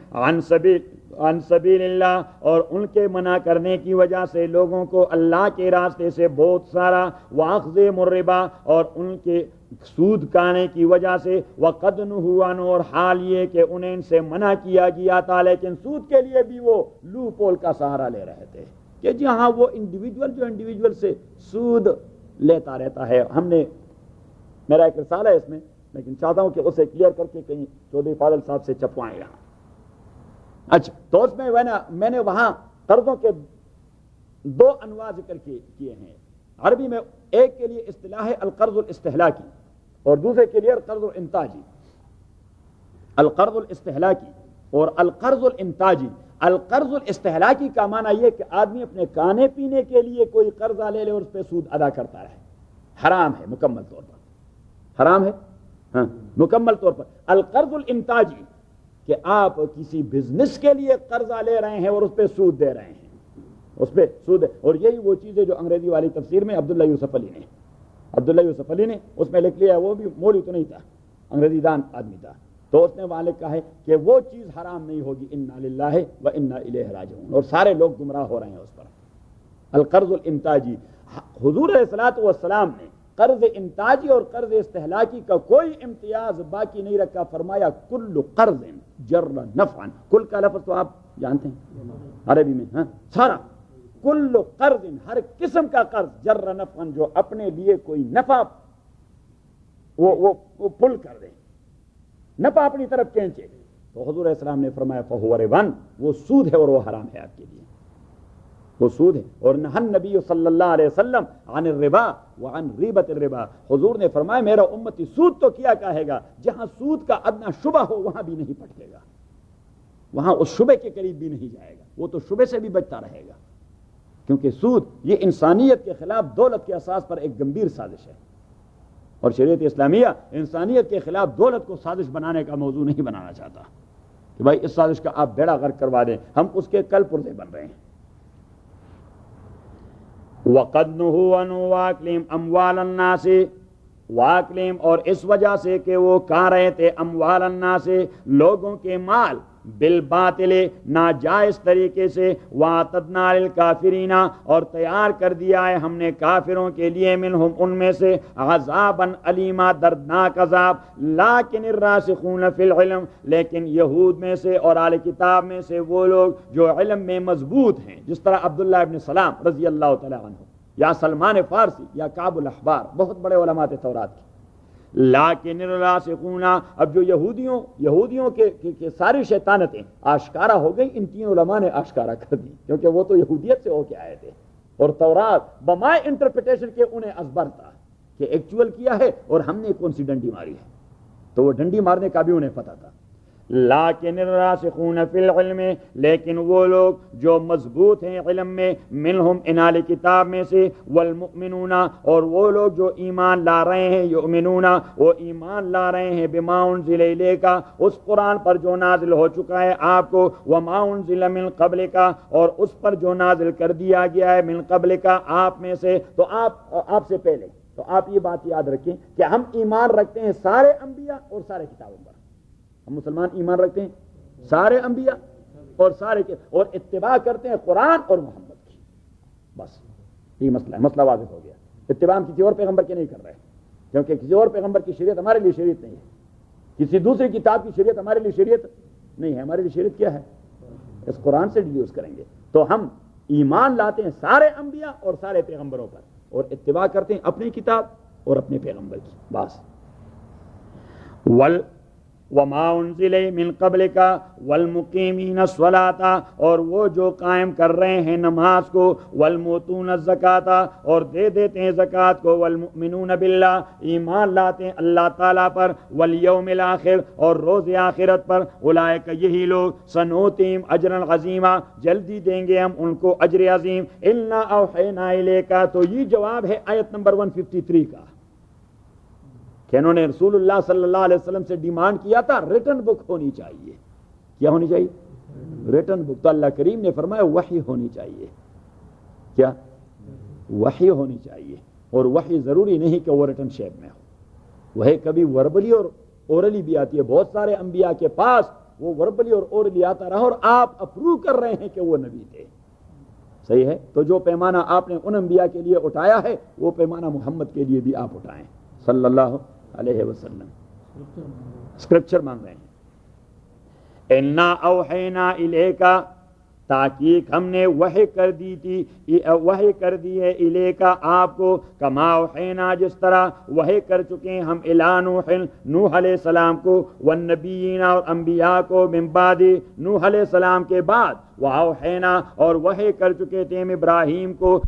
عن سبیل اللہ، اور ان کے منع کرنے کی وجہ سے لوگوں کو اللہ کے راستے سے بہت سارا، واخذہم الربا، اور ان کے سود کھانے کی وجہ سے، وقد نہوا عنہ، اور حال یہ کہ انہیں ان سے منع کیا گیا تھا، لیکن سود کے لیے بھی وہ لوپ ہول کا سہارا لے رہے تھے کہ جی ہاں وہ انڈیویجول سے سود لیتا رہتا ہے۔ ہم نے، میرا ایک رسالہ ہے اس میں، لیکن چاہتا ہوں کہ اسے کلیئر کر کے کہیں چودھری فاضل صاحب سے چھپوائیں یہاں۔ اچھا، تو اس میں نے وہاں قرضوں کے دو انواع ذکر کیے ہیں عربی میں۔ ایک کے لیے اصطلاح ہے القرض الاستہلاکی، اور دوسرے کے لیے القرض الانتاجی۔ القرض الاستہلاکی اور القرض الانتاجی۔ القرض الاستہلاکی کا معنی یہ کہ آدمی اپنے کھانے پینے کے لیے کوئی قرضہ لے لے اور اس پہ سود ادا کرتا رہے، حرام ہے مکمل طور پر، حرام ہے ہاں مکمل طور پر۔ القرض الانتاجی کہ آپ کسی بزنس کے لیے قرضہ لے رہے ہیں اور اس پہ سود دے رہے ہیں، اس پہ سود، اور یہی وہ چیز ہے جو انگریزی والی تفسیر میں عبداللہ یوسف علی نے اس میں لکھ لیا ہے۔ وہ بھی مولوی تو نہیں تھا، انگریزی دان آدمی تھا، تو اس نے وہاں لکھا ہے کہ وہ چیز حرام نہیں ہوگی، انا للہ و انا الیہ راجعون، اور سارے لوگ گمراہ ہو رہے ہیں اس پر۔ القرض الانتاجی، حضور علیہ الصلوۃ والسلام نے قرض انتاجی اور قرض استہلاکی کا کوئی امتیاز باقی نہیں رکھا، فرمایا کل قرض جر نفعا، کل کا لفظ تو آپ جانتے ہیں عربی میں، ہاں سارا، کل قرض، ہر قسم کا قرض، جر نفعا، جو اپنے لیے کوئی نفع وہ پل کر دے، نفع اپنی طرف کھینچے، تو حضور علیہ السلام نے فرمایا فہو ربا، وہ سود ہے اور وہ حرام ہے آپ کے لیے، وہ سود ہے۔ اور نہى النبی صلی اللہ علیہ وسلم عن الربا وعن ریبت الربا، حضور نے فرمایا میرا امتی سود تو کیا کہے گا، جہاں سود کا ادنا شبہ ہو وہاں بھی نہیں پٹکے گا، وہاں اس شبہ کے قریب بھی نہیں جائے گا، وہ تو شبہ سے بھی بچتا رہے گا، کیونکہ سود یہ انسانیت کے خلاف دولت کے اساس پر ایک گمبھیر سازش ہے، اور شریعت اسلامیہ انسانیت کے خلاف دولت کو سازش بنانے کا موضوع نہیں بنانا چاہتا کہ بھائی اس سازش کا آپ بیڑا غرق کروا دیں، ہم اس کے کل پرزے بن رہے ہیں۔ وَقَدْ نُهُوا عَنْ وَأَكْلِهِمْ أَمْوَالَ النَّاسِ، واکلیم، اور اس وجہ سے کہ وہ کھا رہے تھے اموال الناس، لوگوں کے مال، بالباطل، ناجائز طریقے سے، وَأَعْتَدْنَا لِلْكَافِرِينَ، اور تیار کر دیا ہے ہم نے کافروں کے لیے، منہم، ان میں سے، عذاباً علیما، دردناک عذاب، لیکن الراسخون فی العلم، لیکن یہود میں سے اور اہل کتاب میں سے وہ لوگ جو علم میں مضبوط ہیں، جس طرح عبداللہ ابن سلام رضی اللہ تعالی عنہ، یا سلمان فارسی، یا کعب الاحبار، بہت بڑے علماء تھے تورات کے۔ لیکن الراسخون، اب جو یہودیوں کے ساری شیطانتیں آشکارا ہو گئی، ان تین علماء نے آشکارا کر دی، کیونکہ وہ تو یہودیت سے ہو کے آئے تھے، اور تورات بمائے انٹرپریٹیشن کے انہیں ازبر تھا کہ ایکچول کیا ہے اور ہم نے کون سی ڈنڈی ماری ہے، تو وہ ڈنڈی مارنے کا بھی انہیں پتہ تھا۔ لیکن الراسخون فی العلم، لیکن وہ لوگ جو مضبوط ہیں علم میں، منہم، ان اہل کتاب میں سے، والمؤمنون، اور وہ لوگ جو ایمان لا رہے ہیں، یؤمنون، وہ ایمان لا رہے ہیں، بما انزل الیک، اس قرآن پر جو نازل ہو چکا ہے آپ کو، وما انزل من قبلک، اور اس پر جو نازل کر دیا گیا ہے، من قبلک، آپ میں سے، تو آپ سے پہلے، تو آپ یہ بات یاد رکھیں کہ ہم ایمان رکھتے ہیں سارے انبیاء اور سارے کتابوں پر، ہم مسلمان ایمان رکھتے ہیں سارے انبیاء اور اور اتباع کرتے ہیں قرآن اور محمد کی، بس یہ مسئلہ ہے، مسئلہ واضح ہو گیا۔ اتباع ہم کسی اور پیغمبر کے نہیں کر رہے، کیونکہ کسی اور پیغمبر کی شریعت ہمارے لیے شریعت نہیں ہے، کسی دوسری کتاب کی شریعت ہمارے لیے شریعت نہیں ہے، ہمارے لیے شریعت کیا ہے، اس قرآن سے ڈیڈیوس کریں گے۔ تو ہم ایمان لاتے ہیں سارے انبیاء اور سارے پیغمبروں پر، اور اتباع کرتے ہیں اپنی کتاب اور اپنے پیغمبر کی، بس۔ وما انزل من قبل کا والمقیمین الصلاۃ، اور وہ جو قائم کر رہے ہیں نماز کو، والموتون الزکاۃ، اور دے دیتے ہیں زکوٰۃ کو، والمؤمنون باللہ، ایمان لاتے ہیں اللہ تعالیٰ پر، والیوم الآخر، اور روز آخرت پر، اولئک یہی لوگ، سنؤتیہم اجرا عظیما، جلدی دیں گے ہم ان کو اجر عظیم، انا اوحینا الیک، تو یہ جواب ہے آیت نمبر 153 کا کہ انہوں نے رسول اللہ صلی اللہ علیہ وسلم سے ڈیمانڈ کیا تھا ریٹن بک ہونی چاہیے. کیا ہونی چاہیے؟ Written book. تو اللہ کریم نے فرمایا وحی ہونی چاہیے. کیا؟ وحی ہونی چاہیے. اور وحی ضروری نہیں کہ وہ ریٹن شیپ میں ہو، وہ کبھی وربلی اور اورلی بھی آتی ہے. بہت سارے انبیاء کے پاس وہ وربلی اور اورلی آتا رہا اور آپ اپروو کر رہے ہیں کہ وہ نبی تھے. صحیح ہے؟ تو جو پیمانہ آپ نے ان انبیاء کے لیے اٹھایا ہے وہ پیمانہ محمد کے لیے بھی آپ اٹھائیں صلی اللہ علیہ وسلم. اسکرپچر مانگ رہے ہیں. انا اوحینا الیکا، تاکہ ہم نے وحی کر دی تھی، وحی کر دی ہے الیکا آپ کو، کما اوحینا جس طرح وحی کر چکے ہیں ہم الی نوح، نوح علیہ السلام کو، والنبیین اور انبیاء کو، من بعد نوح علیہ السلام کے بعد، واوحینا اور وحی کر چکے تھے ہم ابراہیم کو